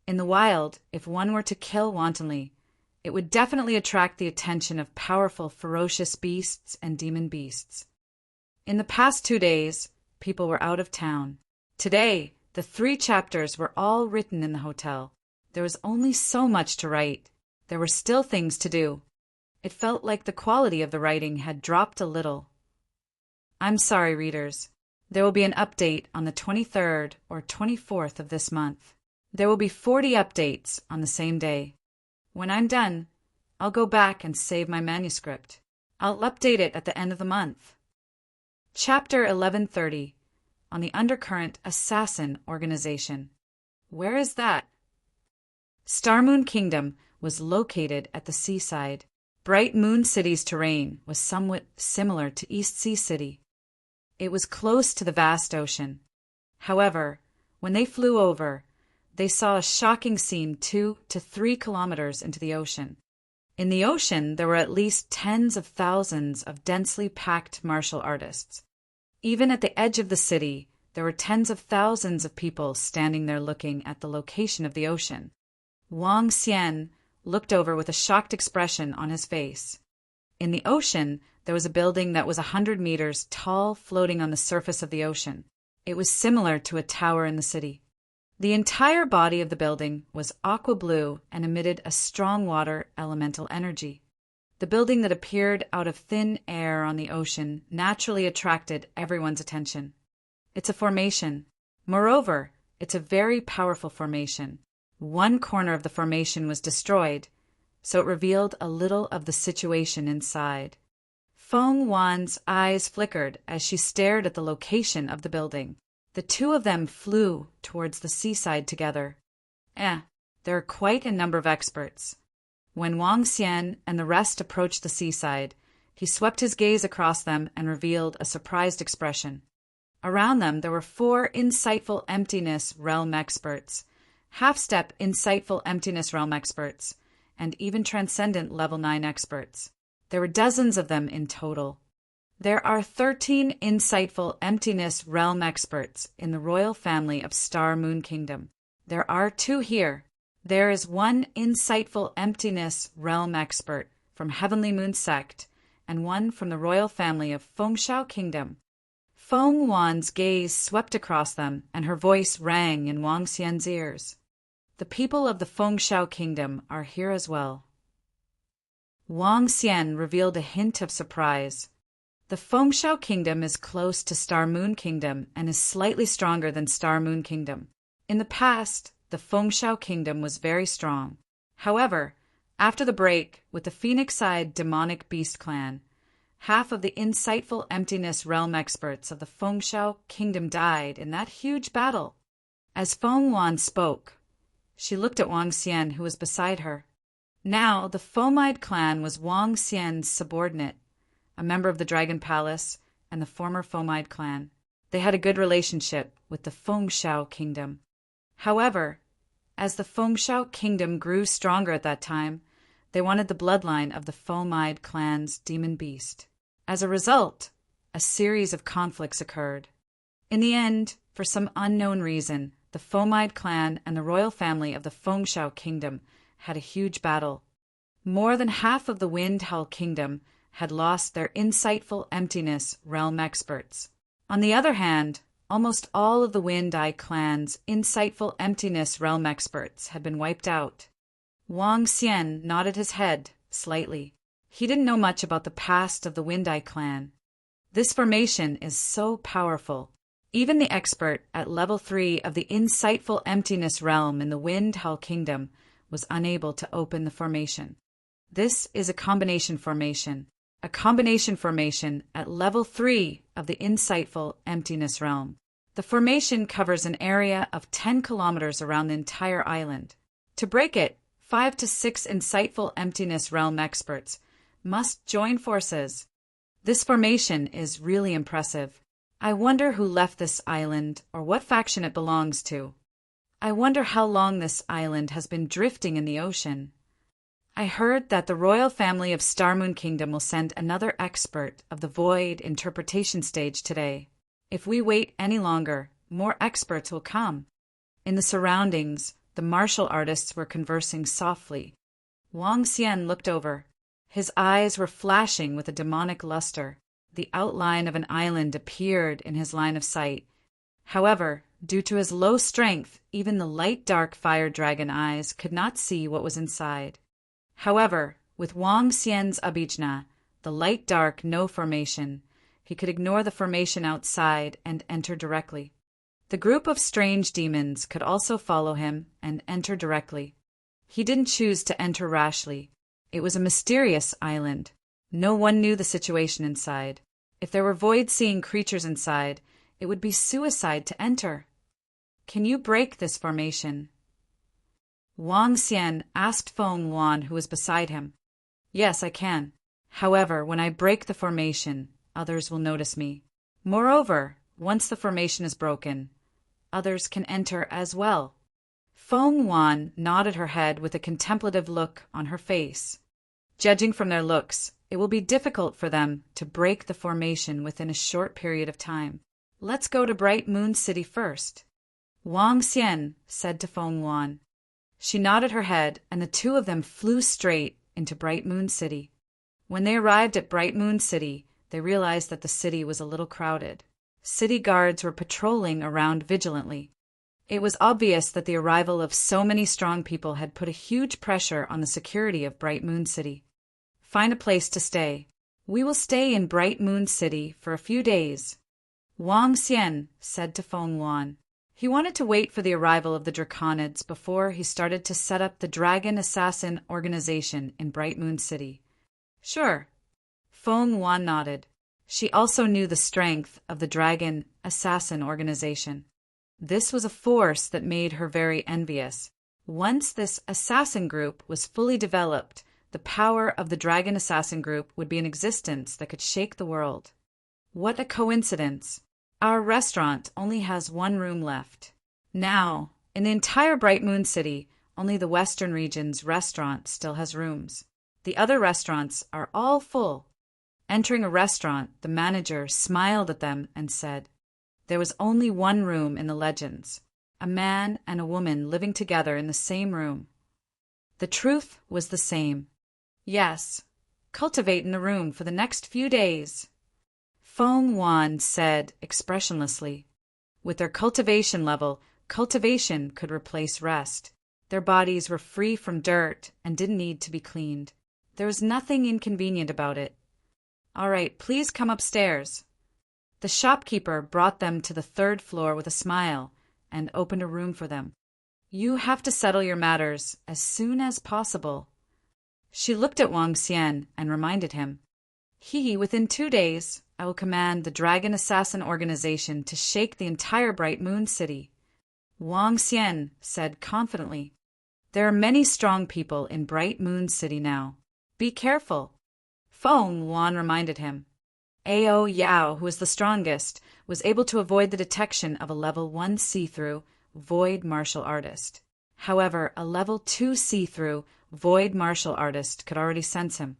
In the wild, if one were to kill wantonly, it would definitely attract the attention of powerful ferocious beasts and demon beasts. In the past 2 days, people were out of town. Today, the 3 chapters were all written in the hotel. There was only so much to write. There were still things to do. It felt like the quality of the writing had dropped a little. I'm sorry, readers. There will be an update on the 23rd or 24th of this month. There will be 40 updates on the same day. When I'm done, I'll go back and save my manuscript. I'll update it at the end of the month. Chapter 1130 on the Undercurrent Assassin Organization. Where is that? Star Moon Kingdom was located at the seaside. Bright Moon City's terrain was somewhat similar to East Sea City. It was close to the vast ocean. However, when they flew over, they saw a shocking scene 2 to 3 kilometers into the ocean. In the ocean, there were at least tens of thousands of densely packed martial artists. Even at the edge of the city, there were tens of thousands of people standing there looking at the location of the ocean. Wang Xian looked over with a shocked expression on his face. In the ocean, there was a building that was 100 meters tall floating on the surface of the ocean. It was similar to a tower in the city. The entire body of the building was aqua blue and emitted a strong water elemental energy. The building that appeared out of thin air on the ocean naturally attracted everyone's attention. It's a formation. Moreover, it's a very powerful formation. One corner of the formation was destroyed, so it revealed a little of the situation inside. Feng Wan's eyes flickered as she stared at the location of the building. The 2 of them flew towards the seaside together. There are quite a number of experts. When Wang Xian and the rest approached the seaside, he swept his gaze across them and revealed a surprised expression. Around them there were 4 insightful emptiness realm experts, half-step insightful emptiness realm experts, and even transcendent level 9 experts. There were dozens of them in total. There are 13 insightful emptiness realm experts in the royal family of Star Moon Kingdom. There are 2 here. There is 1 insightful emptiness realm expert from Heavenly Moon Sect and 1 from the royal family of Fengshao Kingdom. Feng Wan's gaze swept across them and her voice rang in Wang Xian's ears. The people of the Fengshao Kingdom are here as well. Wang Xian revealed a hint of surprise. The Fengshao Kingdom is close to Star Moon Kingdom and is slightly stronger than Star Moon Kingdom. In the past, the Fengshao Kingdom was very strong. However, after the break with the Phoenix-eyed demonic beast clan, half of the insightful emptiness realm experts of the Fengshao Kingdom died in that huge battle. As Feng Wan spoke, she looked at Wang Xian, who was beside her. Now, the Fomide clan was Wang Xian's subordinate, a member of the Dragon Palace and the former Fomide clan. They had a good relationship with the Fengshao Kingdom. However, as the Fengshao Kingdom grew stronger at that time, They wanted the bloodline of the Fomide clan's demon beast. As a result, a series of conflicts occurred. In the end, for some unknown reason, the Fomide clan and the royal family of the Fengshao kingdom had a huge battle. More than half of the Windhull kingdom had lost their insightful emptiness realm experts. On the other hand, almost all of the Windeye clan's insightful emptiness realm experts had been wiped out. Wang Xian nodded his head slightly. He didn't know much about the past of the Windeye clan. This formation is so powerful. Even the expert at level 3 of the insightful emptiness realm in the Windhull kingdom was unable to open the formation. This is a combination formation. A combination formation at level 3 of the insightful emptiness realm. The formation covers an area of 10 kilometers around the entire island. To break it, 5 to 6 insightful emptiness realm experts must join forces. This formation is really impressive. I wonder who left this island or what faction it belongs to. I wonder how long this island has been drifting in the ocean. I heard that the royal family of Starmoon Kingdom will send another expert of the Void interpretation stage today. If we wait any longer, more experts will come. In the surroundings, the martial artists were conversing softly. Wang Xian looked over. His eyes were flashing with a demonic luster. The outline of an island appeared in his line of sight. However, due to his low strength, even the light-dark fire dragon eyes could not see what was inside. However, with Wang Xian's Abhijna, the light-dark no formation, he could ignore the formation outside and enter directly. The group of strange demons could also follow him and enter directly. He didn't choose to enter rashly. It was a mysterious island. No one knew the situation inside. If there were void-seeing creatures inside, it would be suicide to enter. Can you break this formation? Wang Xian asked Feng Wan, who was beside him. Yes, I can. However, when I break the formation, others will notice me. Moreover, once the formation is broken, others can enter as well. Feng Wan nodded her head with a contemplative look on her face. Judging from their looks, it will be difficult for them to break the formation within a short period of time. Let's go to Bright Moon City first. Wang Xian said to Feng Wan. She nodded her head, and the two of them flew straight into Bright Moon City. When they arrived at Bright Moon City, they realized that the city was a little crowded. City guards were patrolling around vigilantly. It was obvious that the arrival of so many strong people had put a huge pressure on the security of Bright Moon City. Find a place to stay. We will stay in Bright Moon City for a few days, Wang Xian said to Feng Wan. He wanted to wait for the arrival of the Draconids before he started to set up the Dragon Assassin organization in Bright Moon City. Sure. Feng Wan nodded. She also knew the strength of the Dragon Assassin organization. This was a force that made her very envious. Once this assassin group was fully developed, the power of the Dragon Assassin group would be in existence that could shake the world. What a coincidence! Our restaurant only has one room left. Now, in the entire Bright Moon City, only the Western region's restaurant still has rooms. The other restaurants are all full. Entering a restaurant, the manager smiled at them and said, there was only one room in the legends, a man and a woman living together in the same room. The truth was the same. Yes, cultivate in the room for the next few days. Feng Wan said expressionlessly. With their cultivation level, cultivation could replace rest. Their bodies were free from dirt and didn't need to be cleaned. There was nothing inconvenient about it. All right, please come upstairs. The shopkeeper brought them to the 3rd floor with a smile and opened a room for them. You have to settle your matters as soon as possible. She looked at Wang Xian and reminded him. Within 2 days, I will command the Dragon Assassin organization to shake the entire Bright Moon City. Wang Xian said confidently. There are many strong people in Bright Moon City now. Be careful. Feng Wan reminded him. Ao Yao, who was the strongest, was able to avoid the detection of a level 1 see-through void martial artist. However, a level 2 see-through, void martial artist could already sense him.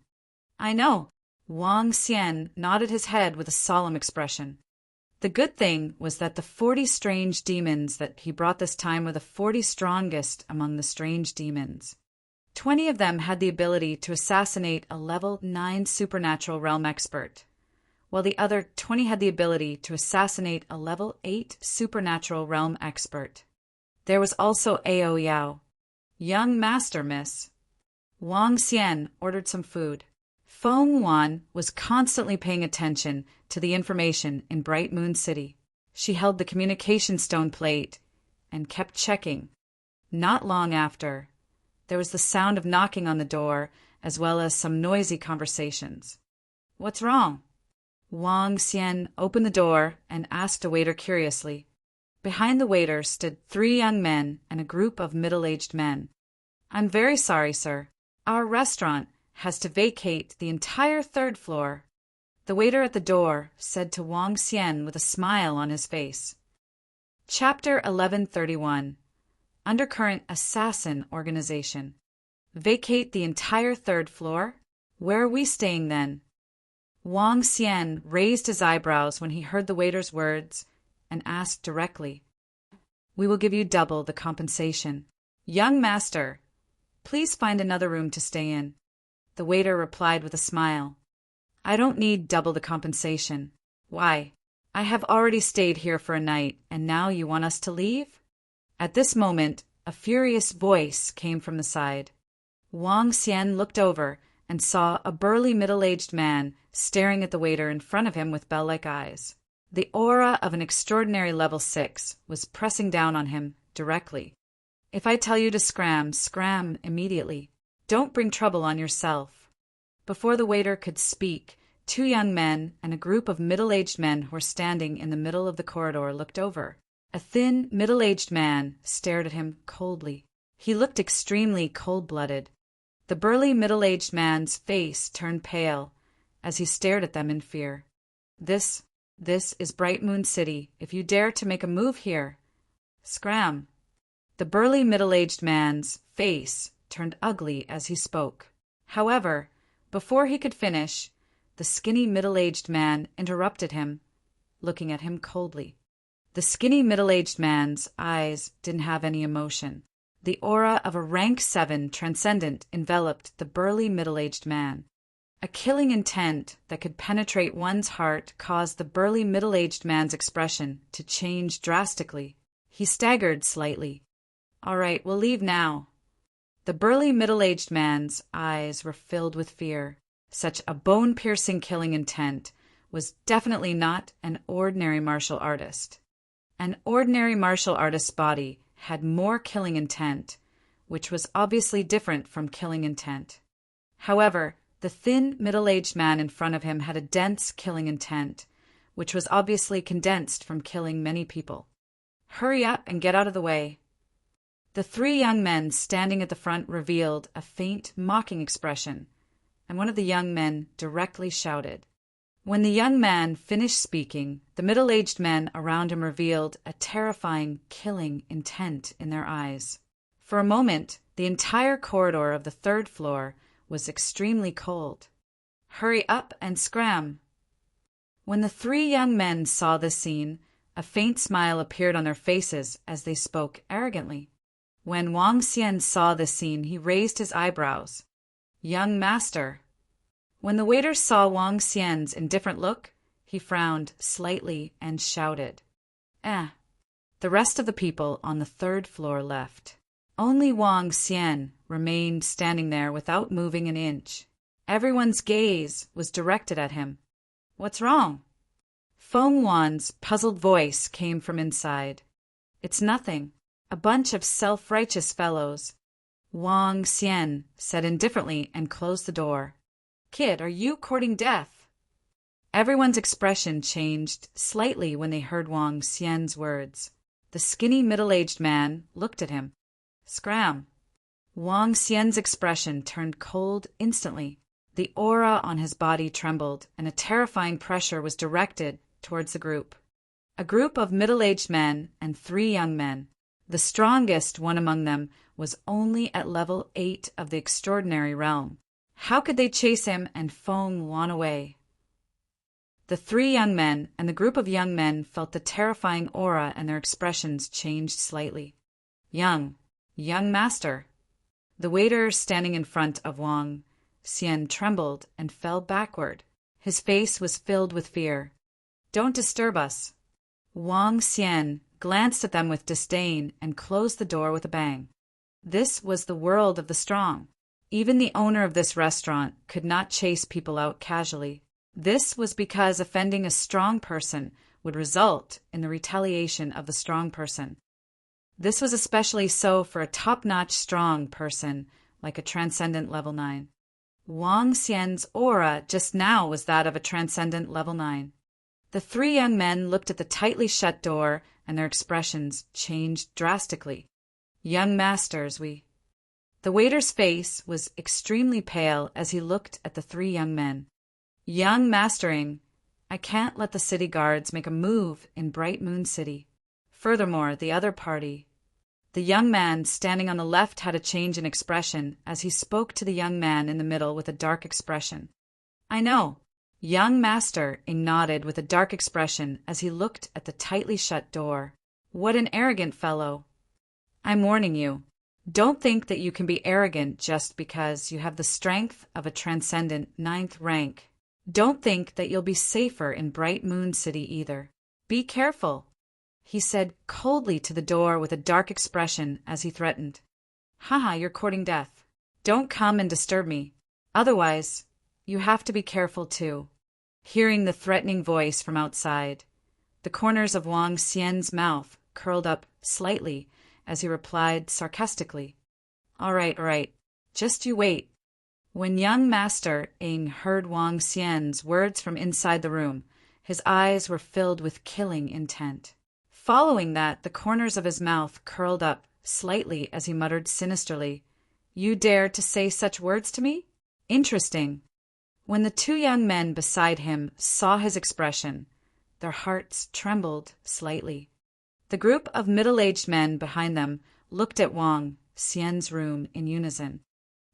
I know. Wang Xian nodded his head with a solemn expression. The good thing was that the 40 strange demons that he brought this time were the 40 strongest among the strange demons. 20 of them had the ability to assassinate a level 9 supernatural realm expert, while the other 20 had the ability to assassinate a level 8 supernatural realm expert. There was also Ao Yao. Young master, miss. Wang Xian ordered some food. Feng Wan was constantly paying attention to the information in Bright Moon City. She held the communication stone plate and kept checking. Not long after, there was the sound of knocking on the door, as well as some noisy conversations. What's wrong? Wang Xian opened the door and asked a waiter curiously. Behind the waiter stood 3 young men and a group of middle-aged men. I'm very sorry, sir. Our restaurant has to vacate the entire 3rd floor. The waiter at the door said to Wang Xian with a smile on his face. Chapter 1131. Undercurrent Assassin Organization. Vacate the entire 3rd floor? Where are we staying then? Wang Xian raised his eyebrows when he heard the waiter's words and asked directly. We will give you double the compensation. Young master, please find another room to stay in. The waiter replied with a smile. I don't need double the compensation. Why? I have already stayed here for a night, and now you want us to leave? At this moment, a furious voice came from the side. Wang Xian looked over and saw a burly middle-aged man staring at the waiter in front of him with bell-like eyes. The aura of an extraordinary level 6 was pressing down on him directly. If I tell you to scram, scram immediately. Don't bring trouble on yourself. Before the waiter could speak, 2 young men and a group of middle-aged men who were standing in the middle of the corridor looked over. A thin, middle-aged man stared at him coldly. He looked extremely cold-blooded. The burly middle-aged man's face turned pale as he stared at them in fear. This is Bright Moon City. If you dare to make a move here, scram. The burly middle-aged man's face turned ugly as he spoke. However, before he could finish, the skinny middle-aged man interrupted him, looking at him coldly. The skinny middle-aged man's eyes didn't have any emotion. The aura of a rank 7 transcendent enveloped the burly middle-aged man. A killing intent that could penetrate one's heart caused the burly middle-aged man's expression to change drastically. He staggered slightly. All right, we'll leave now. The burly middle-aged man's eyes were filled with fear. Such a bone-piercing killing intent was definitely not an ordinary martial artist. An ordinary martial artist's body had more killing intent, which was obviously different from killing intent. However, the thin, middle-aged man in front of him had a dense killing intent, which was obviously condensed from killing many people. Hurry up and get out of the way. The 3 young men standing at the front revealed a faint, mocking expression, and one of the young men directly shouted. When the young man finished speaking, the middle-aged men around him revealed a terrifying, killing intent in their eyes. For a moment, the entire corridor of the 3rd floor was extremely cold. Hurry up and scram. When the 3 young men saw this scene, a faint smile appeared on their faces as they spoke arrogantly. When Wang Xian saw this scene, he raised his eyebrows. Young master. When the waiter saw Wang Xian's indifferent look, he frowned slightly and shouted, The rest of the people on the 3rd floor left. Only Wang Xian remained standing there without moving an inch. Everyone's gaze was directed at him. What's wrong? Feng Wan's puzzled voice came from inside. It's nothing. A bunch of self-righteous fellows. Wang Xian said indifferently and closed the door. Kid, are you courting death? Everyone's expression changed slightly when they heard Wang Xian's words. The skinny middle-aged man looked at him. Scram. Wang Xian's expression turned cold instantly. The aura on his body trembled, and a terrifying pressure was directed towards the group. A group of middle-aged men and 3 young men. The strongest one among them was only at level 8 of the extraordinary realm. How could they chase him and Feng Wan away? The three young men and the group of young men felt the terrifying aura, and their expressions changed slightly. Young master. The waiter standing in front of Wang Xian trembled and fell backward. His face was filled with fear. Don't disturb us. Wang Xian glanced at them with disdain and closed the door with a bang. This was the world of the strong. Even the owner of this restaurant could not chase people out casually. This was because offending a strong person would result in the retaliation of the strong person. This was especially so for a top-notch strong person like a transcendent level 9. Wang Xian's aura just now was that of a transcendent level 9. The three young men looked at the tightly shut door, and their expressions changed drastically. Young masters, The waiter's face was extremely pale as he looked at the three young men. Young mastering, I can't let the city guards make a move in Bright Moon City. Furthermore, the other party. The young man standing on the left had a change in expression as he spoke to the young man in the middle with a dark expression. I know. Young master nodded with a dark expression as he looked at the tightly shut door. What an arrogant fellow. I'm warning you. Don't think that you can be arrogant just because you have the strength of a transcendent 9th rank. Don't think that you'll be safer in Bright Moon City either. Be careful, he said coldly to the door with a dark expression as he threatened. Haha, you're courting death. Don't come and disturb me. Otherwise, you have to be careful too. Hearing the threatening voice from outside, the corners of Wang Xian's mouth curled up slightly as he replied sarcastically. All right. Just you wait. When young Master Ing heard Wang Xian's words from inside the room, his eyes were filled with killing intent. Following that, the corners of his mouth curled up slightly as he muttered sinisterly, You dare to say such words to me? Interesting. When the two young men beside him saw his expression, their hearts trembled slightly. The group of middle-aged men behind them looked at Wang Xian's room in unison.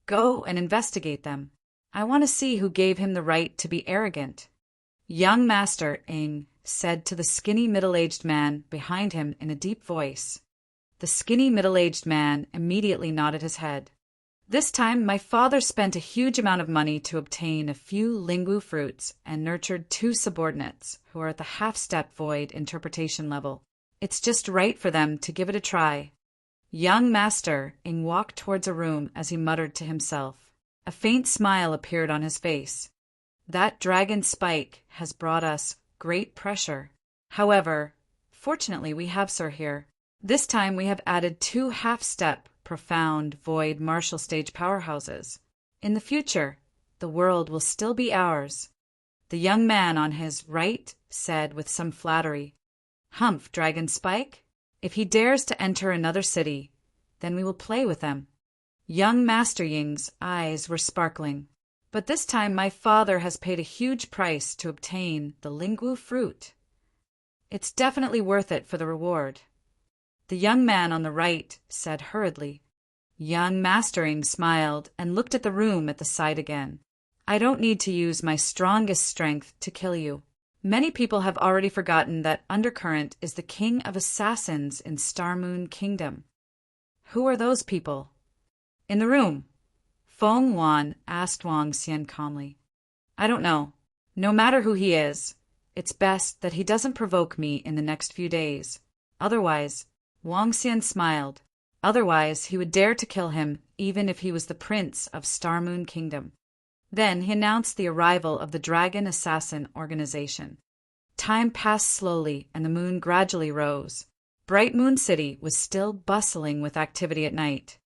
Go and investigate them. I want to see who gave him the right to be arrogant. Young Master Ing said to the skinny middle-aged man behind him in a deep voice. The skinny middle-aged man immediately nodded his head. This time my father spent a huge amount of money to obtain a few lingu fruits and nurtured 2 subordinates who are at the half-step void interpretation level. It's just right for them to give it a try. Young Master Ing walked towards a room as he muttered to himself. A faint smile appeared on his face. That dragon spike has brought us great pressure. However, fortunately we have Sir here. This time we have added 2 half-step, profound, void martial stage powerhouses. In the future, the world will still be ours. The young man on his right said with some flattery, Humph, Dragon Spike. If he dares to enter another city, then we will play with them. Young Master Ying's eyes were sparkling. But this time my father has paid a huge price to obtain the lingu fruit. It's definitely worth it for the reward. The young man on the right said hurriedly. Young Master Ying smiled and looked at the room at the side again. I don't need to use my strongest strength to kill you. Many people have already forgotten that Undercurrent is the king of assassins in Star Moon Kingdom. Who are those people? In the room, Feng Wan asked Wang Xian calmly. I don't know. No matter who he is, it's best that he doesn't provoke me in the next few days. Otherwise, Wang Xian smiled. Otherwise, he would dare to kill him even if he was the prince of Star Moon Kingdom. Then he announced the arrival of the Dragon Assassin Organization. Time passed slowly and the moon gradually rose. Bright Moon City was still bustling with activity at night.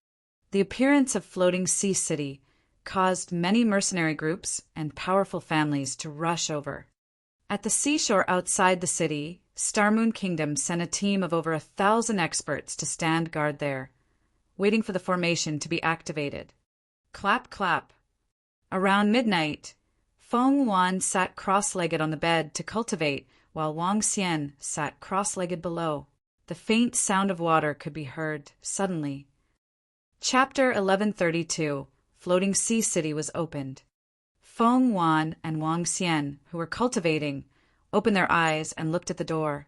The appearance of Floating Sea City caused many mercenary groups and powerful families to rush over. At the seashore outside the city, Star Moon Kingdom sent a team of over 1,000 experts to stand guard there, waiting for the formation to be activated. Clap, clap. Around midnight, Feng Wan sat cross-legged on the bed to cultivate, while Wang Xian sat cross-legged below. The faint sound of water could be heard suddenly. Chapter 1132, Floating Sea City, was opened. Feng Wan and Wang Xian, who were cultivating, opened their eyes and looked at the door.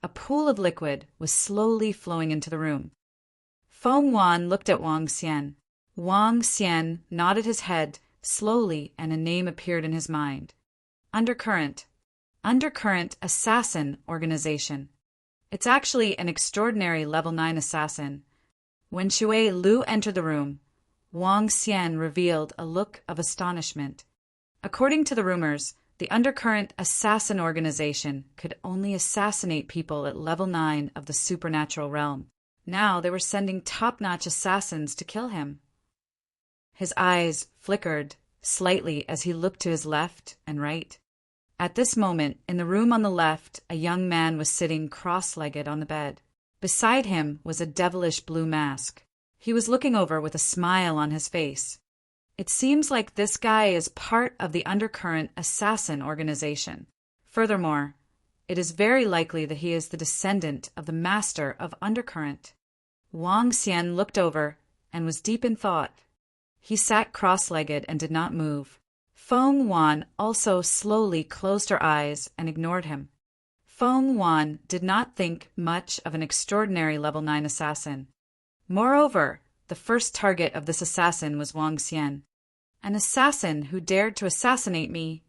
A pool of liquid was slowly flowing into the room. Feng Wan looked at Wang Xian. Wang Xian nodded his head slowly, and a name appeared in his mind. Undercurrent. Undercurrent Assassin Organization. It's actually an extraordinary level 9 assassin. When Shui Lu entered the room, Wang Xian revealed a look of astonishment. According to the rumors, the Undercurrent Assassin Organization could only assassinate people at level 9 of the supernatural realm. Now they were sending top-notch assassins to kill him. His eyes flickered slightly as he looked to his left and right. At this moment, in the room on the left, a young man was sitting cross-legged on the bed. Beside him was a devilish blue mask. He was looking over with a smile on his face. It seems like this guy is part of the Undercurrent Assassin Organization. Furthermore, it is very likely that he is the descendant of the master of Undercurrent. Wang Xian looked over and was deep in thought. He sat cross-legged and did not move. Feng Wan also slowly closed her eyes and ignored him. Feng Wan did not think much of an extraordinary level 9 assassin. Moreover, the first target of this assassin was Wang Xian. An assassin who dared to assassinate me.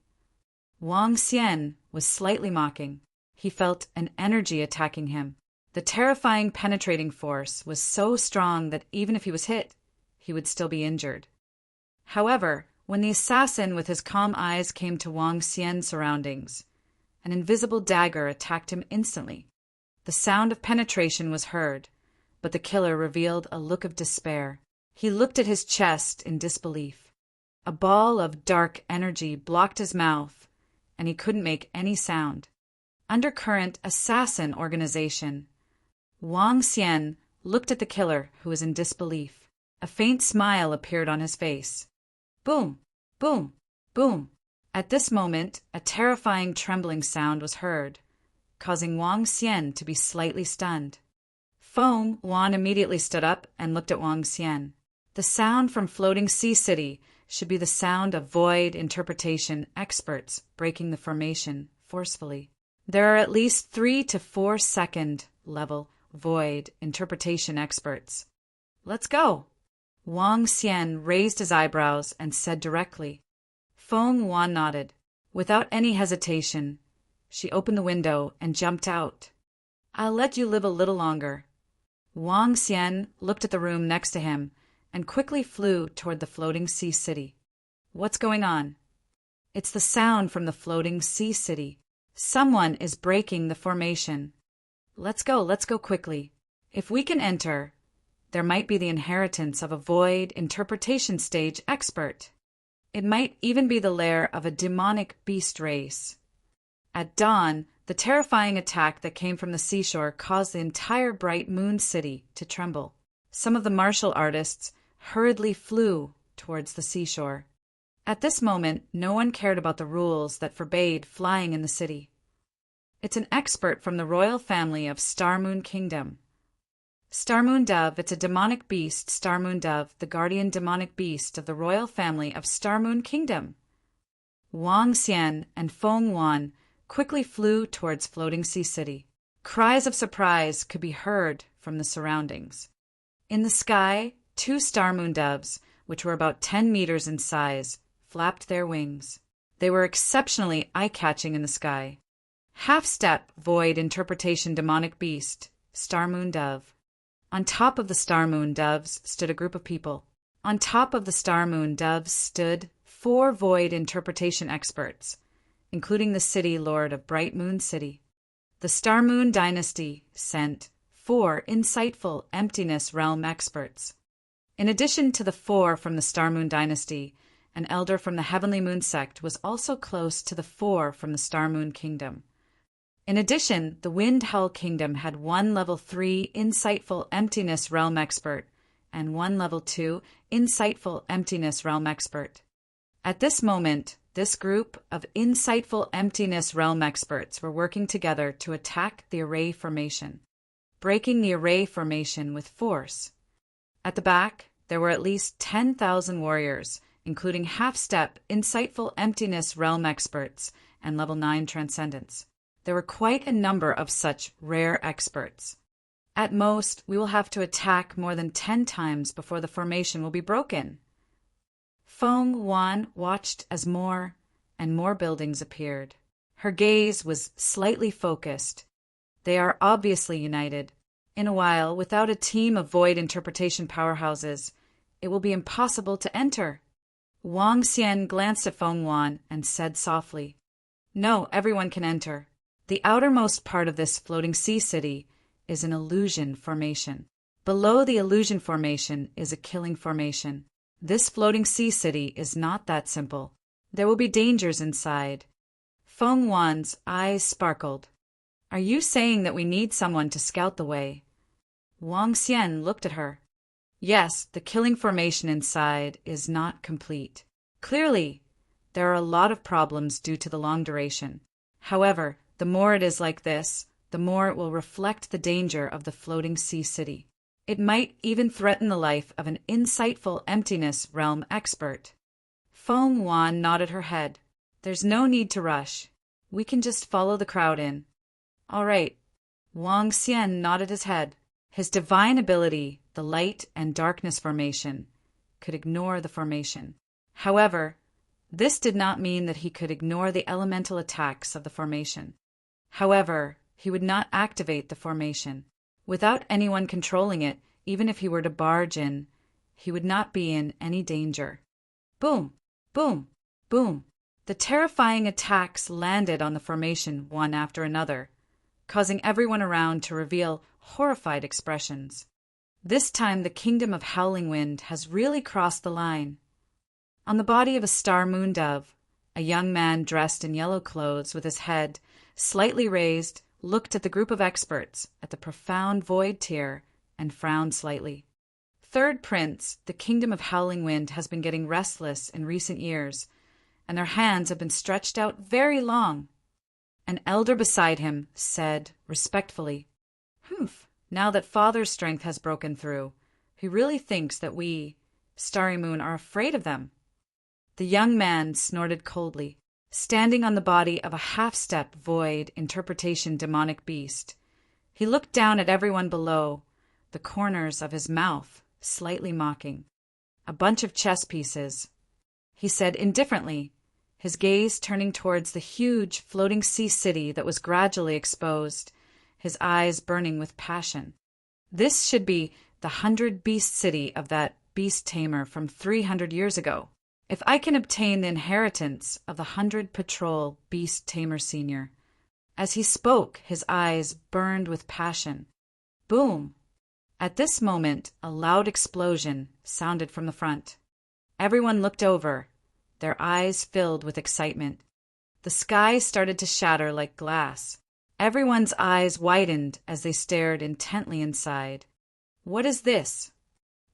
Wang Xian was slightly mocking. He felt an energy attacking him. The terrifying penetrating force was so strong that even if he was hit, he would still be injured. However, when the assassin with his calm eyes came to Wang Xian's surroundings, an invisible dagger attacked him instantly. The sound of penetration was heard, but the killer revealed a look of despair. He looked at his chest in disbelief. A ball of dark energy blocked his mouth, and he couldn't make any sound. Undercurrent Assassin Organization. Wang Xian looked at the killer, who was in disbelief. A faint smile appeared on his face. Boom! Boom! Boom! At this moment, a terrifying trembling sound was heard, causing Wang Xian to be slightly stunned. Feng Wan immediately stood up and looked at Wang Xian. The sound from Floating Sea City should be the sound of void interpretation experts breaking the formation forcefully. There are at least 3 to 4 second level void interpretation experts. Let's go! Wang Xian raised his eyebrows and said directly. Feng Wan nodded. Without any hesitation, she opened the window and jumped out. I'll let you live a little longer. Wang Xian looked at the room next to him and quickly flew toward the Floating Sea City. What's going on? It's the sound from the Floating Sea City. Someone is breaking the formation. Let's go quickly. If we can enter, there might be the inheritance of a void interpretation stage expert. It might even be the lair of a demonic beast race. At dawn, the terrifying attack that came from the seashore caused the entire Bright Moon City to tremble. Some of the martial artists hurriedly flew towards the seashore. At this moment, no one cared about the rules that forbade flying in the city. It's an expert from the royal family of Starmoon Kingdom. Starmoon Dove, it's a demonic beast, Starmoon Dove, the guardian demonic beast of the royal family of Starmoon Kingdom. Wang Xian and Feng Wan quickly flew towards Floating Sea City. Cries of surprise could be heard from the surroundings. In the sky, 2 Starmoon Doves, which were about 10 meters in size, flapped their wings. They were exceptionally eye-catching in the sky. Half-step void interpretation demonic beast, Starmoon Dove. On top of the Starmoon Doves stood a group of people. On top of the Starmoon Doves stood 4 void interpretation experts, including the city lord of Bright Moon City. The Starmoon Dynasty sent 4 insightful emptiness realm experts. In addition to the 4 from the Starmoon Dynasty, an elder from the Heavenly Moon Sect was also close to the 4 from the Starmoon Kingdom. In addition, the Wind Hull Kingdom had 1 level 3 insightful emptiness realm expert and 1 level 2 insightful emptiness realm expert. At this moment, this group of insightful emptiness realm experts were working together to attack the array formation. breaking the array formation with force. At the back, there were at least 10,000 warriors, including half-step, insightful emptiness realm experts and level 9 transcendents. There were quite a number of such rare experts. At most, we will have to attack more than 10 times before the formation will be broken. Feng Wan watched as more and more buildings appeared. Her gaze was slightly focused. They are obviously united. In a while, without a team of void interpretation powerhouses, it will be impossible to enter. Wang Xian glanced at Feng Wan and said softly, "No, everyone can enter. The outermost part of this floating sea city is an illusion formation. Below the illusion formation is a killing formation. This floating sea city is not that simple. There will be dangers inside." Feng Wan's eyes sparkled. "Are you saying that we need someone to scout the way?" Wang Xian looked at her. "Yes, the killing formation inside is not complete. Clearly, there are a lot of problems due to the long duration. However, the more it is like this, the more it will reflect the danger of the floating sea city. It might even threaten the life of an insightful emptiness realm expert." Feng Wan nodded her head. "There's no need to rush. We can just follow the crowd in." "All right." Wang Xian nodded his head. His divine ability, the light and darkness formation, could ignore the formation. However, this did not mean that he could ignore the elemental attacks of the formation. However, he would not activate the formation. Without anyone controlling it, even if he were to barge in, he would not be in any danger. Boom! Boom! Boom! The terrifying attacks landed on the formation one after another, causing everyone around to reveal horrified expressions. This time the kingdom of Howling Wind has really crossed the line. On the body of a star moon dove, a young man dressed in yellow clothes with his head slightly raised looked at the group of experts at the profound void tier and frowned slightly. Third Prince, the kingdom of Howling Wind has been getting restless in recent years, and their hands have been stretched out very long. An elder beside him said respectfully, "Humph, now that Father's strength has broken through, he really thinks that we, Starry Moon, are afraid of them." The young man snorted coldly, standing on the body of a half-step void interpretation demonic beast. He looked down at everyone below, the corners of his mouth slightly mocking. "A bunch of chess pieces," he said indifferently, his gaze turning towards the huge floating sea city that was gradually exposed, his eyes burning with passion. "This should be the 100-beast city of that beast tamer from 300 years ago. If I can obtain the inheritance of the 100 Patrol Beast Tamer Senior." As he spoke, his eyes burned with passion. Boom! At this moment, a loud explosion sounded from the front. Everyone looked over, their eyes filled with excitement. The sky started to shatter like glass. Everyone's eyes widened as they stared intently inside. What is this?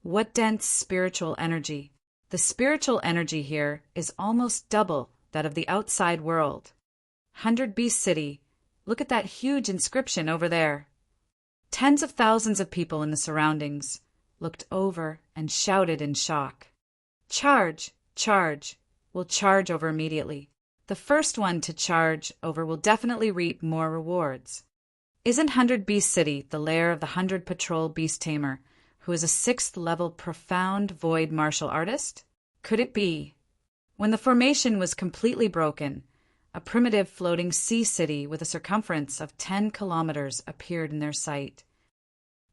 What dense spiritual energy? The spiritual energy here is almost double that of the outside world. 100 Beast City, look at that huge inscription over there. Tens of thousands of people in the surroundings looked over and shouted in shock. "Charge! Charge! We'll charge over immediately. The first one to charge over will definitely reap more rewards." Isn't 100 Beast City the lair of the 100 Patrol Beast Tamer, who is a 6th level profound void martial artist? Could it be? When the formation was completely broken, a primitive floating sea city with a circumference of 10 kilometers appeared in their sight.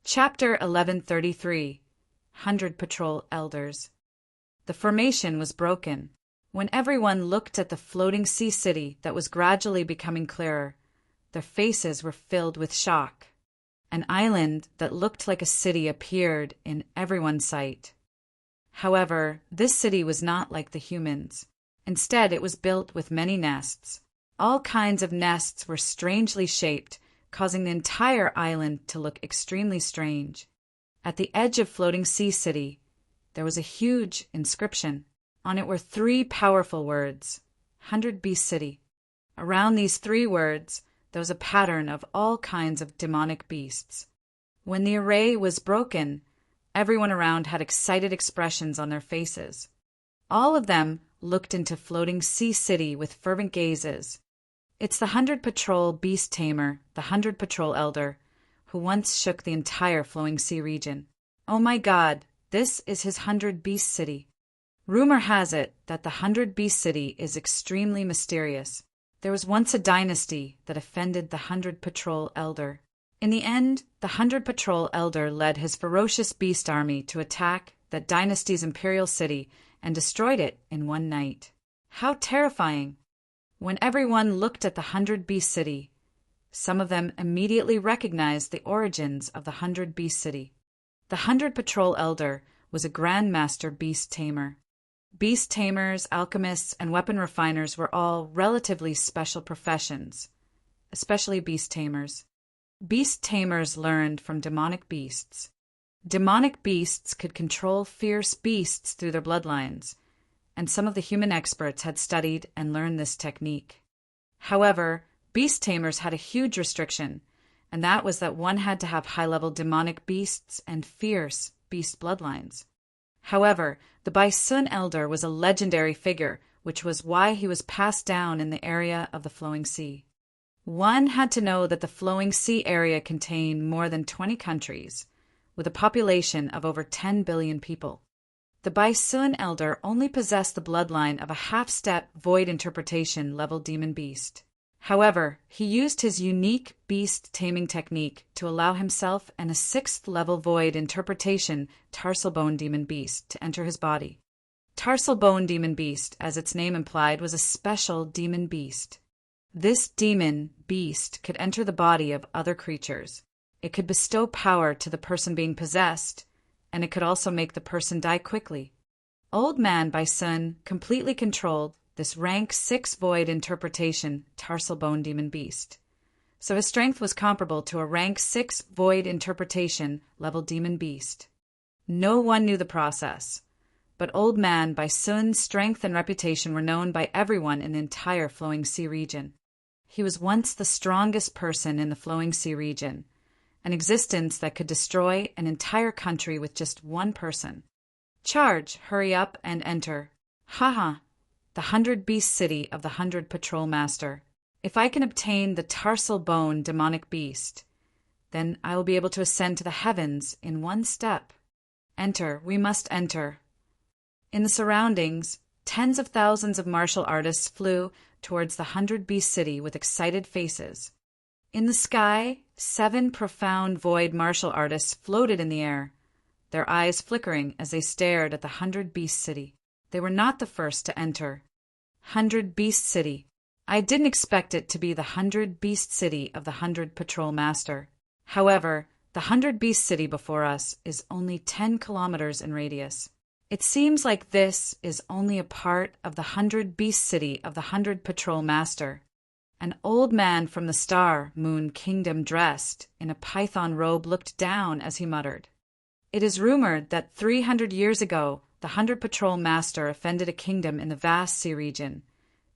Chapter 1133, 100 Patrol Elders. The formation was broken. When everyone looked at the floating sea city that was gradually becoming clearer, their faces were filled with shock. An island that looked like a city appeared in everyone's sight. However, this city was not like the humans. Instead, it was built with many nests. All kinds of nests were strangely shaped, causing the entire island to look extremely strange. At the edge of Floating Sea City, there was a huge inscription. On it were 3 powerful words, 100 Beast City. Around these 3 words, there was a pattern of all kinds of demonic beasts. When the array was broken, everyone around had excited expressions on their faces. All of them looked into Floating Sea City with fervent gazes. It's the 100 Patrol Beast Tamer, the 100 Patrol Elder, who once shook the entire Flowing Sea region. Oh my God, this is his 100 Beast City. Rumor has it that the 100 Beast City is extremely mysterious. There was once a dynasty that offended the 100 Patrol Elder. In the end, the 100 Patrol Elder led his ferocious beast army to attack that dynasty's imperial city and destroyed it in one night. How terrifying! When everyone looked at the 100 Beast City, some of them immediately recognized the origins of the 100 Beast City. The 100 Patrol Elder was a Grandmaster Beast Tamer. Beast tamers, alchemists, and weapon refiners were all relatively special professions, especially beast tamers. Beast tamers learned from demonic beasts. Demonic beasts could control fierce beasts through their bloodlines, and some of the human experts had studied and learned this technique. However, beast tamers had a huge restriction, and that was that one had to have high-level demonic beasts and fierce beast bloodlines. However, the Baisun Elder was a legendary figure, which was why he was passed down in the area of the Flowing Sea. One had to know that the Flowing Sea area contained more than 20 countries, with a population of over 10 billion people. The Baisun Elder only possessed the bloodline of a half-step void interpretation level demon beast. However, he used his unique beast taming technique to allow himself and a 6th level void interpretation tarsal bone demon beast to enter his body. Tarsal bone demon beast, as its name implied, was a special demon beast. This demon beast could enter the body of other creatures. It could bestow power to the person being possessed, and it could also make the person die quickly. Old Man Baisun completely controlled this rank 6 void interpretation tarsal bone demon beast. So his strength was comparable to a rank 6 void interpretation level demon beast. No one knew the process, but Old Man Baisun's strength and reputation were known by everyone in the entire Flowing Sea region. He was once the strongest person in the Flowing Sea region, an existence that could destroy an entire country with just one person. Charge, hurry up, and enter. Haha, the 100 Beast City of the 100 Patrol Master. If I can obtain the tarsal bone demonic beast, then I will be able to ascend to the heavens in one step. Enter, we must enter. In the surroundings, tens of thousands of martial artists flew towards the 100 Beast City with excited faces. In the sky, 7 profound void martial artists floated in the air, their eyes flickering as they stared at the 100 Beast City. They were not the first to enter. 100 Beast City. I didn't expect it to be the 100 Beast City of the 100 Patrol Master. However, the 100 Beast City before us is only 10 kilometers in radius. It seems like this is only a part of the 100 Beast City of the 100 Patrol Master. An old man from the Star Moon Kingdom dressed in a python robe looked down as he muttered. It is rumored that 300 years ago, the 100 Patrol Master offended a kingdom in the vast sea region,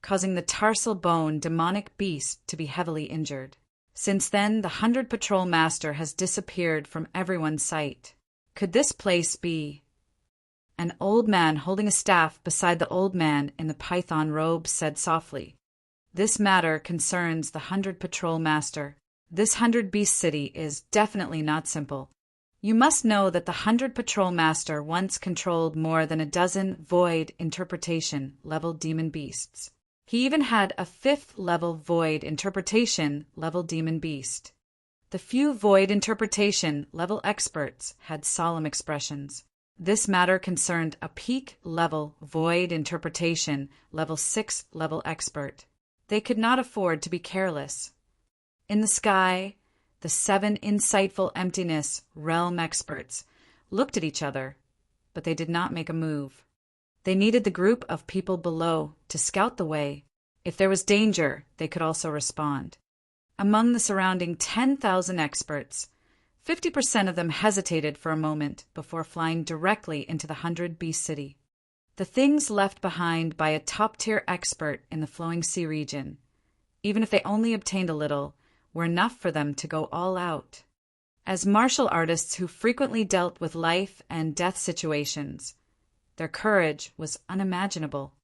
causing the tarsal bone demonic beast to be heavily injured. Since then, the 100 Patrol Master has disappeared from everyone's sight. Could this place be? An old man holding a staff beside the old man in the python robe said softly, "This matter concerns the 100 Patrol Master. This 100 Beast City is definitely not simple. You must know that the 100 Patrol Master once controlled more than a dozen void interpretation level demon beasts. He even had a 5th level void interpretation level demon beast. The few void interpretation level experts had solemn expressions. This matter concerned a peak level void interpretation level 6 level expert. They could not afford to be careless. In the sky, the 7 insightful emptiness realm experts looked at each other, but they did not make a move. They needed the group of people below to scout the way. If there was danger, they could also respond. Among the surrounding 10,000 experts, 50% of them hesitated for a moment before flying directly into the 100 Beast City. The things left behind by a top-tier expert in the Flowing Sea region, even if they only obtained a little, were enough for them to go all out. as martial artists who frequently dealt with life and death situations. Their courage was unimaginable.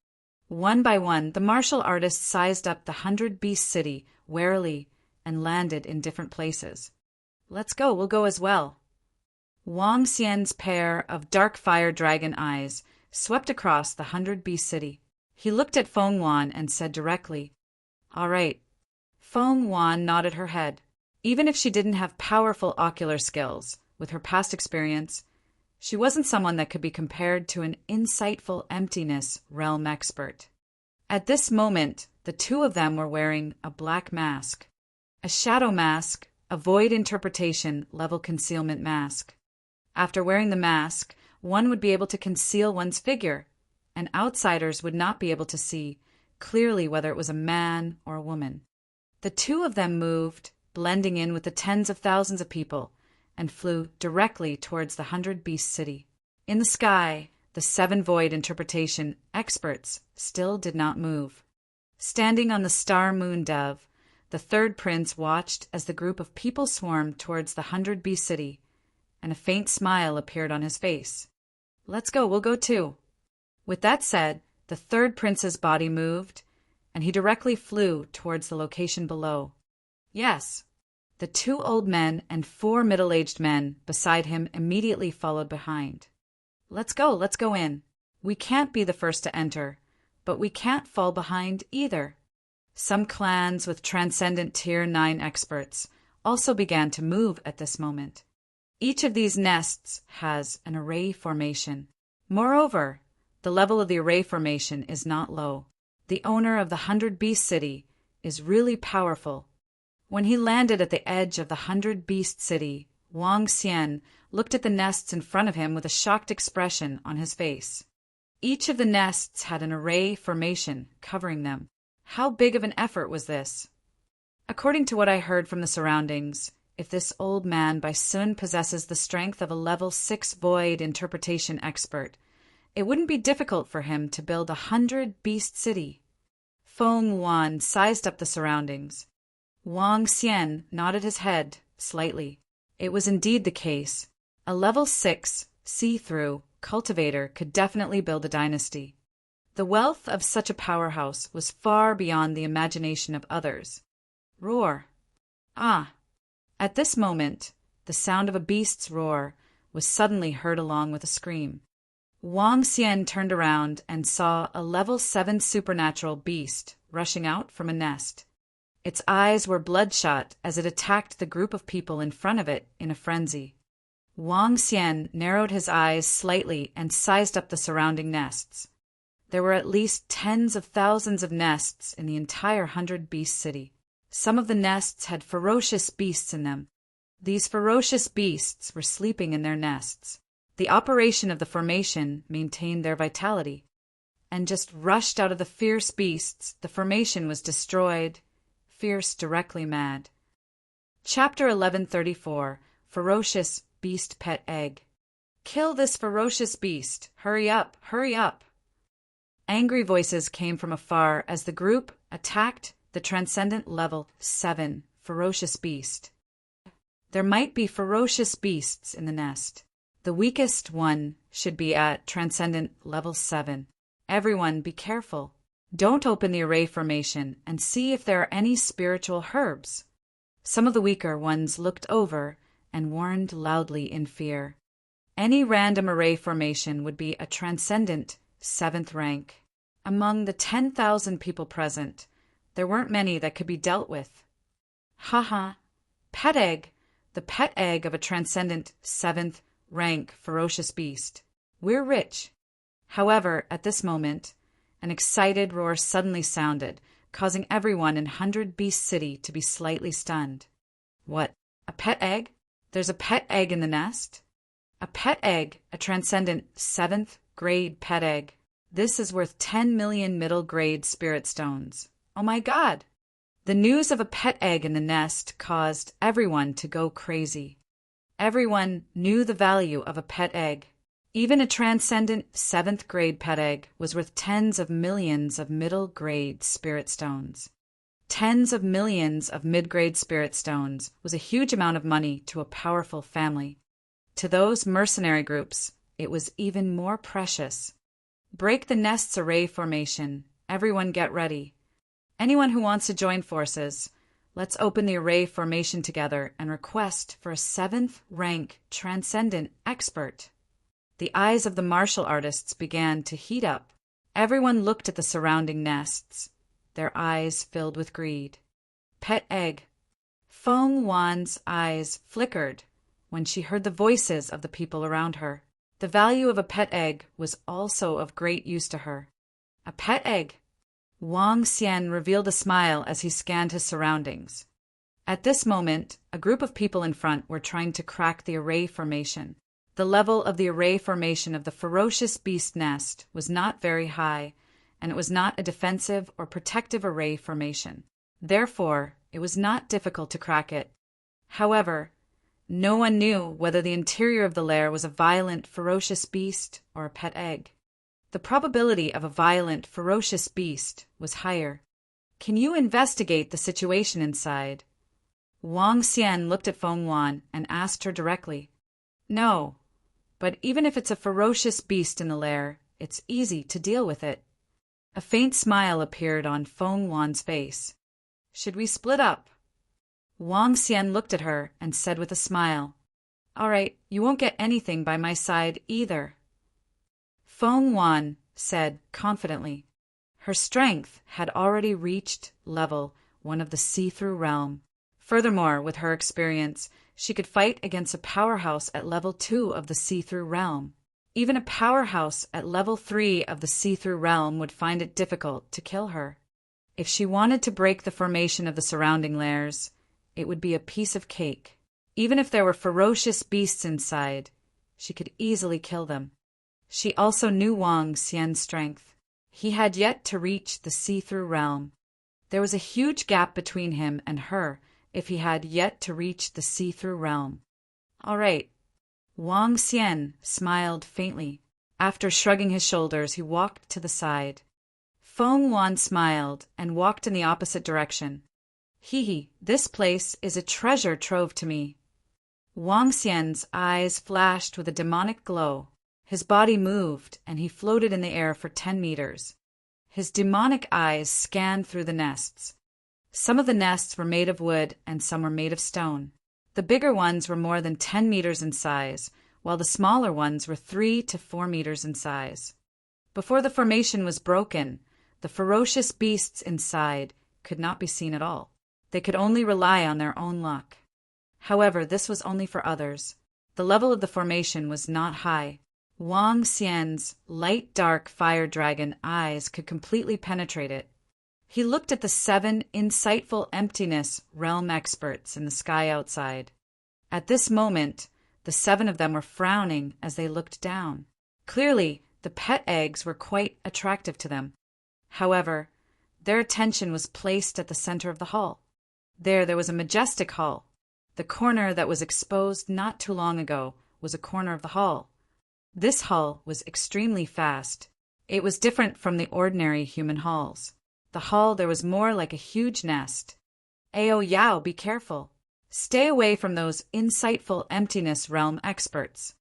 One by one, the martial artists sized up the 100-beast city warily and landed in different places. "Let's go, we'll go as well." Wang Xian's pair of dark fire dragon eyes swept across the 100-beast city. He looked at Feng Wan and said directly, "All right." Feng Wan nodded her head. Even if she didn't have powerful ocular skills, with her past experience, she wasn't someone that could be compared to an insightful emptiness realm expert. At this moment, the two of them were wearing a black mask. A shadow mask, a void interpretation level concealment mask. After wearing the mask, one would be able to conceal one's figure, and outsiders would not be able to see clearly whether it was a man or a woman. The two of them moved, blending in with the tens of thousands of people, and flew directly towards the 100-beast city. In the sky, the 7 void interpretation experts still did not move. Standing on the star moon dove, the third prince watched as the group of people swarmed towards the 100-beast city, and a faint smile appeared on his face. "Let's go, we'll go too." With that said, the third prince's body moved, and he directly flew towards the location below. Yes, the 2 old men and 4 middle-aged men beside him immediately followed behind. Let's go in. We can't be the first to enter, but we can't fall behind either." Some clans with transcendent Tier 9 experts also began to move at this moment. Each of these nests has an array formation. Moreover, the level of the array formation is not low. The owner of the 100-beast city is really powerful. When he landed at the edge of the 100-beast city, Wang Xian looked at the nests in front of him with a shocked expression on his face. Each of the nests had an array formation covering them. How big of an effort was this? According to what I heard from the surroundings, if this old man by Sun possesses the strength of a level 6 void interpretation expert, it wouldn't be difficult for him to build a 100-beast city. Feng Wan sized up the surroundings. Wang Xian nodded his head slightly. It was indeed the case. A level 6, see-through, cultivator could definitely build a dynasty. The wealth of such a powerhouse was far beyond the imagination of others. Roar. Ah! At this moment, the sound of a beast's roar was suddenly heard along with a scream. Wang Xian turned around and saw a level 7 supernatural beast rushing out from a nest. Its eyes were bloodshot as it attacked the group of people in front of it in a frenzy. Wang Xian narrowed his eyes slightly and sized up the surrounding nests. There were at least tens of thousands of nests in the entire 100-beast city. Some of the nests had ferocious beasts in them. These ferocious beasts were sleeping in their nests. The operation of the formation maintained their vitality. And just rushed out of the fierce beasts, the formation was destroyed, fierce directly mad. Chapter 1134, Ferocious Beast Pet Egg. "Kill this ferocious beast! Hurry up! Hurry up!" Angry voices came from afar as the group attacked the transcendent level 7 ferocious beast. There might be ferocious beasts in the nest. The weakest one should be at transcendent level 7. Everyone be careful. Don't open the array formation and see if there are any spiritual herbs. Some of the weaker ones looked over and warned loudly in fear. Any random array formation would be a transcendent 7th rank. Among the 10,000 people present, there weren't many that could be dealt with. Haha, pet egg, the pet egg of a transcendent 7th rank ferocious beast. We're rich. However, at this moment, an excited roar suddenly sounded, causing everyone in 100-beast city to be slightly stunned. What? A pet egg? There's a pet egg in the nest? A pet egg, a transcendent 7th grade pet egg. This is worth 10 million middle grade spirit stones. Oh my God! The news of a pet egg in the nest caused everyone to go crazy. Everyone knew the value of a pet egg. Even a transcendent 7th grade pet egg was worth tens of millions of middle grade spirit stones. Tens of millions of mid-grade spirit stones was a huge amount of money to a powerful family. To those mercenary groups, it was even more precious. Break the nest's array formation. Everyone get ready. Anyone who wants to join forces, let's open the array formation together and request for a 7th rank transcendent expert. The eyes of the martial artists began to heat up. Everyone looked at the surrounding nests, their eyes filled with greed. Pet egg. Feng Wan's eyes flickered when she heard the voices of the people around her. The value of a pet egg was also of great use to her. A pet egg. Wang Xian revealed a smile as he scanned his surroundings. At this moment, a group of people in front were trying to crack the array formation. The level of the array formation of the ferocious beast nest was not very high, and it was not a defensive or protective array formation. Therefore, it was not difficult to crack it. However, no one knew whether the interior of the lair was a violent, ferocious beast or a pet egg. The probability of a violent, ferocious beast was higher. Can you investigate the situation inside? Wang Xian looked at Feng Wan and asked her directly. No, but even if it's a ferocious beast in the lair, it's easy to deal with it. A faint smile appeared on Feng Wan's face. Should we split up? Wang Xian looked at her and said with a smile, All right, you won't get anything by my side either. Feng Wan said confidently. Her strength had already reached level 1 of the see-through realm. Furthermore, with her experience, she could fight against a powerhouse at level 2 of the see-through realm. Even a powerhouse at level 3 of the see-through realm would find it difficult to kill her. If she wanted to break the formation of the surrounding lairs, it would be a piece of cake. Even if there were ferocious beasts inside, she could easily kill them. She also knew Wang Xian's strength. He had yet to reach the see-through realm. There was a huge gap between him and her if he had yet to reach the see-through realm. All right. Wang Xian smiled faintly. After shrugging his shoulders, he walked to the side. Feng Wan smiled and walked in the opposite direction. Hee, this place is a treasure trove to me. Wang Xian's eyes flashed with a demonic glow. His body moved, and he floated in the air for 10 meters. His demonic eyes scanned through the nests. Some of the nests were made of wood, and some were made of stone. The bigger ones were more than 10 meters in size, while the smaller ones were 3 to 4 meters in size. Before the formation was broken, the ferocious beasts inside could not be seen at all. They could only rely on their own luck. However, this was only for others. The level of the formation was not high. Wang Xian's light dark fire dragon eyes could completely penetrate it. He looked at the 7 insightful emptiness realm experts in the sky outside. At this moment, the 7 of them were frowning as they looked down. Clearly, the pet eggs were quite attractive to them. However, their attention was placed at the center of the hall. There was a majestic hall. The corner that was exposed not too long ago was a corner of the hall. This hall was extremely fast. It was different from the ordinary human halls. The hall there was more like a huge nest. Ao Yao, be careful. Stay away from those insightful emptiness realm experts.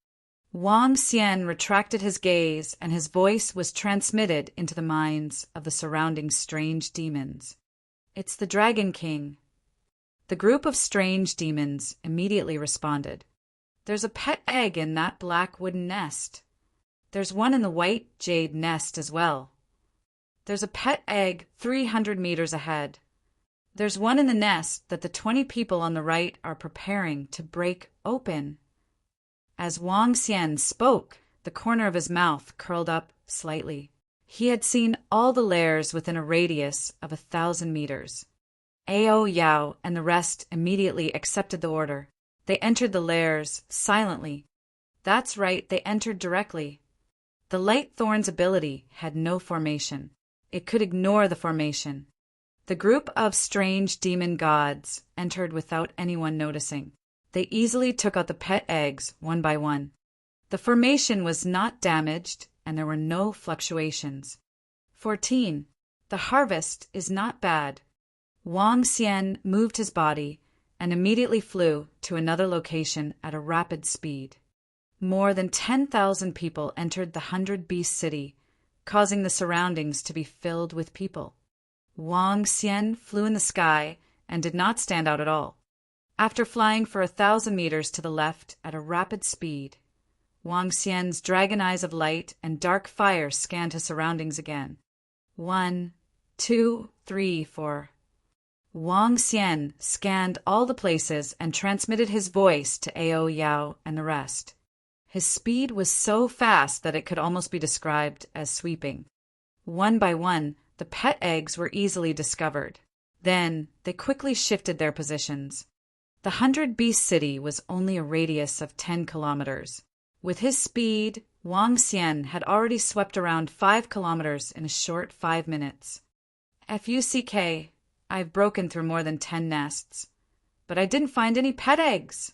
Wang Xian retracted his gaze, and his voice was transmitted into the minds of the surrounding strange demons. It's the Dragon King. The group of strange demons immediately responded. There's a pet egg in that black wooden nest. There's one in the white jade nest as well. There's a pet egg 300 meters ahead. There's one in the nest that the 20 people on the right are preparing to break open. As Wang Xian spoke, the corner of his mouth curled up slightly. He had seen all the lairs within a radius of 1,000 meters. Ao Yao and the rest immediately accepted the order. They entered the lairs silently. That's right, they entered directly. The Light Thorn's ability had no formation. It could ignore the formation. The group of strange demon gods entered without anyone noticing. They easily took out the pet eggs one by one. The formation was not damaged, and there were no fluctuations. 14. The harvest is not bad. Wang Xian moved his body and immediately flew to another location at a rapid speed. More than 10,000 people entered the 100-beast city, causing the surroundings to be filled with people. Wang Xian flew in the sky and did not stand out at all. After flying for 1,000 meters to the left at a rapid speed, Wang Xian's dragon eyes of light and dark fire scanned his surroundings again. 1, 2, 3, 4. Wang Xian scanned all the places and transmitted his voice to Ao Yao and the rest. His speed was so fast that it could almost be described as sweeping. One by one, the pet eggs were easily discovered. Then they quickly shifted their positions. The 100-beast city was only a radius of 10 kilometers. With his speed, Wang Xian had already swept around 5 kilometers in a short 5 minutes. FUCK, I've broken through more than 10 nests, but I didn't find any pet eggs.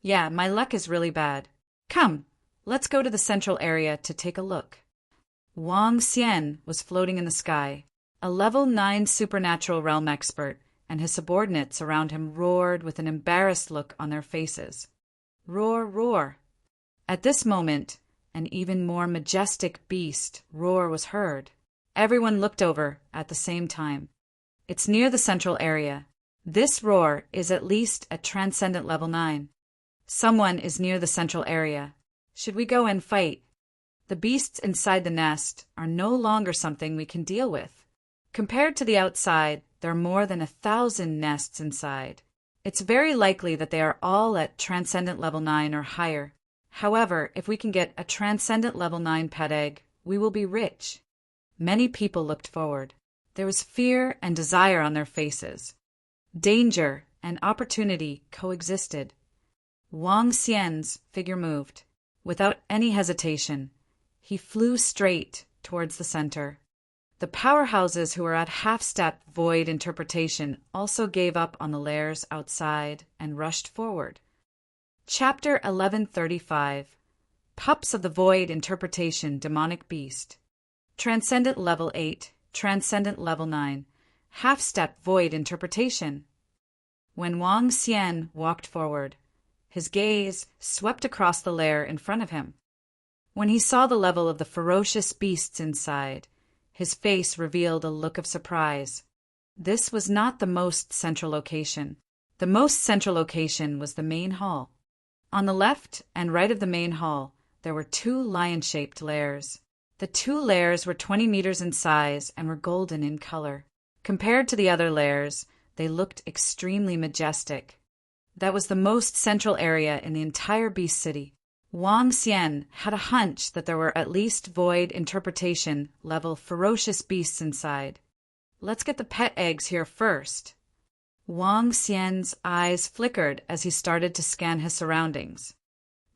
Yeah, my luck is really bad. Come, let's go to the central area to take a look. Wang Xian was floating in the sky, a level 9 supernatural realm expert, and his subordinates around him roared with an embarrassed look on their faces. Roar, roar. At this moment, an even more majestic beast roar was heard. Everyone looked over at the same time. It's near the central area. This roar is at least at Transcendent Level 9. Someone is near the central area. Should we go and fight? The beasts inside the nest are no longer something we can deal with. Compared to the outside, there are more than 1,000 nests inside. It's very likely that they are all at Transcendent Level 9 or higher. However, if we can get a Transcendent Level 9 pet egg, we will be rich. Many people looked forward. There was fear and desire on their faces. Danger and opportunity coexisted. Wang Xian's figure moved. Without any hesitation, he flew straight towards the center. The powerhouses who were at half-step void interpretation also gave up on the lairs outside and rushed forward. Chapter 1135. Pups of the Void Interpretation Demonic Beast. Transcendent Level 8, Transcendent Level 9, Half-Step Void Interpretation. When Wang Xian walked forward, his gaze swept across the lair in front of him. When he saw the level of the ferocious beasts inside, his face revealed a look of surprise. This was not the most central location. The most central location was the main hall. On the left and right of the main hall, there were 2 lion-shaped lairs. The 2 lairs were 20 meters in size and were golden in color. Compared to the other lairs, they looked extremely majestic. That was the most central area in the entire beast city. Wang Xian had a hunch that there were at least void interpretation level ferocious beasts inside. Let's get the pet eggs here first. Wang Xian's eyes flickered as he started to scan his surroundings.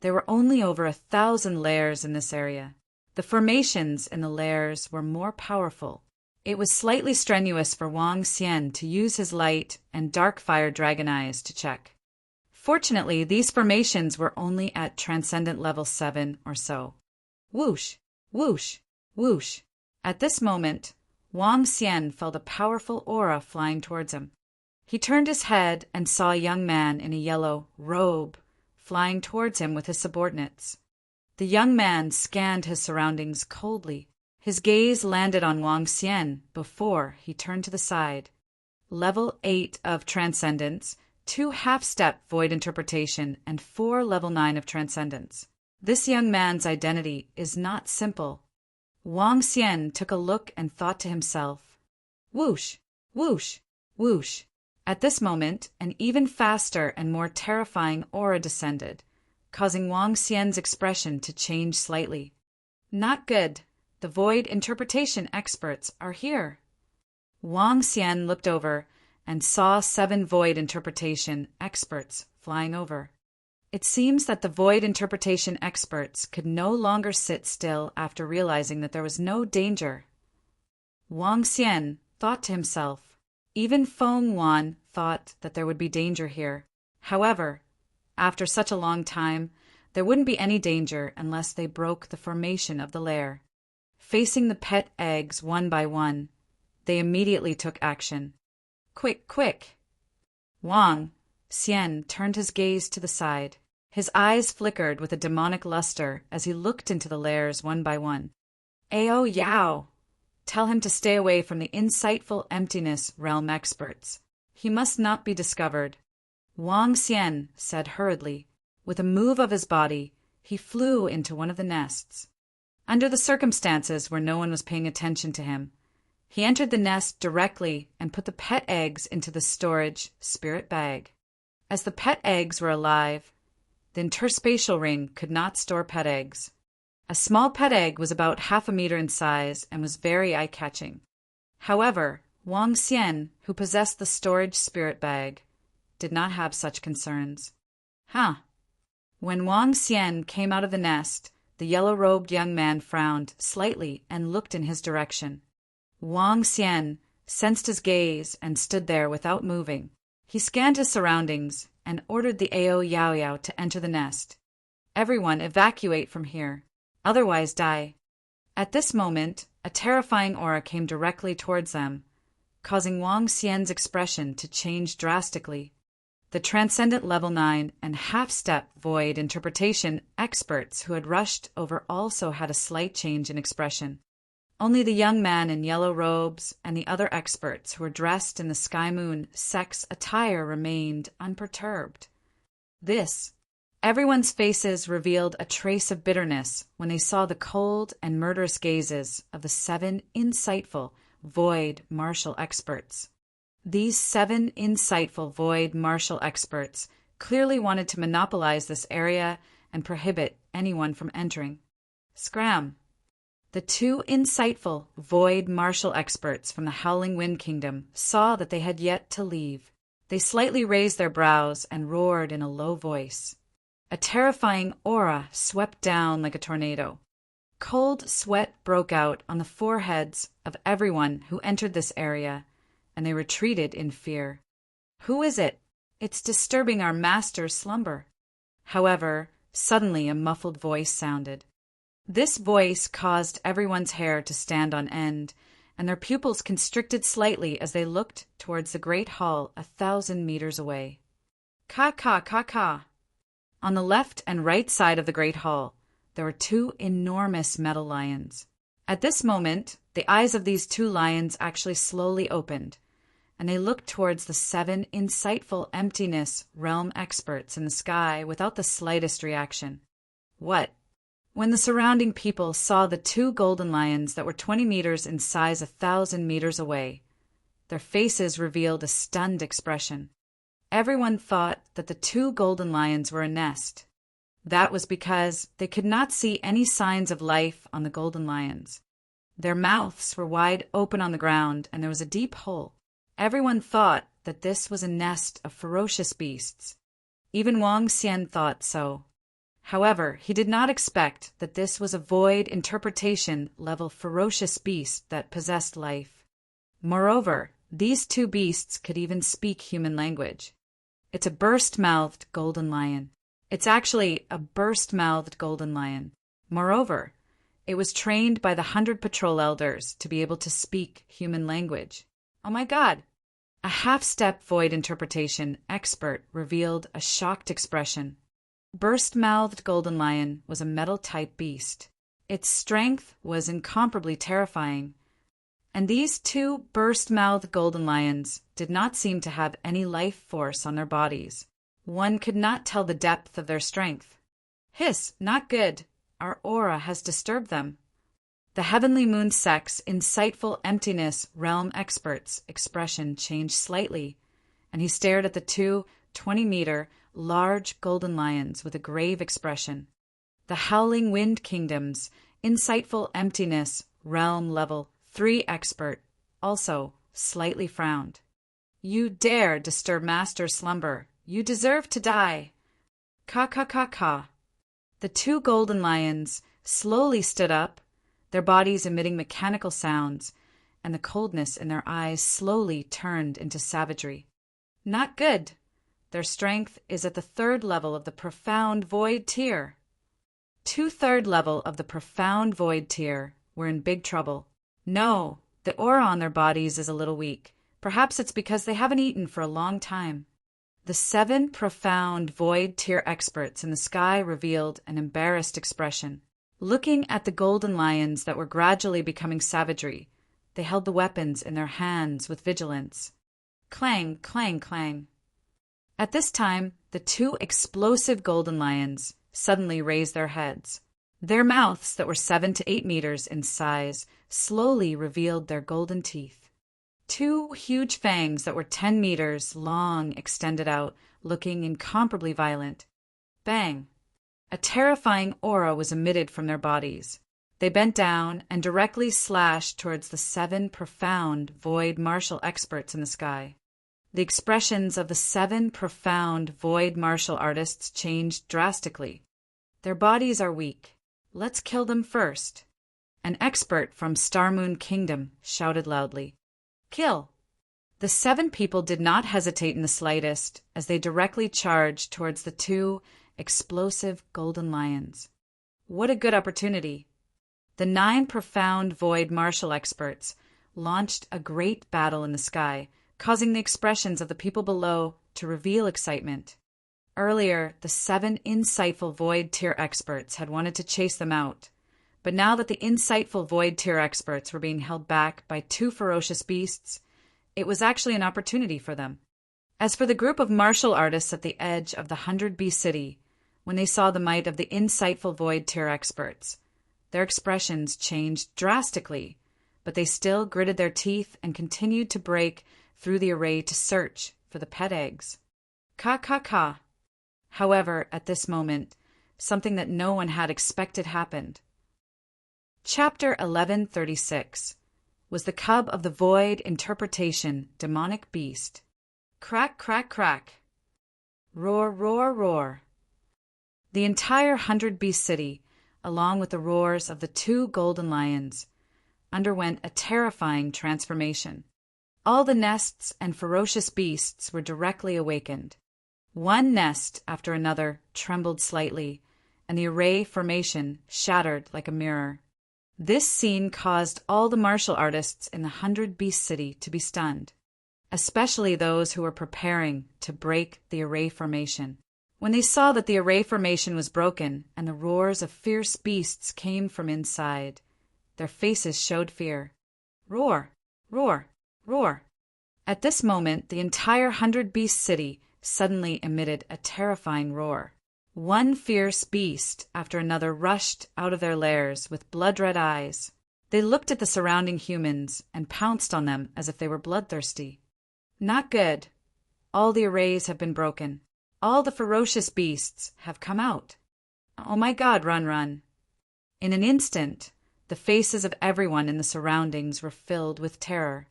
There were only over 1,000 lairs in this area. The formations in the lairs were more powerful. It was slightly strenuous for Wang Xian to use his light and dark fire dragon eyes to check. Fortunately, these formations were only at Transcendent Level 7 or so. Whoosh, whoosh, whoosh. At this moment, Wang Xian felt a powerful aura flying towards him. He turned his head and saw a young man in a yellow robe flying towards him with his subordinates. The young man scanned his surroundings coldly. His gaze landed on Wang Xian before he turned to the side. Level 8 of Transcendence, 2 half-step void interpretation, and 4 level 9 of Transcendence. This young man's identity is not simple. Wang Xian took a look and thought to himself, whoosh, whoosh, whoosh. At this moment, an even faster and more terrifying aura descended, causing Wang Xian's expression to change slightly. Not good. The void interpretation experts are here. Wang Xian looked over and saw 7 void interpretation experts flying over. It seems that the void interpretation experts could no longer sit still after realizing that there was no danger. Wang Xian thought to himself. Even Feng Wan thought that there would be danger here. However, after such a long time, there wouldn't be any danger unless they broke the formation of the lair. Facing the pet eggs one by one, they immediately took action. Quick, quick! Wang Xian turned his gaze to the side. His eyes flickered with a demonic luster as he looked into the lairs one by one. Ao Yao! Tell him to stay away from the insightful emptiness realm experts. He must not be discovered. Wang Xian said hurriedly. With a move of his body, he flew into one of the nests. Under the circumstances where no one was paying attention to him, he entered the nest directly and put the pet eggs into the storage spirit bag. As the pet eggs were alive, the interspatial ring could not store pet eggs. A small pet egg was about 1/2 meter in size and was very eye-catching. However, Wang Xian, who possessed the storage spirit bag, did not have such concerns. When Wang Xian came out of the nest, the yellow-robed young man frowned slightly and looked in his direction. Wang Xian sensed his gaze and stood there without moving. He scanned his surroundings and ordered the Ao Yao Yao to enter the nest. Everyone evacuate from here, otherwise die. At this moment, a terrifying aura came directly towards them, causing Wang Xian's expression to change drastically. The Transcendent Level 9 and Half-Step Void Interpretation experts who had rushed over also had a slight change in expression. Only the young man in yellow robes and the other experts who were dressed in the Sky Moon sex attire remained unperturbed. Everyone's faces revealed a trace of bitterness when they saw the cold and murderous gazes of the 7 insightful Void Martial experts. These 7 insightful Void Martial experts clearly wanted to monopolize this area and prohibit anyone from entering. Scram! The 2 insightful Void Martial experts from the Howling Wind Kingdom saw that they had yet to leave. They slightly raised their brows and roared in a low voice. A terrifying aura swept down like a tornado. Cold sweat broke out on the foreheads of everyone who entered this area, and they retreated in fear. Who is it? It's disturbing our master's slumber. However, suddenly a muffled voice sounded. This voice caused everyone's hair to stand on end, and their pupils constricted slightly as they looked towards the great hall 1,000 meters away. Ka ka ka ka! On the left and right side of the great hall, there were 2 enormous metal lions. At this moment, the eyes of these 2 lions actually slowly opened, and they looked towards the 7 insightful emptiness realm experts in the sky without the slightest reaction. What? When the surrounding people saw the 2 golden lions that were 20 meters in size 1,000 meters away, their faces revealed a stunned expression. Everyone thought that the 2 golden lions were a nest. That was because they could not see any signs of life on the golden lions. Their mouths were wide open on the ground, and there was a deep hole. Everyone thought that this was a nest of ferocious beasts. Even Wang Xian thought so. However, he did not expect that this was a void interpretation level ferocious beast that possessed life. Moreover, these 2 beasts could even speak human language. It's a burst-mouthed golden lion. It's actually a burst-mouthed golden lion. Moreover, it was trained by the 100 patrol elders to be able to speak human language. Oh my God! A half-step void interpretation expert revealed a shocked expression. Burst-mouthed golden lion was a metal-type beast. Its strength was incomparably terrifying, and these 2 burst-mouthed golden lions did not seem to have any life force on their bodies. One could not tell the depth of their strength. Hiss, not good. Our aura has disturbed them. The Heavenly Moon Sect's insightful emptiness realm expert's expression changed slightly, and he stared at the 2 20-meter large golden lions with a grave expression. The Howling Wind Kingdom's insightful emptiness realm level 3 expert also slightly frowned. You dare disturb Master's slumber. You deserve to die. Ka ka ka ka. The 2 golden lions slowly stood up, their bodies emitting mechanical sounds, and the coldness in their eyes slowly turned into savagery. Not good. Their strength is at the 3rd level of the Profound Void tier. 2 3rd level of the Profound Void tier were in big trouble. No, the aura on their bodies is a little weak. Perhaps it's because they haven't eaten for a long time. The 7 profound void tier experts in the sky revealed an embarrassed expression. Looking at the golden lions that were gradually becoming savagery, they held the weapons in their hands with vigilance. Clang, clang, clang. At this time, the 2 explosive golden lions suddenly raised their heads. Their mouths, that were 7 to 8 meters in size, slowly revealed their golden teeth. 2 huge fangs that were 10 meters long extended out, looking incomparably violent. Bang! A terrifying aura was emitted from their bodies. They bent down and directly slashed towards the 7 profound void martial experts in the sky. The expressions of the 7 profound void martial artists changed drastically. Their bodies are weak. Let's kill them first. An expert from Star Moon Kingdom shouted loudly. Kill! The 7 people did not hesitate in the slightest as they directly charged towards the 2 explosive golden lions. What a good opportunity! The 9 profound void martial experts launched a great battle in the sky, causing the expressions of the people below to reveal excitement. Earlier, the 7 insightful void tier experts had wanted to chase them out, but now that the insightful void tier experts were being held back by 2 ferocious beasts, it was actually an opportunity for them. As for the group of martial artists at the edge of the 100 Beast City, when they saw the might of the insightful void tier experts, their expressions changed drastically, but they still gritted their teeth and continued to break through the array to search for the pet eggs. Ka ka ka. However, at this moment, something that no one had expected happened. Chapter 1136 was the cub of the void interpretation demonic beast. Crack, crack, crack. Roar, roar, roar. The entire 100 Beast City, along with the roars of the 2 golden lions, underwent a terrifying transformation. All the nests and ferocious beasts were directly awakened. One nest after another trembled slightly, and the array formation shattered like a mirror. This scene caused all the martial artists in the 100 Beast City to be stunned, especially those who were preparing to break the array formation. When they saw that the array formation was broken and the roars of fierce beasts came from inside, their faces showed fear. Roar, roar, roar. At this moment, the entire 100 Beast City suddenly emitted a terrifying roar. One fierce beast after another rushed out of their lairs with blood-red eyes. They looked at the surrounding humans and pounced on them as if they were bloodthirsty. Not good. All the arrays have been broken. All the ferocious beasts have come out. Oh my God, run, run. In an instant, the faces of everyone in the surroundings were filled with terror.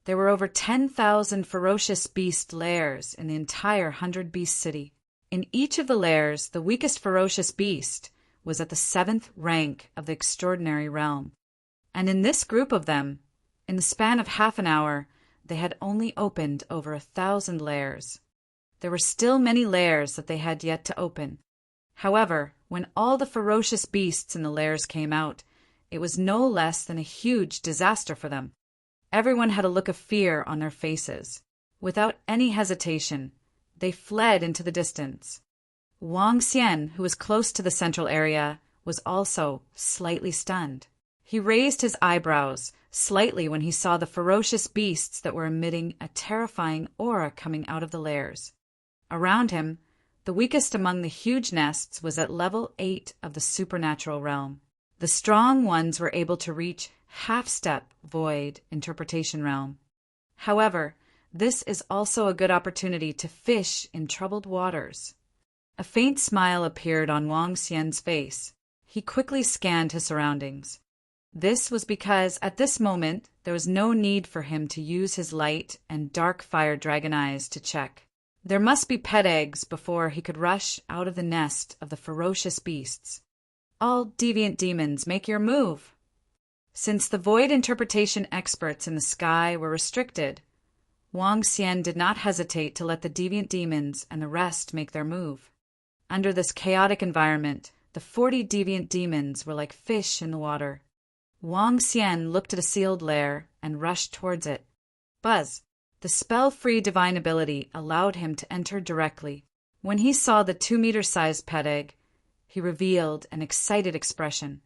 There were over 10,000 ferocious beast lairs in the entire 100 Beast City. In each of the lairs, the weakest ferocious beast was at the 7th rank of the extraordinary realm. And in this group of them, in the span of half an hour, they had only opened over 1,000 lairs. There were still many lairs that they had yet to open. However, when all the ferocious beasts in the lairs came out, it was no less than a huge disaster for them. Everyone had a look of fear on their faces. Without any hesitation, they fled into the distance. Wang Xian, who was close to the central area, was also slightly stunned. He raised his eyebrows slightly when he saw the ferocious beasts that were emitting a terrifying aura coming out of the lairs. Around him, the weakest among the huge nests was at level 8 of the supernatural realm. The strong ones were able to reach half-step void interpretation realm. However, this is also a good opportunity to fish in troubled waters. A faint smile appeared on Wang Xian's face. He quickly scanned his surroundings. This was because at this moment there was no need for him to use his light and dark fire dragon eyes to check. There must be pet eggs before he could rush out of the nest of the ferocious beasts. All deviant demons, make your move! Since the void interpretation experts in the sky were restricted, Wang Xian did not hesitate to let the deviant demons and the rest make their move. Under this chaotic environment, the 40 deviant demons were like fish in the water. Wang Xian looked at a sealed lair and rushed towards it. Buzz, The spell-free divine ability allowed him to enter directly. When he saw the 2-meter-sized pet egg, he revealed an excited expression.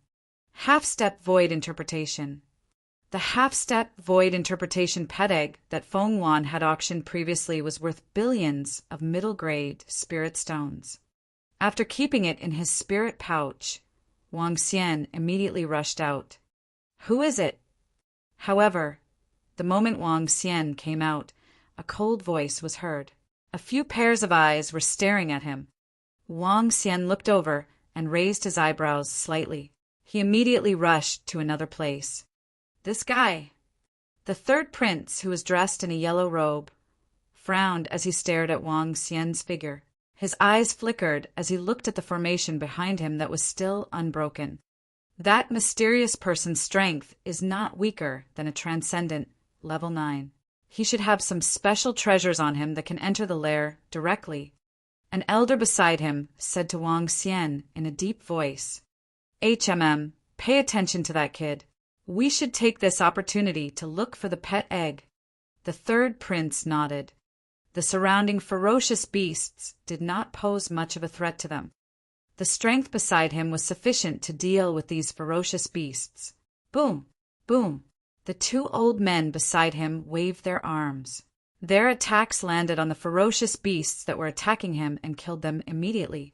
Half-step void interpretation. The half-step void interpretation pet egg that Feng Wan had auctioned previously was worth billions of middle-grade spirit stones. After keeping it in his spirit pouch, Wang Xian immediately rushed out. "Who is it?" However, the moment Wang Xian came out, a cold voice was heard. A few pairs of eyes were staring at him. Wang Xian looked over and raised his eyebrows slightly. He immediately rushed to another place. "This guy." The third prince, who was dressed in a yellow robe, frowned as he stared at Wang Xian's figure. His eyes flickered as he looked at the formation behind him that was still unbroken. That mysterious person's strength is not weaker than a transcendent level 9. He should have some special treasures on him that can enter the lair directly. An elder beside him said to Wang Xian in a deep voice, pay attention to that kid. We should take this opportunity to look for the pet egg." The third prince nodded. The surrounding ferocious beasts did not pose much of a threat to them. The strength beside him was sufficient to deal with these ferocious beasts. Boom! Boom! The 2 old men beside him waved their arms. Their attacks landed on the ferocious beasts that were attacking him and killed them immediately.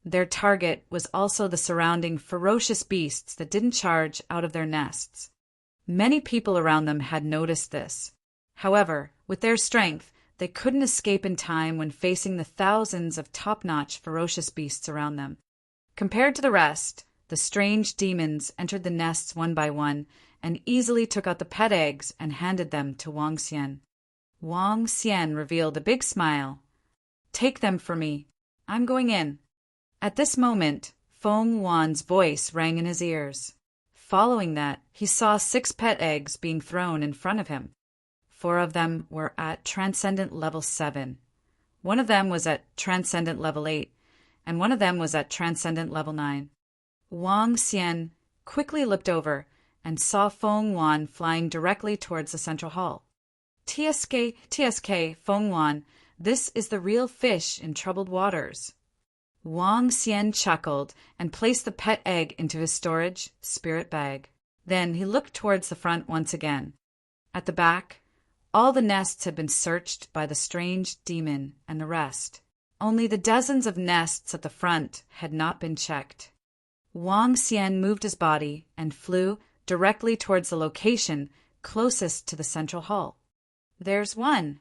Their target was also the surrounding ferocious beasts that didn't charge out of their nests. Many people around them had noticed this. However, with their strength, they couldn't escape in time when facing the thousands of top-notch ferocious beasts around them. Compared to the rest, the strange demons entered the nests one by one and easily took out the pet eggs and handed them to Wang Xian. Wang Xian revealed a big smile. "Take them for me. I'm going in." At this moment, Feng Wan's voice rang in his ears. Following that, he saw 6 pet eggs being thrown in front of him. 4 of them were at Transcendent Level 7. 1 of them was at Transcendent Level 8, and 1 of them was at Transcendent Level 9. Wang Xian quickly looked over and saw Feng Wan flying directly towards the central hall. TSK, Feng Wan, this is the real fish in troubled waters." Wang Xian chuckled and placed the pet egg into his storage spirit bag. Then he looked towards the front once again. At the back, all the nests had been searched by the strange demon and the rest. Only the dozens of nests at the front had not been checked. Wang Xian moved his body and flew directly towards the location closest to the central hall. "There's one."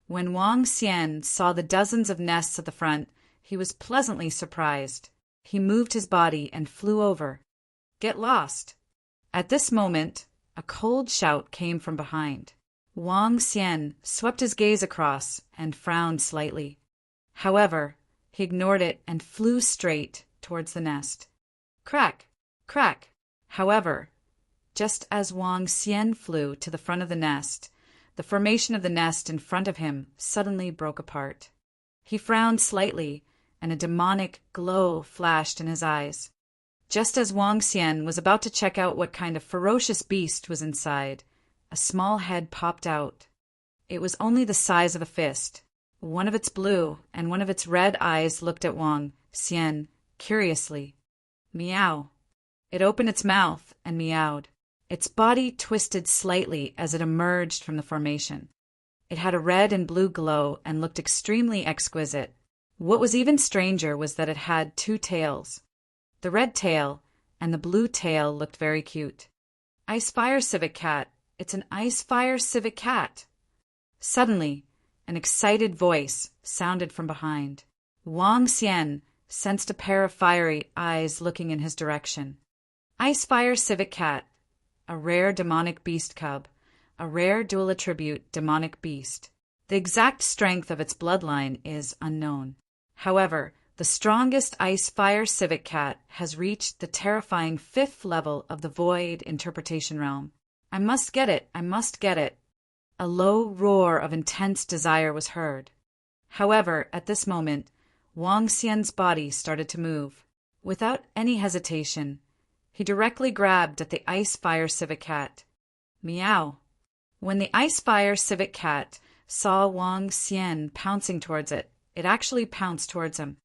When Wang Xian saw the dozens of nests at the front, he was pleasantly surprised. He moved his body and flew over. "Get lost." At this moment, a cold shout came from behind. Wang Xian swept his gaze across and frowned slightly. However, he ignored it and flew straight towards the nest. Crack! Crack! However, just as Wang Xian flew to the front of the nest, the formation of the nest in front of him suddenly broke apart. He frowned slightly, and a demonic glow flashed in his eyes. Just as Wang Xian was about to check out what kind of ferocious beast was inside, a small head popped out. It was only the size of a fist. One of its blue and one of its red eyes looked at Wang Xian curiously. Meow. It opened its mouth and meowed. Its body twisted slightly as it emerged from the formation. It had a red and blue glow and looked extremely exquisite. What was even stranger was that it had 2 tails. The red tail and the blue tail looked very cute. "Ice Fire Civet Cat. It's an Ice Fire Civet Cat." Suddenly, an excited voice sounded from behind. Wang Xian sensed a pair of fiery eyes looking in his direction. "Ice Fire Civet Cat. A rare demonic beast cub. A rare dual attribute demonic beast. The exact strength of its bloodline is unknown. However, the strongest Ice-Fire Civet Cat has reached the terrifying 5th level of the Void Interpretation Realm. I must get it, I must get it." A low roar of intense desire was heard. However, at this moment, Wang Xian's body started to move. Without any hesitation, he directly grabbed at the Ice-Fire Civet Cat. Meow. When the Icefire civet cat saw Wang Xian pouncing towards it, it actually pounced towards him.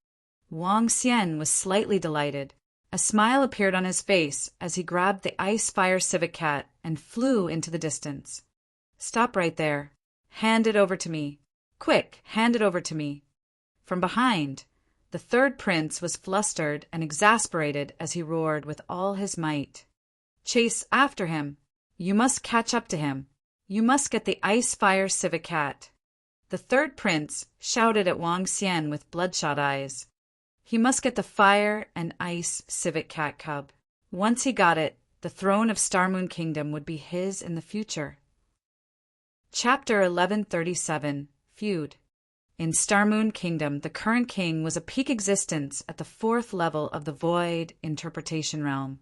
Wang Xian was slightly delighted. A smile appeared on his face as he grabbed the Icefire civet cat and flew into the distance. "Stop right there. Hand it over to me. Quick, hand it over to me." From behind, the third prince was flustered and exasperated as he roared with all his might. "Chase after him. You must catch up to him. You must get the Icefire civet cat." The third prince shouted at Wang Xian with bloodshot eyes. He must get the fire and ice civet cat cub. Once he got it, the throne of Star Moon Kingdom would be his in the future. Chapter 1137 Feud. In Star Moon Kingdom, the current king was a peak existence at the 4th level of the Void Interpretation Realm.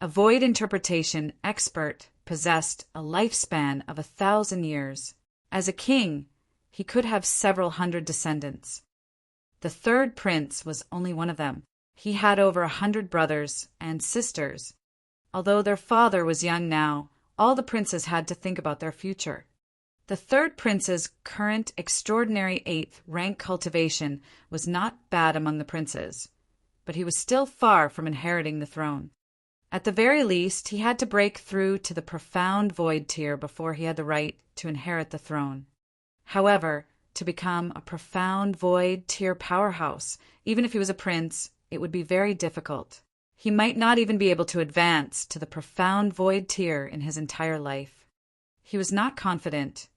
A Void Interpretation expert possessed a lifespan of 1,000 years. As a king, he could have several hundred descendants. The third prince was only one of them. He had over 100 brothers and sisters. Although their father was young now, all the princes had to think about their future. The third prince's current extraordinary 8th rank cultivation was not bad among the princes, but he was still far from inheriting the throne. At the very least, he had to break through to the profound void tier before he had the right to inherit the throne. However, to become a profound void tier powerhouse, even if he was a prince, it would be very difficult. He might not even be able to advance to the profound void tier in his entire life. He was not confident,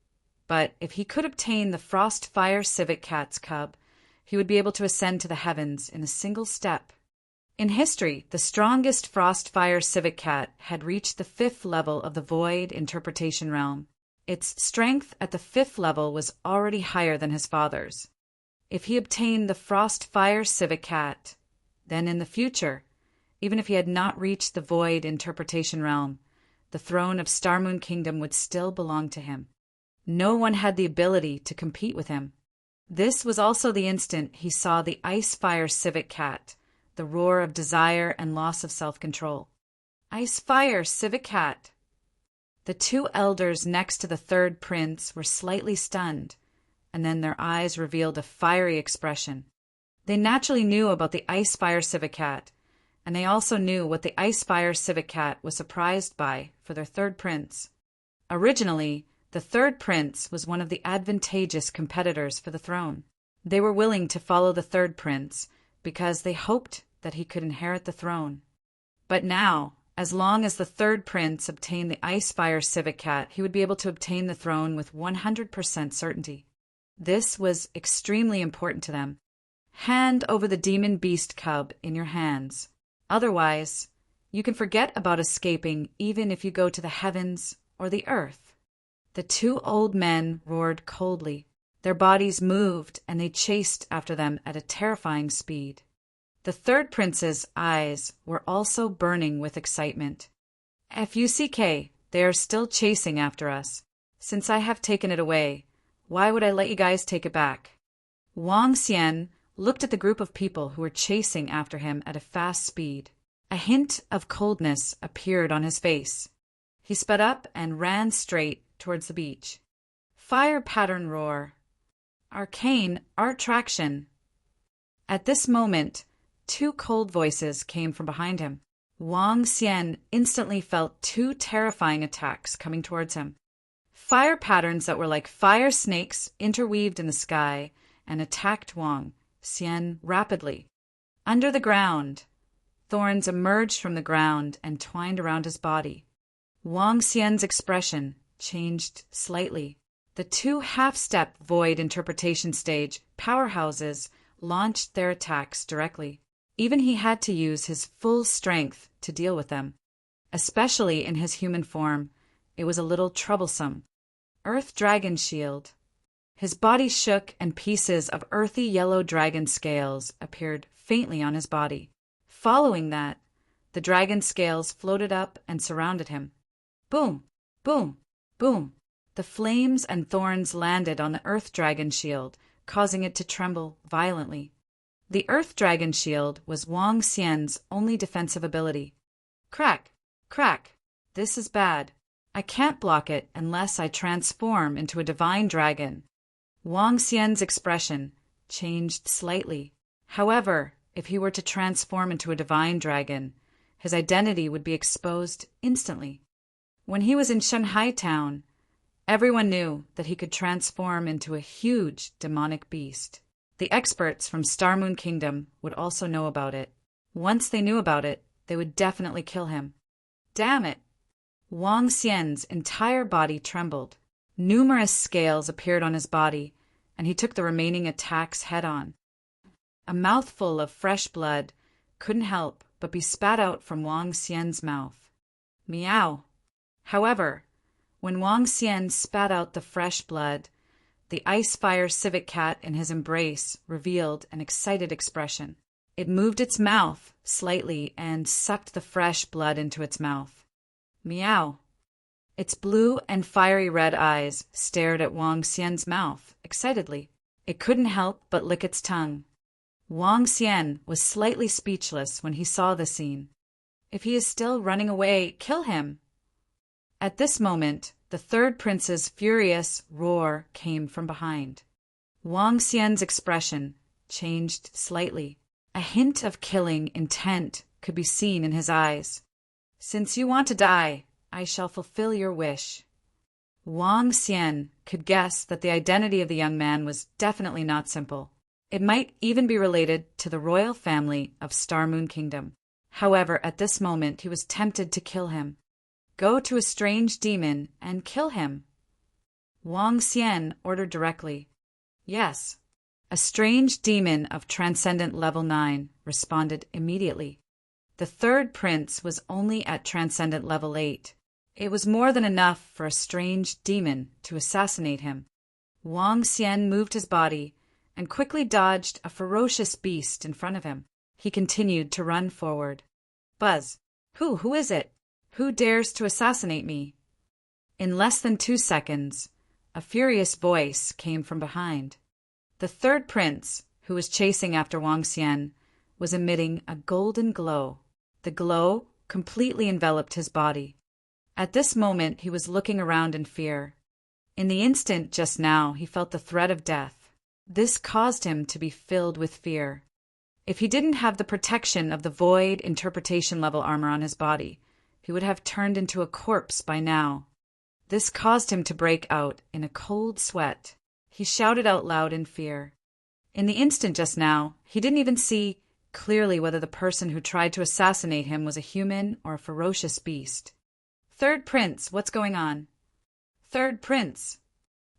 but if he could obtain the Frostfire civet cat's cub, he would be able to ascend to the heavens in a single step. In history, the strongest Frostfire civet cat had reached the 5th level of the Void Interpretation Realm. Its strength at the 5th level was already higher than his father's. If he obtained the Frostfire civet cat, then in the future, even if he had not reached the Void Interpretation Realm, the throne of Star Moon Kingdom would still belong to him. No one had the ability to compete with him. This was also the instant he saw the Icefire civet cat, the roar of desire and loss of self-control. "Icefire civet cat!" The 2 elders next to the third prince were slightly stunned, and then their eyes revealed a fiery expression. They naturally knew about the Icefire civet cat, and they also knew what the Icefire civet cat was surprised by for their third prince. Originally, the third prince was one of the advantageous competitors for the throne. They were willing to follow the third prince because they hoped that he could inherit the throne. But now, as long as the third prince obtained the Icefire civet cat, he would be able to obtain the throne with 100% certainty. This was extremely important to them. Hand over the demon beast cub in your hands. Otherwise, you can forget about escaping even if you go to the heavens or the earth. The 2 old men roared coldly. Their bodies moved and they chased after them at a terrifying speed. The third prince's eyes were also burning with excitement. "FUCK, they are still chasing after us. Since I have taken it away, why would I let you guys take it back?" Wang Xian looked at the group of people who were chasing after him at a fast speed. A hint of coldness appeared on his face. He sped up and ran straight towards the beach. Fire pattern roar. Arcane art traction. At this moment, 2 cold voices came from behind him. Wang Xian instantly felt 2 terrifying attacks coming towards him. Fire patterns that were like fire snakes interweaved in the sky and attacked Wang Xian rapidly. Under the ground, thorns emerged from the ground and twined around his body. Wang Xian's expression changed slightly. The 2 half-step void interpretation stage powerhouses launched their attacks directly. Even he had to use his full strength to deal with them. Especially in his human form, it was a little troublesome. Earth Dragon Shield. His body shook and pieces of earthy yellow dragon scales appeared faintly on his body. Following that, the dragon scales floated up and surrounded him. Boom! Boom! Boom! The flames and thorns landed on the Earth Dragon Shield, causing it to tremble violently. The Earth Dragon Shield was Wang Xian's only defensive ability. Crack! Crack! This is bad. I can't block it unless I transform into a divine dragon. Wang Xian's expression changed slightly. However, if he were to transform into a divine dragon, his identity would be exposed instantly. When he was in Shanghai town, everyone knew that he could transform into a huge demonic beast. The experts from Star Moon Kingdom would also know about it. Once they knew about it, they would definitely kill him. Damn it! Wang Xian's entire body trembled. Numerous scales appeared on his body, and he took the remaining attacks head-on. A mouthful of fresh blood couldn't help but be spat out from Wang Xian's mouth. Meow! However, when Wang Xian spat out the fresh blood, the ice-fire civet cat in his embrace revealed an excited expression. It moved its mouth slightly and sucked the fresh blood into its mouth. Meow! Its blue and fiery red eyes stared at Wang Xian's mouth excitedly. It couldn't help but lick its tongue. Wang Xian was slightly speechless when he saw the scene. If he is still running away, kill him! At this moment, the third prince's furious roar came from behind. Wang Xian's expression changed slightly. A hint of killing intent could be seen in his eyes. Since you want to die, I shall fulfill your wish. Wang Xian could guess that the identity of the young man was definitely not simple. It might even be related to the royal family of Star Moon Kingdom. However, at this moment he was tempted to kill him. Go to a strange demon and kill him. Wang Xian ordered directly. Yes. A strange demon of Transcendent Level 9 responded immediately. The third prince was only at Transcendent Level 8. It was more than enough for a strange demon to assassinate him. Wang Xian moved his body and quickly dodged a ferocious beast in front of him. He continued to run forward. Buzz! Who is it? Who dares to assassinate me? In less than 2 seconds, a furious voice came from behind. The third prince, who was chasing after Wang Xian, was emitting a golden glow. The glow completely enveloped his body. At this moment, he was looking around in fear. In the instant just now, he felt the threat of death. This caused him to be filled with fear. If he didn't have the protection of the void interpretation level armor on his body, he would have turned into a corpse by now. This caused him to break out in a cold sweat. He shouted out loud in fear. In the instant just now, he didn't even see clearly whether the person who tried to assassinate him was a human or a ferocious beast. Third Prince, what's going on? Third Prince.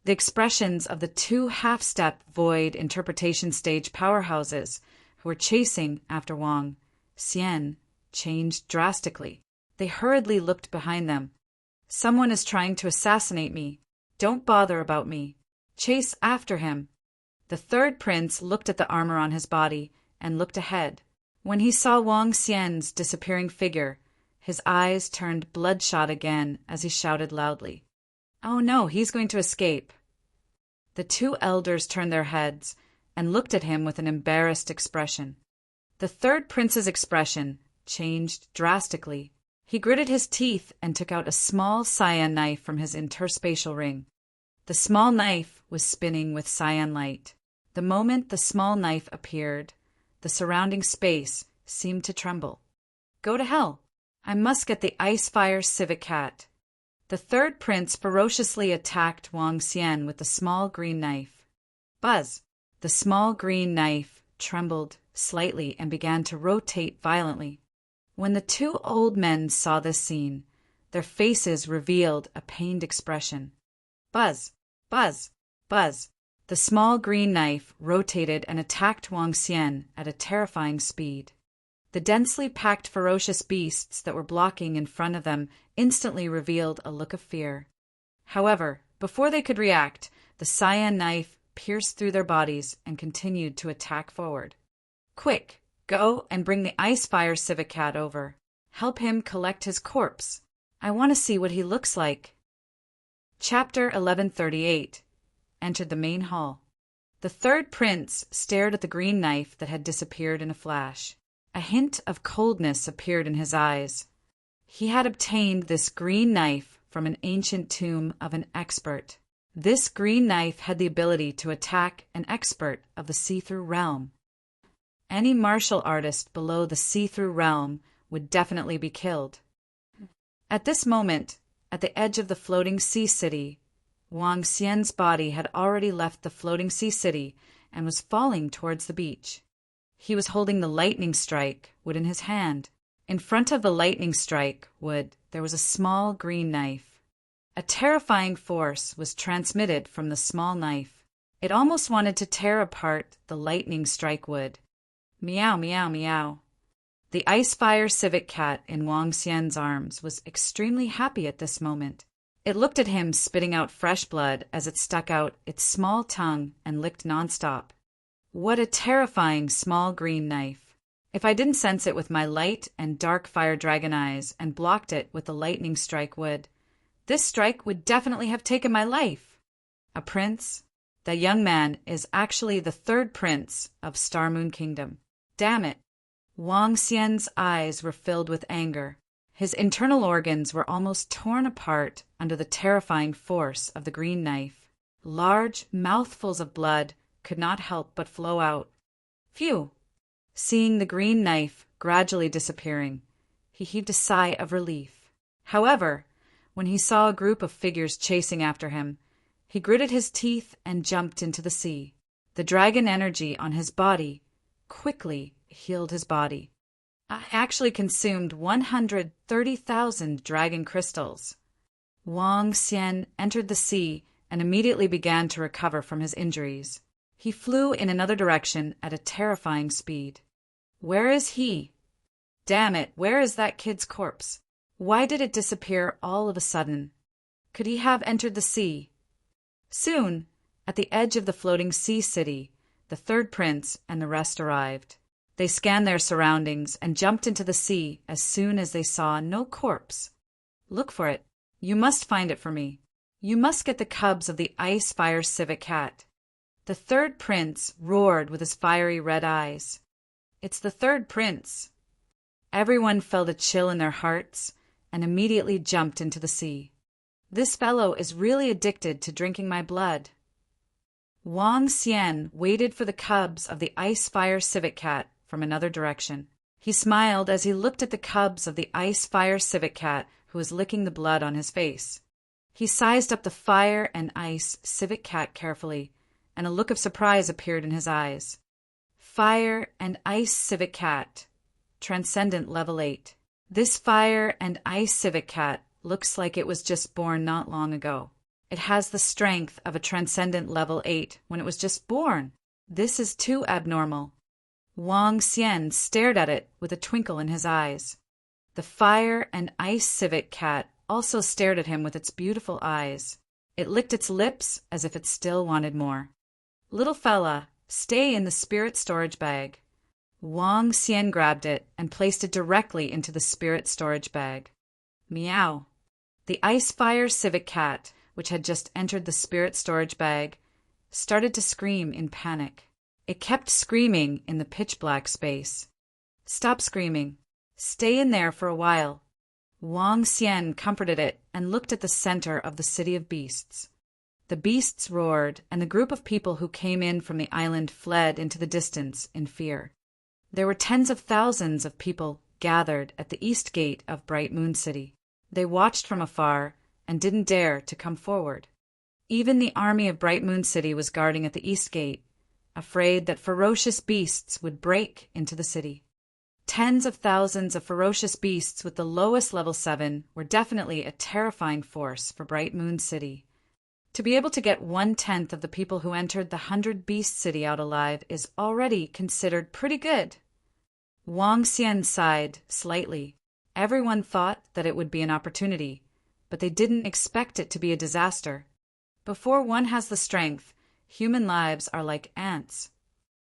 The expressions of the 2 half-step void interpretation stage powerhouses who were chasing after Wang Xian changed drastically. They hurriedly looked behind them. Someone is trying to assassinate me. Don't bother about me. Chase after him. The third prince looked at the armor on his body and looked ahead. When he saw Wang Xian's disappearing figure, his eyes turned bloodshot again as he shouted loudly. Oh no, he's going to escape. The 2 elders turned their heads and looked at him with an embarrassed expression. The third prince's expression changed drastically. He gritted his teeth and took out a small cyan knife from his interspatial ring. The small knife was spinning with cyan light. The moment the small knife appeared, the surrounding space seemed to tremble. Go to hell! I must get the ice-fire civet cat. The third prince ferociously attacked Wang Xian with the small green knife. Buzz! The small green knife trembled slightly and began to rotate violently. When the 2 old men saw this scene, their faces revealed a pained expression. Buzz! Buzz! Buzz! The small green knife rotated and attacked Wang Xian at a terrifying speed. The densely packed ferocious beasts that were blocking in front of them instantly revealed a look of fear. However, before they could react, the cyan knife pierced through their bodies and continued to attack forward. Quick, go and bring the ice-fire civet cat over. Help him collect his corpse. I want to see what he looks like. Chapter 1138 entered the main hall. The third prince stared at the green knife that had disappeared in a flash. A hint of coldness appeared in his eyes. He had obtained this green knife from an ancient tomb of an expert. This green knife had the ability to attack an expert of the see-through realm. Any martial artist below the see-through realm would definitely be killed. At this moment, at the edge of the floating sea city, Wang Xian's body had already left the floating sea city and was falling towards the beach. He was holding the lightning strike wood in his hand. In front of the lightning strike wood, there was a small green knife. A terrifying force was transmitted from the small knife. It almost wanted to tear apart the lightning strike wood. Meow, meow, meow. The ice-fire civet cat in Wang Xian's arms was extremely happy at this moment. It looked at him spitting out fresh blood as it stuck out its small tongue and licked nonstop. What a terrifying small green knife. If I didn't sense it with my light and dark fire dragon eyes and blocked it with the lightning strike wood, this strike would definitely have taken my life. A prince? The young man is actually the third prince of Star Moon Kingdom. Damn it. Wang Xian's eyes were filled with anger. His internal organs were almost torn apart under the terrifying force of the green knife. Large mouthfuls of blood could not help but flow out. Phew! Seeing the green knife gradually disappearing, he heaved a sigh of relief. However, when he saw a group of figures chasing after him, he gritted his teeth and jumped into the sea. The dragon energy on his body quickly healed his body. I actually consumed 130,000 dragon crystals. Wang Xian entered the sea and immediately began to recover from his injuries. He flew in another direction at a terrifying speed. Where is he? Damn it, where is that kid's corpse? Why did it disappear all of a sudden? Could he have entered the sea? Soon, at the edge of the floating sea city, the third prince and the rest arrived. They scanned their surroundings and jumped into the sea as soon as they saw no corpse. Look for it. You must find it for me. You must get the cubs of the ice-fire civet cat. The third prince roared with his fiery red eyes. It's the third prince. Everyone felt a chill in their hearts and immediately jumped into the sea. This fellow is really addicted to drinking my blood. Wang Xian waited for the cubs of the ice-fire civet cat from another direction. He smiled as he looked at the cubs of the ice-fire civet cat who was licking the blood on his face. He sized up the fire and ice civet cat carefully, and a look of surprise appeared in his eyes. Fire and ice civet cat, transcendent level 8. This fire and ice civet cat looks like it was just born not long ago. It has the strength of a transcendent level 8 when it was just born. This is too abnormal. Wang Xian stared at it with a twinkle in his eyes. The fire and ice civet cat also stared at him with its beautiful eyes. It licked its lips as if it still wanted more. Little fella, stay in the spirit storage bag. Wang Xian grabbed it and placed it directly into the spirit storage bag. Meow. The ice-fire civet cat, which had just entered the spirit storage bag, started to scream in panic. It kept screaming in the pitch-black space. Stop screaming. Stay in there for a while. Wang Xian comforted it and looked at the center of the city of beasts. The beasts roared, and the group of people who came in from the island fled into the distance in fear. There were tens of thousands of people gathered at the east gate of Bright Moon City. They watched from afar and didn't dare to come forward. Even the army of Bright Moon City was guarding at the east gate, afraid that ferocious beasts would break into the city. Tens of thousands of ferocious beasts with the lowest level 7 were definitely a terrifying force for Bright Moon City. To be able to get 1/10 of the people who entered the 100 Beast City out alive is already considered pretty good. Wang Xian sighed slightly. Everyone thought that it would be an opportunity, but they didn't expect it to be a disaster. Before one has the strength, human lives are like ants.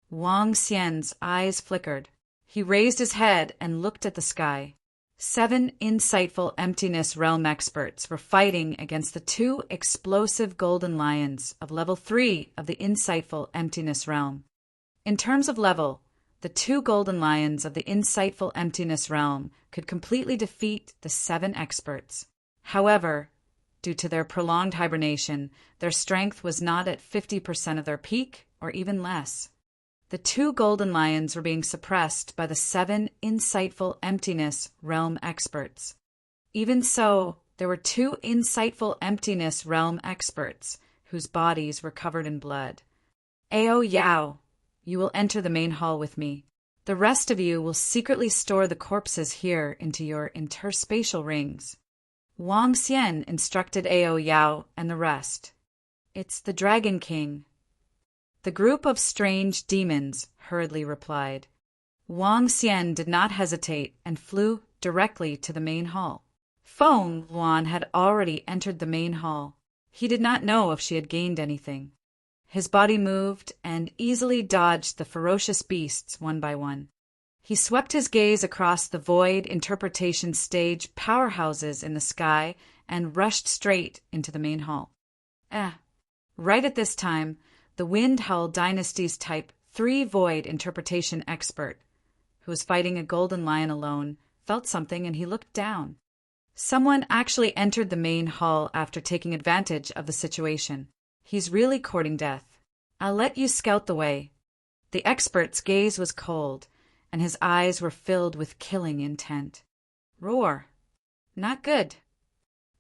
Wang Xian's eyes flickered. He raised his head and looked at the sky. 7 insightful emptiness realm experts were fighting against the 2 explosive golden lions of level 3 of the insightful emptiness realm. In terms of level, the 2 golden lions of the insightful emptiness realm could completely defeat the 7 experts. However, Due to their prolonged hibernation, their strength was not at 50% of their peak, or even less. The 2 golden lions were being suppressed by the 7 insightful emptiness realm experts. Even so, there were 2 insightful emptiness realm experts whose bodies were covered in blood. Ao Yao, you will enter the main hall with me. The rest of you will secretly store the corpses here into your interspatial rings. Wang Xian instructed Ao Yao and the rest. It's the Dragon King. The group of strange demons hurriedly replied. Wang Xian did not hesitate and flew directly to the main hall. Feng Luan had already entered the main hall. He did not know if she had gained anything. His body moved and easily dodged the ferocious beasts one by one. He swept his gaze across the void interpretation stage powerhouses in the sky and rushed straight into the main hall. Right at this time, the Wind Hull Dynasty's Type 3 void interpretation expert, who was fighting a golden lion alone, felt something and he looked down. Someone actually entered the main hall after taking advantage of the situation. He's really courting death. I'll let you scout the way. The expert's gaze was cold, and his eyes were filled with killing intent. Roar. Not good.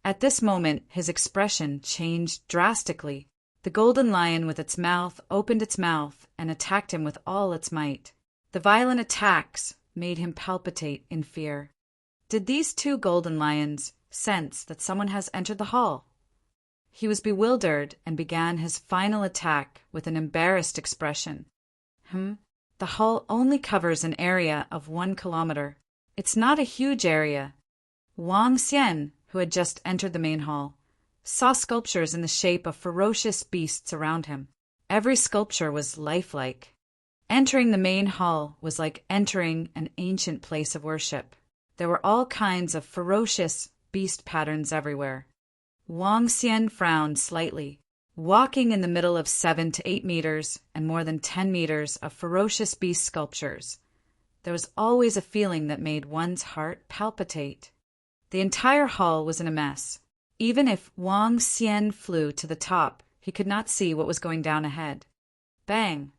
At this moment, his expression changed drastically. The golden lion with its mouth opened its mouth and attacked him with all its might. The violent attacks made him palpitate in fear. Did these 2 golden lions sense that someone has entered the hall? He was bewildered and began his final attack with an embarrassed expression. The hall only covers an area of 1 kilometer. It's not a huge area. Wang Xian, who had just entered the main hall, saw sculptures in the shape of ferocious beasts around him. Every sculpture was lifelike. Entering the main hall was like entering an ancient place of worship. There were all kinds of ferocious beast patterns everywhere. Wang Xian frowned slightly. Walking in the middle of 7 to 8 meters and more than 10 meters of ferocious beast sculptures, there was always a feeling that made one's heart palpitate. The entire hall was in a mess. Even if Wang Xian flew to the top, he could not see what was going down ahead. Bang!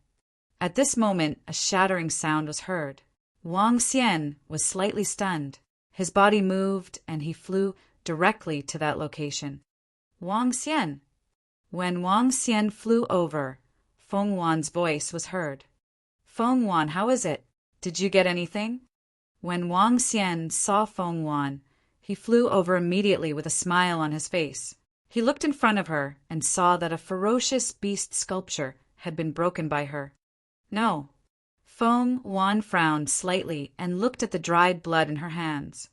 At this moment, a shattering sound was heard. Wang Xian was slightly stunned. His body moved, and he flew directly to that location. Wang Xian. When Wang Xian flew over, Feng Wan's voice was heard. Feng Wan, how is it? Did you get anything? When Wang Xian saw Feng Wan, he flew over immediately with a smile on his face. He looked in front of her and saw that a ferocious beast sculpture had been broken by her. No. Feng Wan frowned slightly and looked at the dried blood in her hands.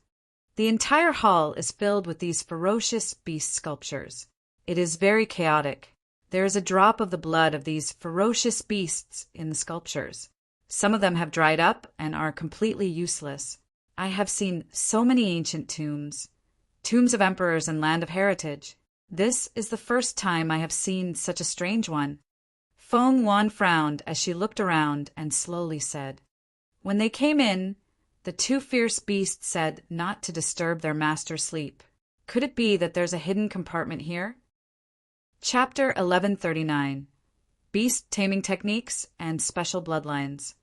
The entire hall is filled with these ferocious beast sculptures. It is very chaotic. There is a drop of the blood of these ferocious beasts in the sculptures. Some of them have dried up and are completely useless. I have seen so many ancient tombs of emperors and land of heritage. This is the first time I have seen such a strange one. Feng Wan frowned as she looked around and slowly said, When they came in, the 2 fierce beasts said not to disturb their master's sleep. Could it be that there's a hidden compartment here? Chapter 1139. Beast Taming Techniques and Special Bloodlines.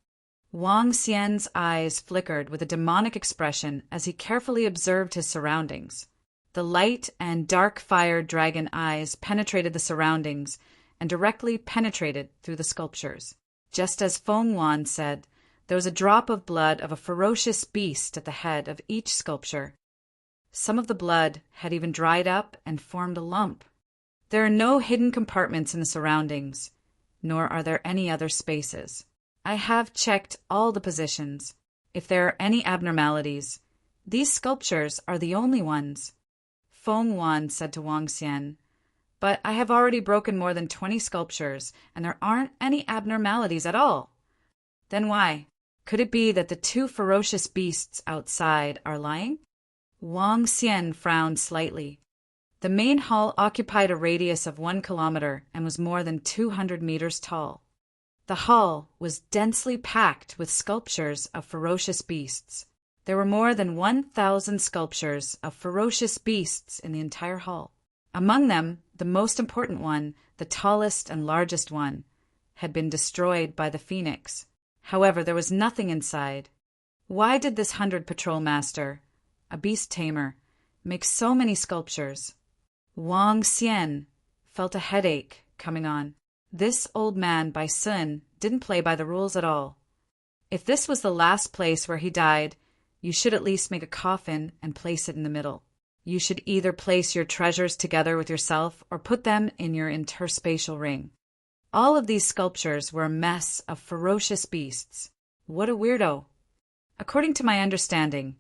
Wang Xian's eyes flickered with a demonic expression as he carefully observed his surroundings. The light and dark fire dragon eyes penetrated the surroundings and directly penetrated through the sculptures. Just as Feng Wan said, there was a drop of blood of a ferocious beast at the head of each sculpture. Some of the blood had even dried up and formed a lump. There are no hidden compartments in the surroundings, nor are there any other spaces. I have checked all the positions. If there are any abnormalities, these sculptures are the only ones. Feng Wan said to Wang Xian, But I have already broken more than 20 sculptures, and there aren't any abnormalities at all. Then why? Could it be that the 2 ferocious beasts outside are lying? Wang Xian frowned slightly. The main hall occupied a radius of 1 kilometer and was more than 200 meters tall. The hall was densely packed with sculptures of ferocious beasts. There were more than 1,000 sculptures of ferocious beasts in the entire hall. Among them, the most important one, the tallest and largest one, had been destroyed by the phoenix. However, there was nothing inside. Why did this 100 patrol master, a beast tamer, make so many sculptures? Wang Xian felt a headache coming on. This old man by Sun didn't play by the rules at all. If this was the last place where he died, you should at least make a coffin and place it in the middle. You should either place your treasures together with yourself or put them in your interspatial ring. All of these sculptures were a mess of ferocious beasts. What a weirdo. According to my understanding,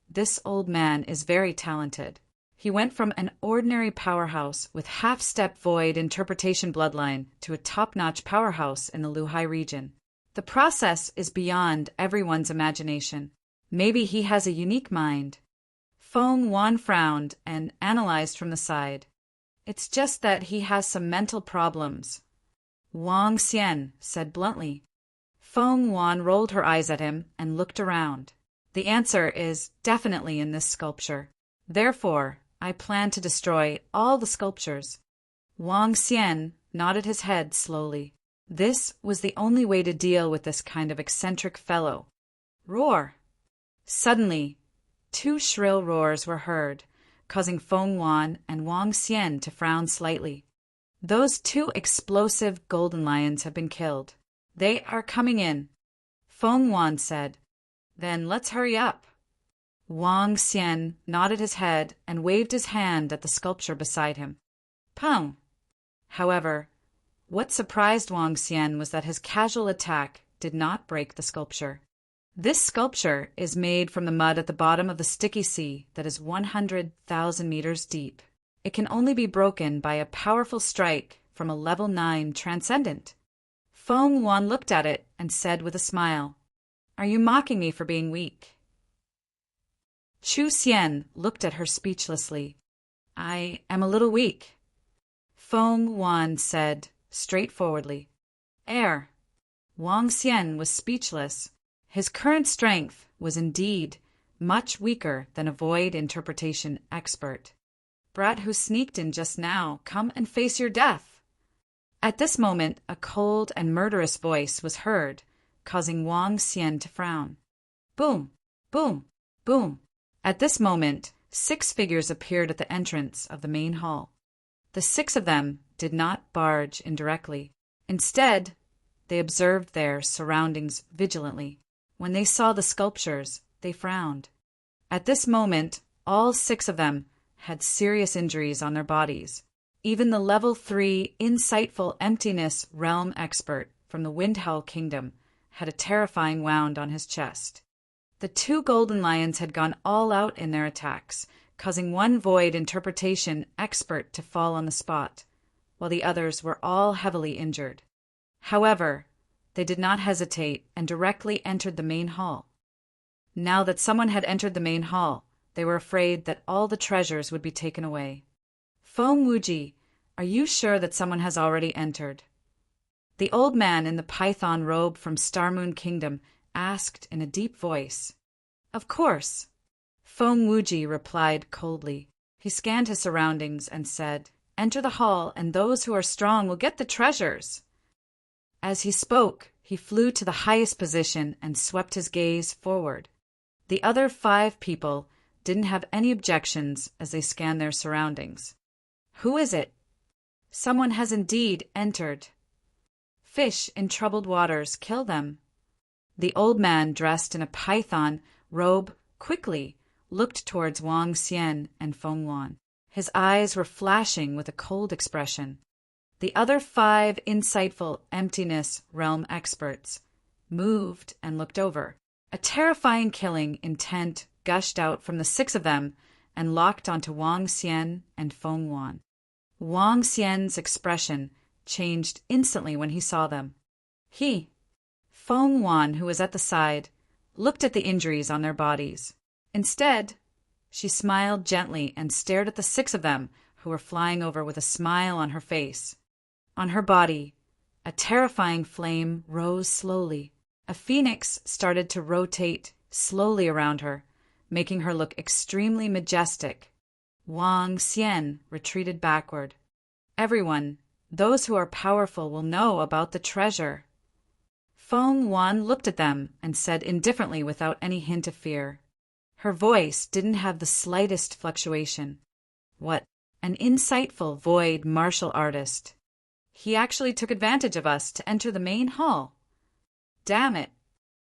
this old man is very talented. He went from an ordinary powerhouse with half-step void interpretation bloodline to a top-notch powerhouse in the Luhai region. The process is beyond everyone's imagination. Maybe he has a unique mind. Feng Wan frowned and analyzed from the side. It's just that he has some mental problems. Wang Xian said bluntly. Feng Wan rolled her eyes at him and looked around. The answer is definitely in this sculpture. Therefore, I plan to destroy all the sculptures. Wang Xian nodded his head slowly. This was the only way to deal with this kind of eccentric fellow. Roar! Suddenly, 2 shrill roars were heard, causing Feng Wan and Wang Xian to frown slightly. Those 2 explosive golden lions have been killed. They are coming in. Feng Wan said, Then let's hurry up. Wang Xian nodded his head and waved his hand at the sculpture beside him. Pung! However, what surprised Wang Xian was that his casual attack did not break the sculpture. This sculpture is made from the mud at the bottom of the sticky sea that is 100,000 meters deep. It can only be broken by a powerful strike from a level 9 transcendent. Feng Wan looked at it and said with a smile, Are you mocking me for being weak? Chu Xian looked at her speechlessly. I am a little weak. Feng Wan said straightforwardly. Air. Wang Xian was speechless. His current strength was indeed much weaker than a void interpretation expert. Brat who sneaked in just now, come and face your death. At this moment, a cold and murderous voice was heard, causing Wang Xian to frown. Boom, boom, boom. At this moment, 6 figures appeared at the entrance of the main hall. The 6 of them did not barge in directly. Instead, they observed their surroundings vigilantly. When they saw the sculptures, they frowned. At this moment, all 6 of them had serious injuries on their bodies. Even the level 3 insightful emptiness realm expert from the Windhell Kingdom had a terrifying wound on his chest. The 2 golden lions had gone all out in their attacks, causing one void interpretation expert to fall on the spot, while the others were all heavily injured. However, they did not hesitate and directly entered the main hall. Now that someone had entered the main hall, they were afraid that all the treasures would be taken away. Feng Wuji, are you sure that someone has already entered? The old man in the python robe from Star Moon Kingdom asked in a deep voice. Of course. Feng Wuji replied coldly. He scanned his surroundings and said, Enter the hall, and those who are strong will get the treasures. As he spoke, he flew to the highest position and swept his gaze forward. The other 5 people didn't have any objections as they scanned their surroundings. Who is it? Someone has indeed entered. Fish in troubled waters, kill them. The old man, dressed in a python robe, quickly looked towards Wang Xian and Feng Wan. His eyes were flashing with a cold expression. The other 5 insightful emptiness realm experts moved and looked over. A terrifying killing intent gushed out from the 6 of them and locked onto Wang Xian and Feng Wan. Wang Xian's expression changed instantly when he saw them. Feng Wan, who was at the side, looked at the injuries on their bodies. Instead, she smiled gently and stared at the 6 of them who were flying over with a smile on her face. On her body, a terrifying flame rose slowly. A phoenix started to rotate slowly around her, making her look extremely majestic. Wang Xian retreated backward. Everyone, those who are powerful, will know about the treasure. Feng Wan looked at them and said indifferently without any hint of fear. Her voice didn't have the slightest fluctuation. What an insightful void martial artist. He actually took advantage of us to enter the main hall. Damn it.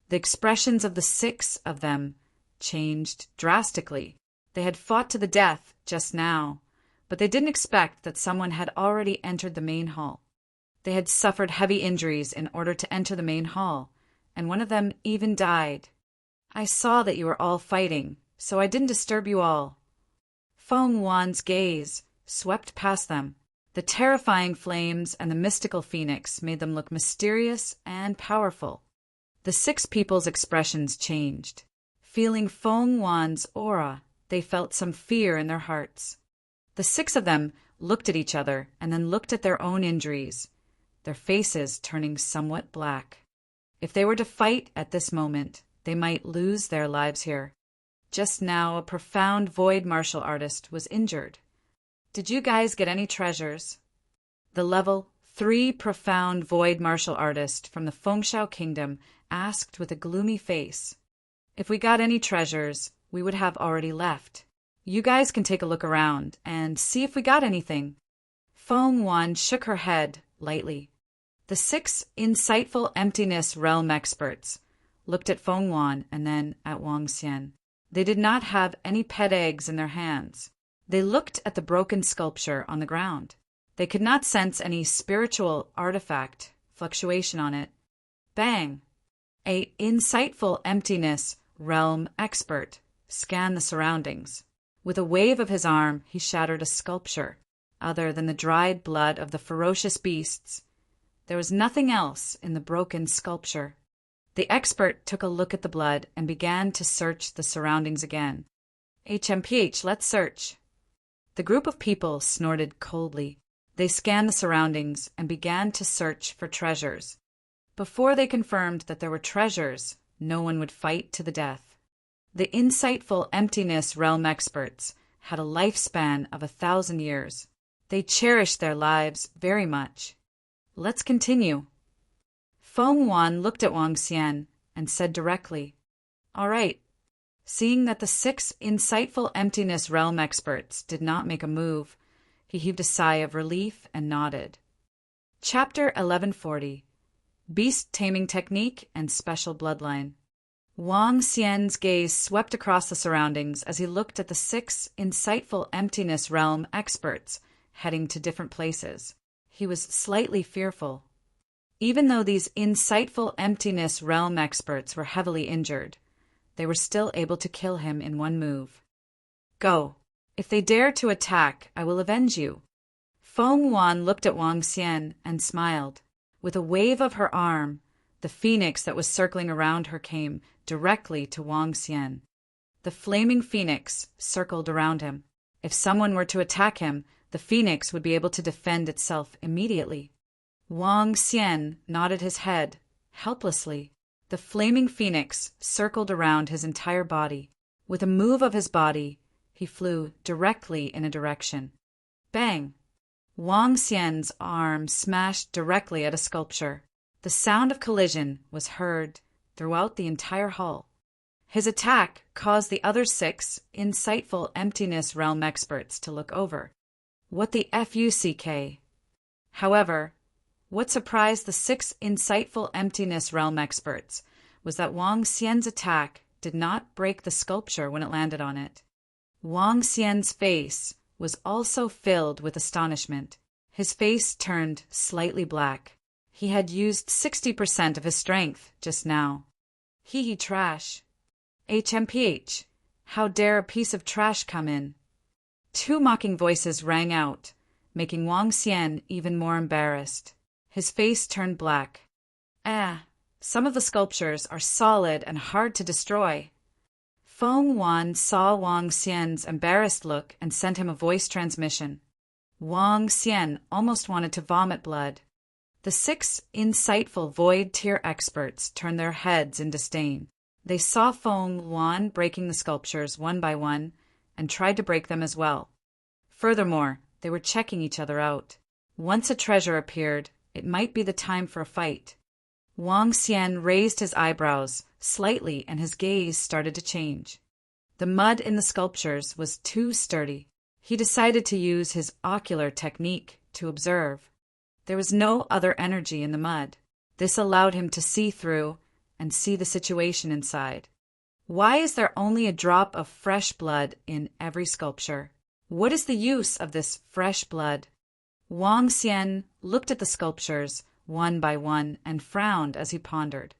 The expressions of the 6 of them changed drastically. They had fought to the death just now, but they didn't expect that someone had already entered the main hall. They had suffered heavy injuries in order to enter the main hall, and one of them even died. I saw that you were all fighting, so I didn't disturb you all. Feng Wan's gaze swept past them. The terrifying flames and the mystical phoenix made them look mysterious and powerful. The 6 people's expressions changed. Feeling Feng Wan's aura, they felt some fear in their hearts. The 6 of them looked at each other and then looked at their own injuries, their faces turning somewhat black. If they were to fight at this moment, they might lose their lives here. Just now, a profound void martial artist was injured. Did you guys get any treasures? The level 3 profound void martial artist from the Fengshao Kingdom asked with a gloomy face. If we got any treasures, we would have already left. You guys can take a look around and see if we got anything. Feng Wan shook her head lightly. The 6 insightful emptiness realm experts looked at Feng Wan and then at Wang Xian. They did not have any pet eggs in their hands. They looked at the broken sculpture on the ground. They could not sense any spiritual artifact fluctuation on it. Bang! A insightful emptiness realm expert scanned the surroundings. With a wave of his arm, he shattered a sculpture. Other than the dried blood of the ferocious beasts, there was nothing else in the broken sculpture. The expert took a look at the blood and began to search the surroundings again. HMPH, let's search. The group of people snorted coldly. They scanned the surroundings and began to search for treasures. Before they confirmed that there were treasures, no one would fight to the death. The insightful emptiness realm experts had a lifespan of 1,000 years. They cherished their lives very much. Let's continue. Feng Wan looked at Wang Xian and said directly, All right. Seeing that the 6 insightful emptiness realm experts did not make a move, he heaved a sigh of relief and nodded. Chapter 1140. Beast Taming Technique and Special Bloodline. Wang Xian's gaze swept across the surroundings as he looked at the 6 insightful emptiness realm experts heading to different places. He was slightly fearful. Even though these insightful emptiness realm experts were heavily injured, they were still able to kill him in one move. Go. If they dare to attack, I will avenge you. Feng Wan looked at Wang Xian and smiled. With a wave of her arm, the phoenix that was circling around her came directly to Wang Xian. The flaming phoenix circled around him. If someone were to attack him, the phoenix would be able to defend itself immediately. Wang Xian nodded his head, helplessly. The flaming phoenix circled around his entire body. With a move of his body, he flew directly in a direction. Bang! Wang Xian's arm smashed directly at a sculpture. The sound of collision was heard throughout the entire hall. His attack caused the other 6 insightful emptiness realm experts to look over. What the fuck? However, what surprised the 6 insightful emptiness realm experts was that Wang Xian's attack did not break the sculpture when it landed on it. Wang Xian's face was also filled with astonishment. His face turned slightly black. He had used 60% of his strength just now. Hee trash. HMPH. How dare a piece of trash come in? 2 mocking voices rang out, making Wang Xian even more embarrassed. His face turned black. Some of the sculptures are solid and hard to destroy. Feng Wan saw Wang Xian's embarrassed look and sent him a voice transmission. Wang Xian almost wanted to vomit blood. The 6 insightful void tier experts turned their heads in disdain. They saw Feng Wan breaking the sculptures one by one and tried to break them as well. Furthermore, they were checking each other out. Once a treasure appeared, it might be the time for a fight. Wang Xian raised his eyebrows slightly and his gaze started to change. The mud in the sculptures was too sturdy. He decided to use his ocular technique to observe. There was no other energy in the mud. This allowed him to see through and see the situation inside. Why is there only a drop of fresh blood in every sculpture? What is the use of this fresh blood? Wang Xian looked at the sculptures one by one and frowned as he pondered.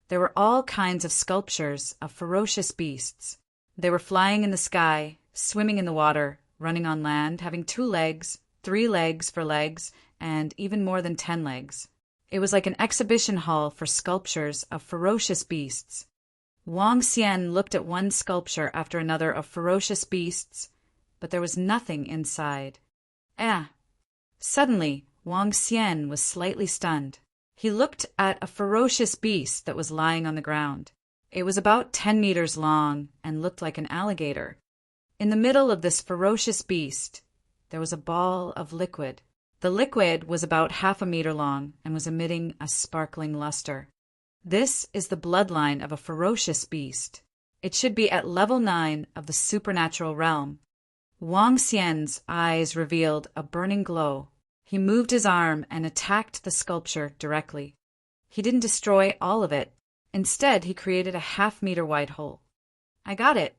There were all kinds of sculptures of ferocious beasts. They were flying in the sky, swimming in the water, running on land, having 2 legs, 3 legs for legs, and even more than 10 legs. It was like an exhibition hall for sculptures of ferocious beasts. Wang Xian looked at one sculpture after another of ferocious beasts, but there was nothing inside. Suddenly, Wang Xian was slightly stunned. He looked at a ferocious beast that was lying on the ground. It was about 10 meters long and looked like an alligator. In the middle of this ferocious beast, there was a ball of liquid. The liquid was about 1/2 meter long and was emitting a sparkling luster. This is the bloodline of a ferocious beast. It should be at level 9 of the supernatural realm. Wang Xian's eyes revealed a burning glow. He moved his arm and attacked the sculpture directly. He didn't destroy all of it. Instead, he created a 1/2 meter wide hole. I got it.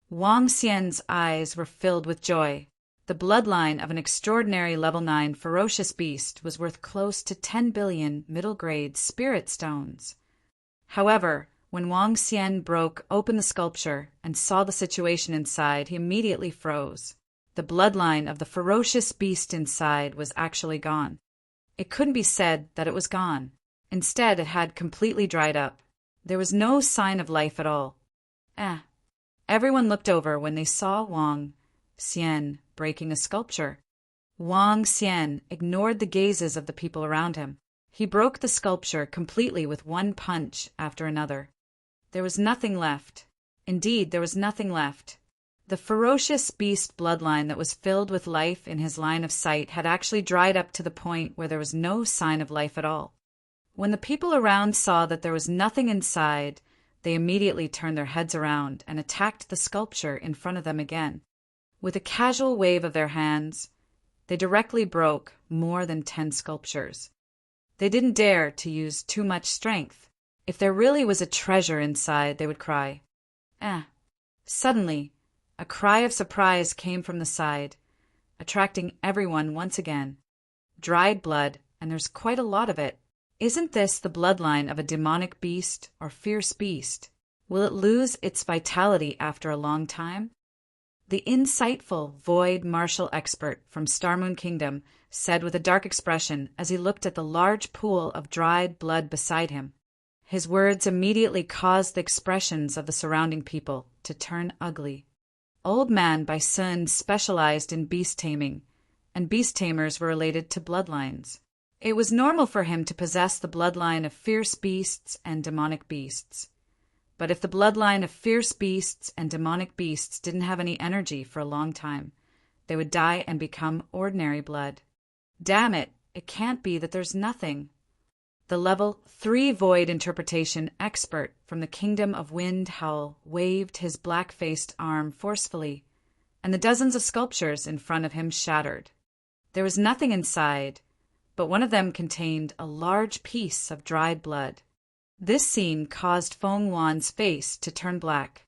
Wang Xian's eyes were filled with joy. The bloodline of an extraordinary level 9 ferocious beast was worth close to 10 billion middle-grade spirit stones. However, when Wang Xian broke open the sculpture and saw the situation inside, he immediately froze. The bloodline of the ferocious beast inside was actually gone. It couldn't be said that it was gone. Instead, it had completely dried up. There was no sign of life at all. Everyone looked over when they saw Wang Xian breaking a sculpture. Wang Xian ignored the gazes of the people around him. He broke the sculpture completely with one punch after another. There was nothing left. Indeed, there was nothing left. The ferocious beast bloodline that was filled with life in his line of sight had actually dried up to the point where there was no sign of life at all. When the people around saw that there was nothing inside, they immediately turned their heads around and attacked the sculpture in front of them again. With a casual wave of their hands, they directly broke more than 10 sculptures. They didn't dare to use too much strength. If there really was a treasure inside, they would cry. Suddenly, a cry of surprise came from the side, attracting everyone once again. Dried blood, and there's quite a lot of it. Isn't this the bloodline of a demonic beast or fierce beast? Will it lose its vitality after a long time? The insightful void martial expert from Starmoon Kingdom said with a dark expression as he looked at the large pool of dried blood beside him. His words immediately caused the expressions of the surrounding people to turn ugly. Old Man Bai Sun specialized in beast taming, and beast tamers were related to bloodlines. It was normal for him to possess the bloodline of fierce beasts and demonic beasts. But if the bloodline of fierce beasts and demonic beasts didn't have any energy for a long time, they would die and become ordinary blood. Damn it, it can't be that there's nothing. The level 3 void interpretation expert from the Kingdom of Wind Howl waved his black-faced arm forcefully, and the dozens of sculptures in front of him shattered. There was nothing inside, but one of them contained a large piece of dried blood. This scene caused Feng Wan's face to turn black.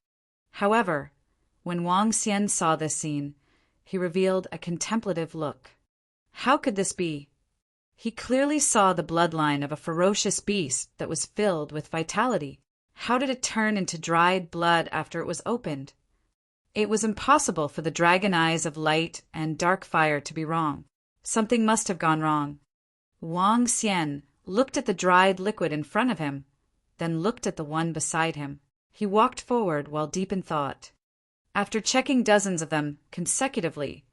However, when Wang Xian saw this scene, he revealed a contemplative look. How could this be? He clearly saw the bloodline of a ferocious beast that was filled with vitality. How did it turn into dried blood after it was opened? It was impossible for the dragon eyes of light and dark fire to be wrong. Something must have gone wrong. Wang Xian looked at the dried liquid in front of him, then looked at the one beside him. He walked forward while deep in thought. After checking dozens of them consecutively,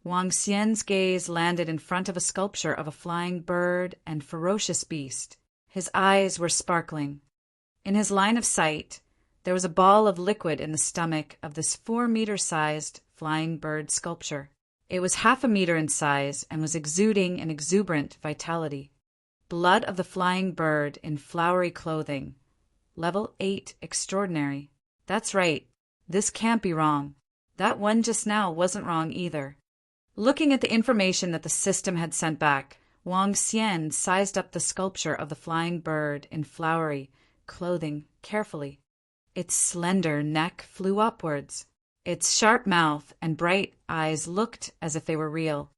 Wang Xian's gaze landed in front of a sculpture of a flying bird and ferocious beast. His eyes were sparkling. In his line of sight, there was a ball of liquid in the stomach of this 4-meter-sized flying bird sculpture. It was 1/2 meter in size and was exuding an exuberant vitality. Blood of the flying bird in flowery clothing. Level 8 extraordinary. That's right. This can't be wrong. That one just now wasn't wrong either. Looking at the information that the system had sent back, Wang Xian sized up the sculpture of the flying bird in flowery clothing carefully. Its slender neck flew upwards. Its sharp mouth and bright eyes looked as if they were real.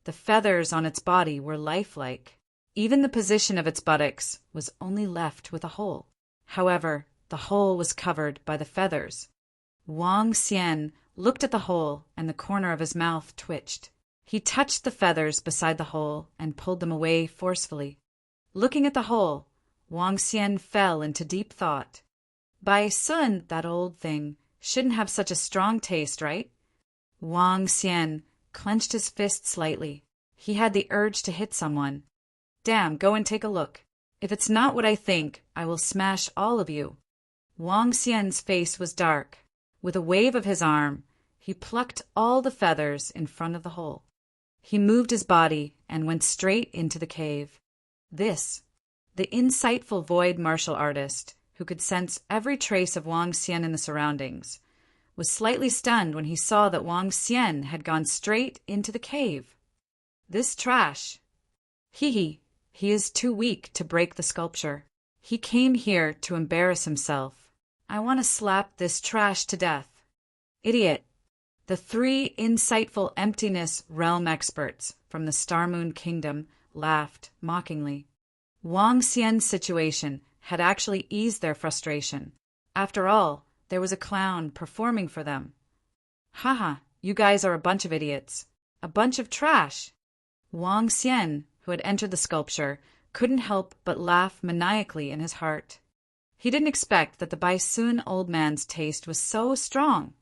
The feathers on its body were lifelike. Even the position of its buttocks was only left with a hole. However, the hole was covered by the feathers. Wang Xian looked at the hole, and the corner of his mouth twitched. He touched the feathers beside the hole and pulled them away forcefully. Looking at the hole, Wang Xian fell into deep thought. Bai Sun, that old thing, shouldn't have such a strong taste, right? Wang Xian clenched his fist slightly. He had the urge to hit someone. Damn, go and take a look. If it's not what I think, I will smash all of you. Wang Xian's face was dark. With a wave of his arm, he plucked all the feathers in front of the hole. He moved his body and went straight into the cave. The insightful void martial artist, who could sense every trace of Wang Xian in the surroundings, was slightly stunned when he saw that Wang Xian had gone straight into the cave. This trash. He is too weak to break the sculpture. He came here to embarrass himself. I want to slap this trash to death. Idiot. The 3 insightful emptiness realm experts from the Star Moon Kingdom laughed mockingly. Wang Xian's situation had actually eased their frustration. After all, there was a clown performing for them. Haha, you guys are a bunch of idiots. A bunch of trash. Wang Xian, who had entered the sculpture, couldn't help but laugh maniacally in his heart. He didn't expect that the Bai Sun old man's taste was so strong.